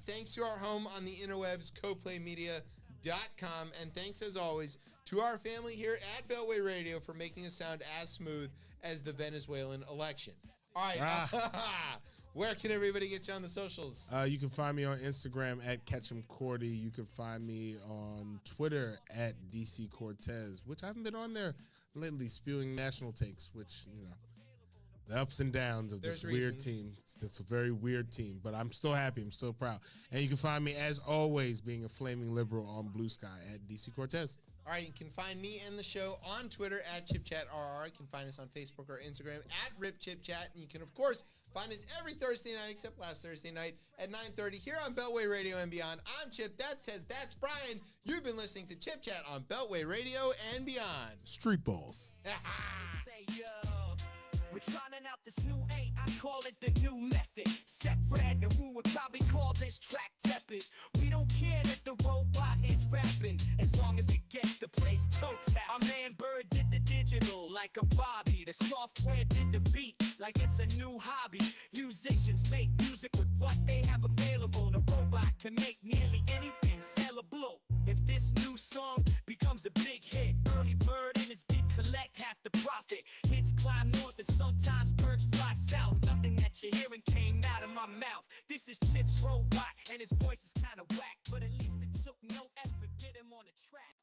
Thanks to our home on the interwebs, coplaymedia.com. And thanks, as always, to our family here at Beltway Radio for making us sound as smooth as the Venezuelan election. All right. Where can everybody get you on the socials? You can find me on Instagram at KetchumCordy. You can find me on Twitter at DC Cortez, which I haven't been on there lately, spewing national takes, which, the ups and downs of this weird team. It's a very weird team, but I'm still happy. I'm still proud. And you can find me, as always, being a flaming liberal on Blue Sky at DC Cortez. All right, you can find me and the show on Twitter at ChipChatRR. You can find us on Facebook or Instagram at RipChipChat. And you can, of course, find us every Thursday night except last Thursday night at 9:30 here on Beltway Radio and Beyond. I'm Chip. That says that's Brian. You've been listening to Chip Chat on Beltway Radio and Beyond. Street balls. Say yo. We're trying out this new A, I call it the new method. Step Fred and Woo would probably call this track tepid. We don't care that the robot is rapping, as long as it gets the place toe tap. Our man Bird did the digital like a Bobby. The software did the beat like it's a new hobby. Musicians make music with what they have available. The robot can make nearly anything sellable. If this new song becomes a big hit, Early Bird and his beat collect half the profit. Hits climb north and sometimes birds fly south. Nothing that you're hearing came out of my mouth. This is Chip's robot and his voice is kinda whack, but at least it took no effort to get him on the track.